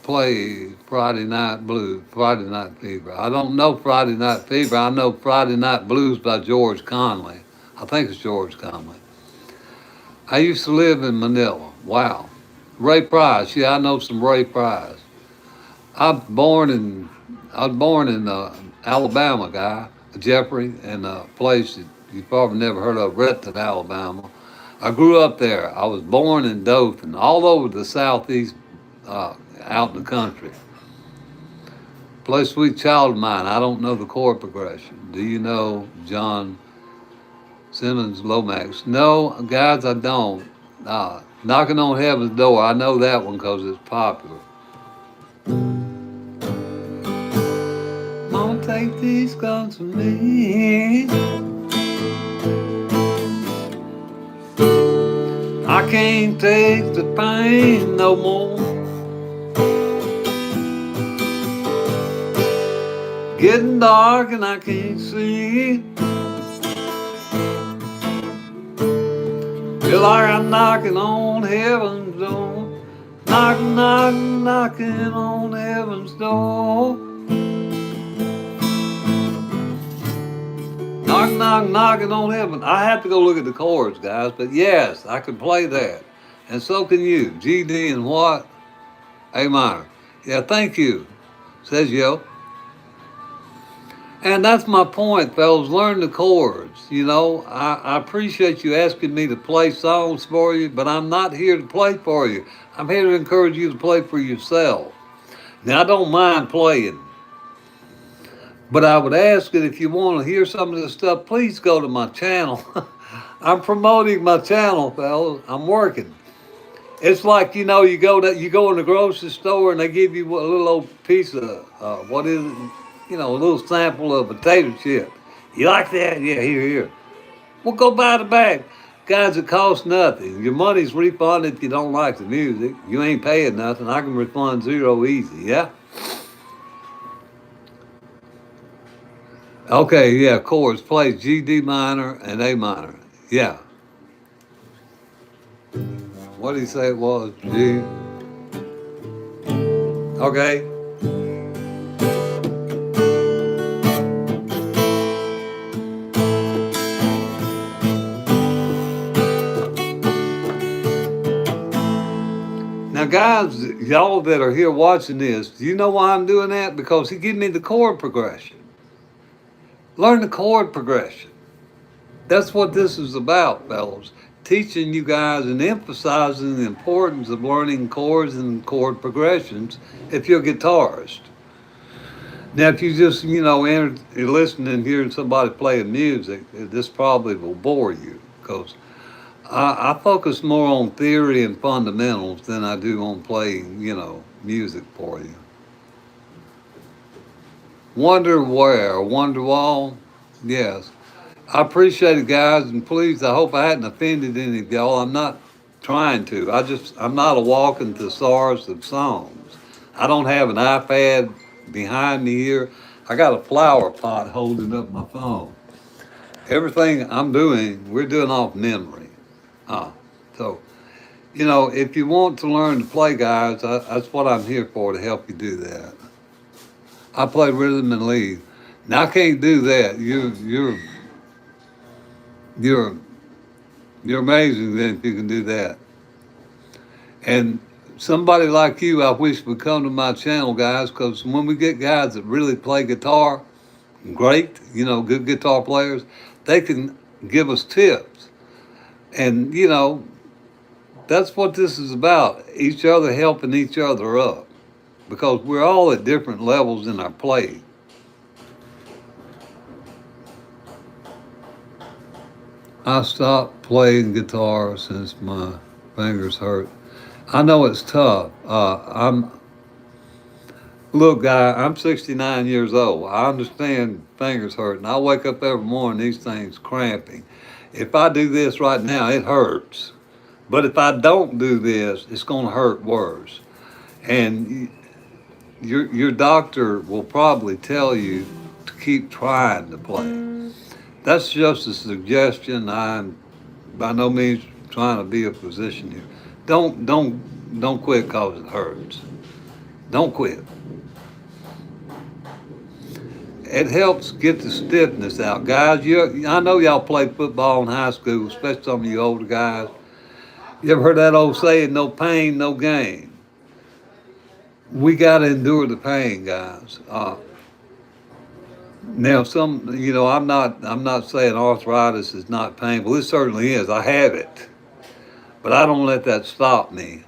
Play Friday Night Blues, Friday Night Fever. I don't know Friday Night Fever. I know Friday Night Blues by George Conley. I think it's George Conley. I used to live in Manila. Wow. Ray Price. Yeah, I know some Ray Price. I was born in Alabama, guy, Jeffrey, in a place that you probably never heard of, Renton, Alabama. I grew up there. I was born in Dothan, all over the southeast, out in the country. Play Sweet Child of Mine. I don't know the chord progression. Do you know John Simmons Lomax? No, guys, I don't. Knocking on Heaven's Door. I know that one because it's popular. Mama, take these guns from me. I can't take the pain no more. Getting dark and I can't see. Feel like I'm knocking on heaven's door. Knocking, knocking, knocking on heaven's door. Knock, knock, knocking on heaven. I have to go look at the chords, guys, but yes, I can play that. And so can you. G, D, and what? A minor. Yeah, thank you, says Yo. And that's my point, fellas. Learn the chords. You know, I appreciate you asking me to play songs for you, but I'm not here to play for you. I'm here to encourage you to play for yourself. Now, I don't mind playing. But I would ask that if you want to hear some of this stuff, please go to my channel. I'm promoting my channel, fellas. I'm working. It's like, you know, you go in the grocery store and they give you a little old piece of, what is it? You know, a little sample of potato chip. You like that? Yeah, here. Well, go buy the bag. Guys, it costs nothing. Your money's refunded if you don't like the music. You ain't paying nothing. I can refund zero easy, yeah? Okay, yeah, chords. Play G, D minor, and A minor. Yeah. What did he say it was? G. Okay. Now, guys, y'all that are here watching this, do you know why I'm doing that? Because he gave me the chord progression. Learn the chord progression. That's what this is about, fellas. Teaching you guys and emphasizing the importance of learning chords and chord progressions if you're a guitarist. Now, if you just, you know, you're listening and hearing somebody playing music, this probably will bore you because I focus more on theory and fundamentals than I do on playing, you know, music for you. Wonderwall? Yes. I appreciate it, guys, and please, I hope I hadn't offended any of y'all. I'm not trying to. I'm not a walking thesaurus of songs. I don't have an iPad behind me here. I got a flower pot holding up my phone. Everything we're doing off memory. So, you know, if you want to learn to play, guys, that's what I'm here for, to help you do that. I play rhythm and lead. Now, I can't do that. You're amazing then if you can do that. And somebody like you, I wish would come to my channel, guys, because when we get guys that really play guitar, great, good guitar players, they can give us tips. And, that's what this is about, each other helping each other up, because we're all at different levels in our play. I stopped playing guitar since my fingers hurt. I know it's tough. Look, guy, I'm 69 years old. I understand fingers hurt, and I wake up every morning, these things cramping. If I do this right now, it hurts. But if I don't do this, it's going to hurt worse. And your doctor will probably tell you to keep trying to play. That's just a suggestion. I'm by no means trying to be a physician here. Don't quit cause it hurts. Don't quit. It helps get the stiffness out, guys. I know y'all played football in high school, especially some of you older guys. You ever heard that old saying, "No pain, no gain"? We got to endure the pain, guys. Now, I'm not saying arthritis is not painful. It certainly is. I have it, but I don't let that stop me.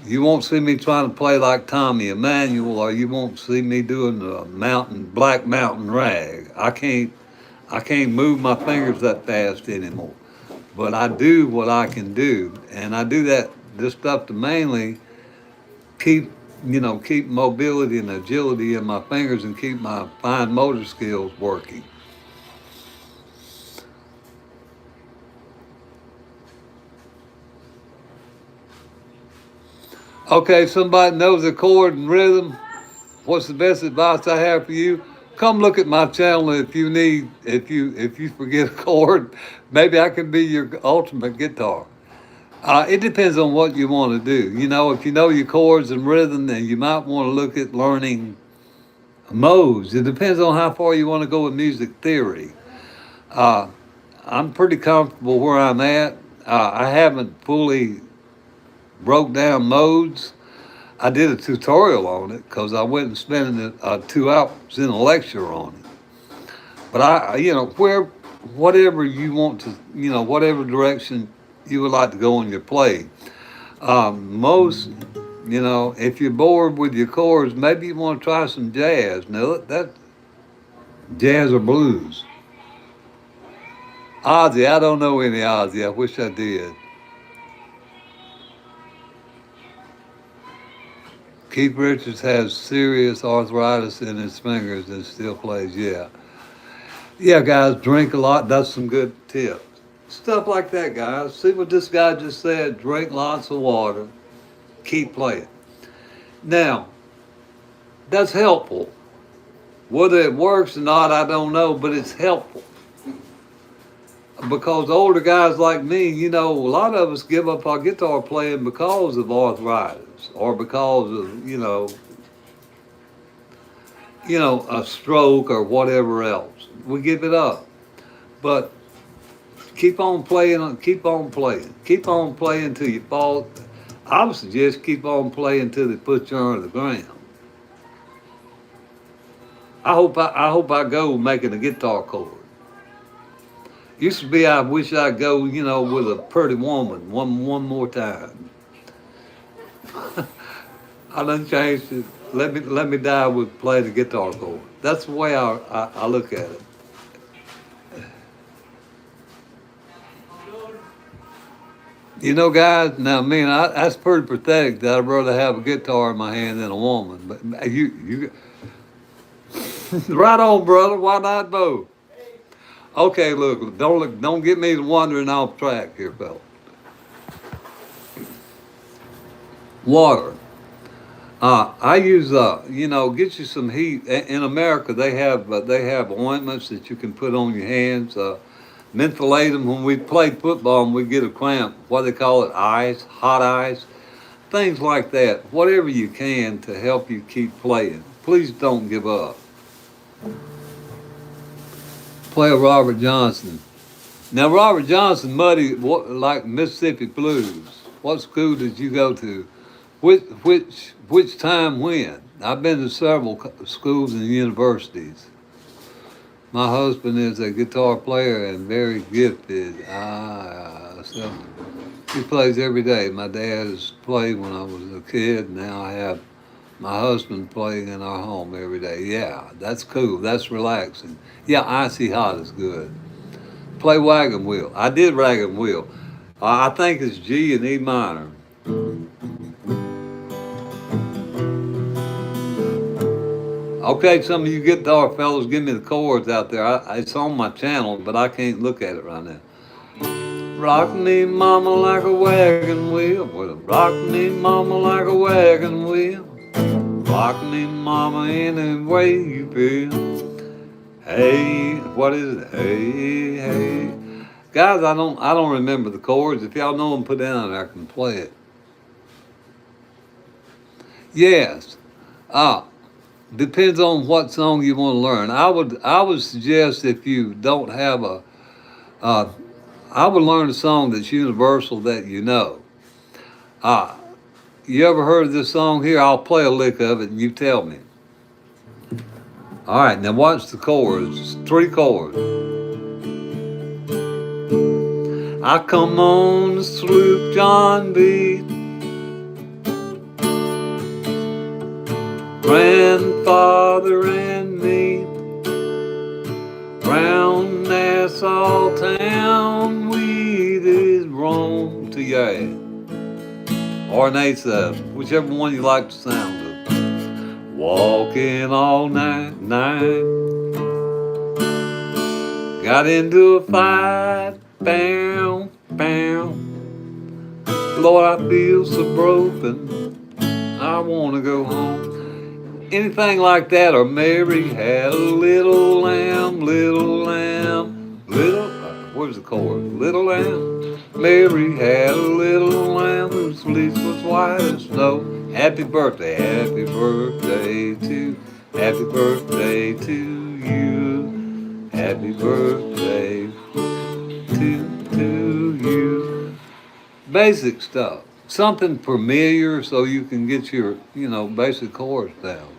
You won't see me trying to play like Tommy Emmanuel, or you won't see me doing the black mountain rag. I can't move my fingers that fast anymore. But I do what I can do, and I do this stuff to mainly keep mobility and agility in my fingers and keep my fine motor skills working. Okay, somebody knows the chord and rhythm. What's the best advice I have for you? Come look at my channel if you forget a chord. Maybe I can be your ultimate guitar. It depends on what you want to do. If you know your chords and rhythm, then you might want to look at learning modes. It depends on how far you want to go with music theory. Uh, I'm pretty comfortable where I'm at. I haven't fully broke down modes. I did a tutorial on it because I went and spent 2 hours in a lecture on it. But whatever you want to, whatever direction you would like to go in your play. Most, if you're bored with your chords, maybe you want to try some jazz. Now that jazz or blues. Ozzy, I don't know any Ozzy. I wish I did. Keith Richards has serious arthritis in his fingers and still plays. Yeah. Yeah, guys, drink a lot. That's some good tips. Stuff like that, guys. See what this guy just said? Drink lots of water. Keep playing. Now, that's helpful. Whether it works or not, I don't know, but it's helpful. Because older guys like me, a lot of us give up our guitar playing because of arthritis or because of, a stroke or whatever else. We give it up. But keep on playing, keep on playing. Keep on playing till you fall. I would suggest keep on playing until they put you on the ground. I hope I go making a guitar chord. Used to be I wish I'd go, with a pretty woman one more time. I done changed it. Let me die with playing the guitar chord. That's the way I look at it. Guys, now, that's pretty pathetic that I'd rather have a guitar in my hand than a woman. But you, right on, brother. Why not both? Okay, look, don't get me wandering off track here, fella. Water. I use, get you some heat. In America, they have ointments that you can put on your hands. Mentholate them. When we played football and we get a cramp, what they call it, ice, hot ice, things like that. Whatever you can to help you keep playing. Please don't give up. Play a Robert Johnson. Now, Robert Johnson, muddy, like Mississippi blues. What school did you go to? Which time when? I've been to several schools and universities. My husband is a guitar player and very gifted. So he plays every day. My dad has played when I was a kid. Now I have my husband playing in our home every day. Yeah, that's cool. That's relaxing. Yeah, icy hot is good. Play wagon wheel. I did wagon wheel. I think it's G and E minor. Okay, some of you guitar fellas, give me the chords out there. It's on my channel, but I can't look at it right now. Rock me, mama, like a wagon wheel. Well, rock me, mama, like a wagon wheel. Rock me, mama, any way you feel. Hey, what is it? Hey, hey. Guys, I don't remember the chords. If y'all know them, put down there, I can play it. Yes. Ah, depends on what song you want to learn. I would suggest if you don't have uh, I would learn a song that's universal that you know. Ah, you ever heard of this song here? I'll play a lick of it and you tell me. All right, now watch the chords. 3 chords. I come on the sloop John B. Grandfather and me. Round Nassau town, weed is wrong to ya. Or an 8/7, whichever one you like the sound of. Walking all night. Got into a fight, bam, bam. Lord, I feel so broken, I wanna go home. Anything like that, or Mary had a little lamb, where's the chord? Little lamb. Mary had a little lamb whose fleece was white as snow. Happy birthday to, happy birthday to you. Happy birthday to you. Basic stuff. Something familiar so you can get your, basic chords down.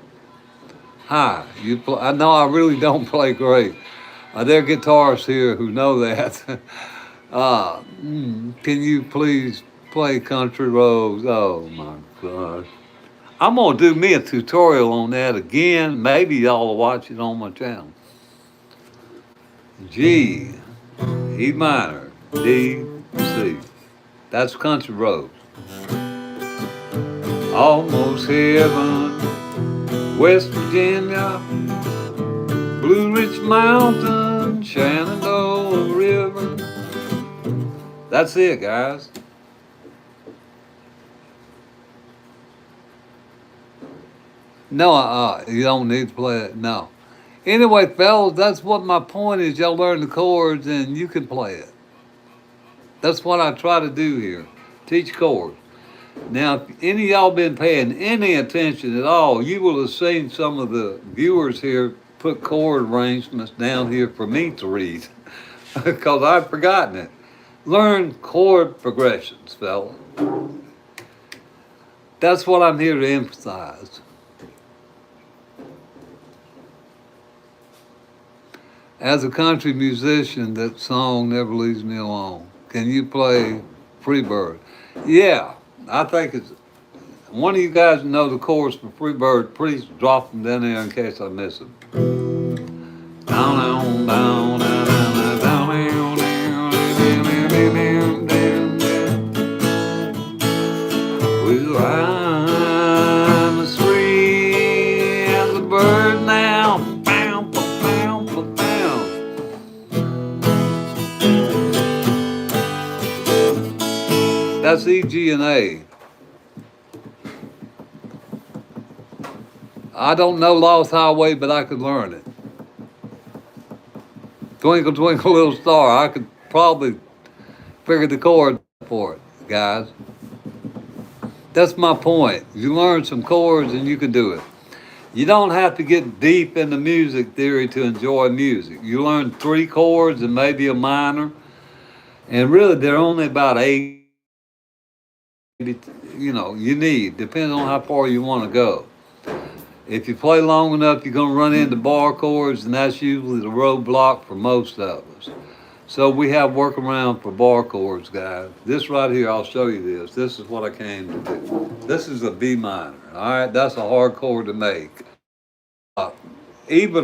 Hi, I know I really don't play great. There are guitarists here who know that. Can you please play Country Roads? Oh my gosh. I'm going to do me a tutorial on that again. Maybe y'all will watch it on my channel. G, E minor, D, C. That's Country Roads. Almost heaven, West Virginia, Blue Ridge Mountain, Shenandoah River. That's it, guys. No, you don't need to play it. No. Anyway, fellas, that's what my point is. Y'all learn the chords and you can play it. That's what I try to do here. Teach chords. Now, if any of y'all been paying any attention at all, you will have seen some of the viewers here put chord arrangements down here for me to read because I've forgotten it. Learn chord progressions, fella. That's what I'm here to emphasize. As a country musician, that song never leaves me alone. Can you play Freebird? Yeah, I think it's one of you guys know the chorus for Freebird. Please drop them down there in case I miss them. Down, down, down, down, down, down, down, down. Well, I'm as free as a bird now. Bam, bam, bam, bam. That's E, G, and A. I don't know Lost Highway, but I could learn it. Twinkle, twinkle, little star. I could probably figure the chord for it, guys. That's my point. You learn some chords and you can do it. You don't have to get deep into music theory to enjoy music. You learn 3 chords and maybe a minor. And really, they're only about 8 you need, depending on how far you want to go. If you play long enough, you're going to run into bar chords, and that's usually the roadblock for most of us. So we have workaround for bar chords, guys. This right here, I'll show you this. This is what I came to do. This is a B minor, all right? That's a hard chord to make. Uh, even a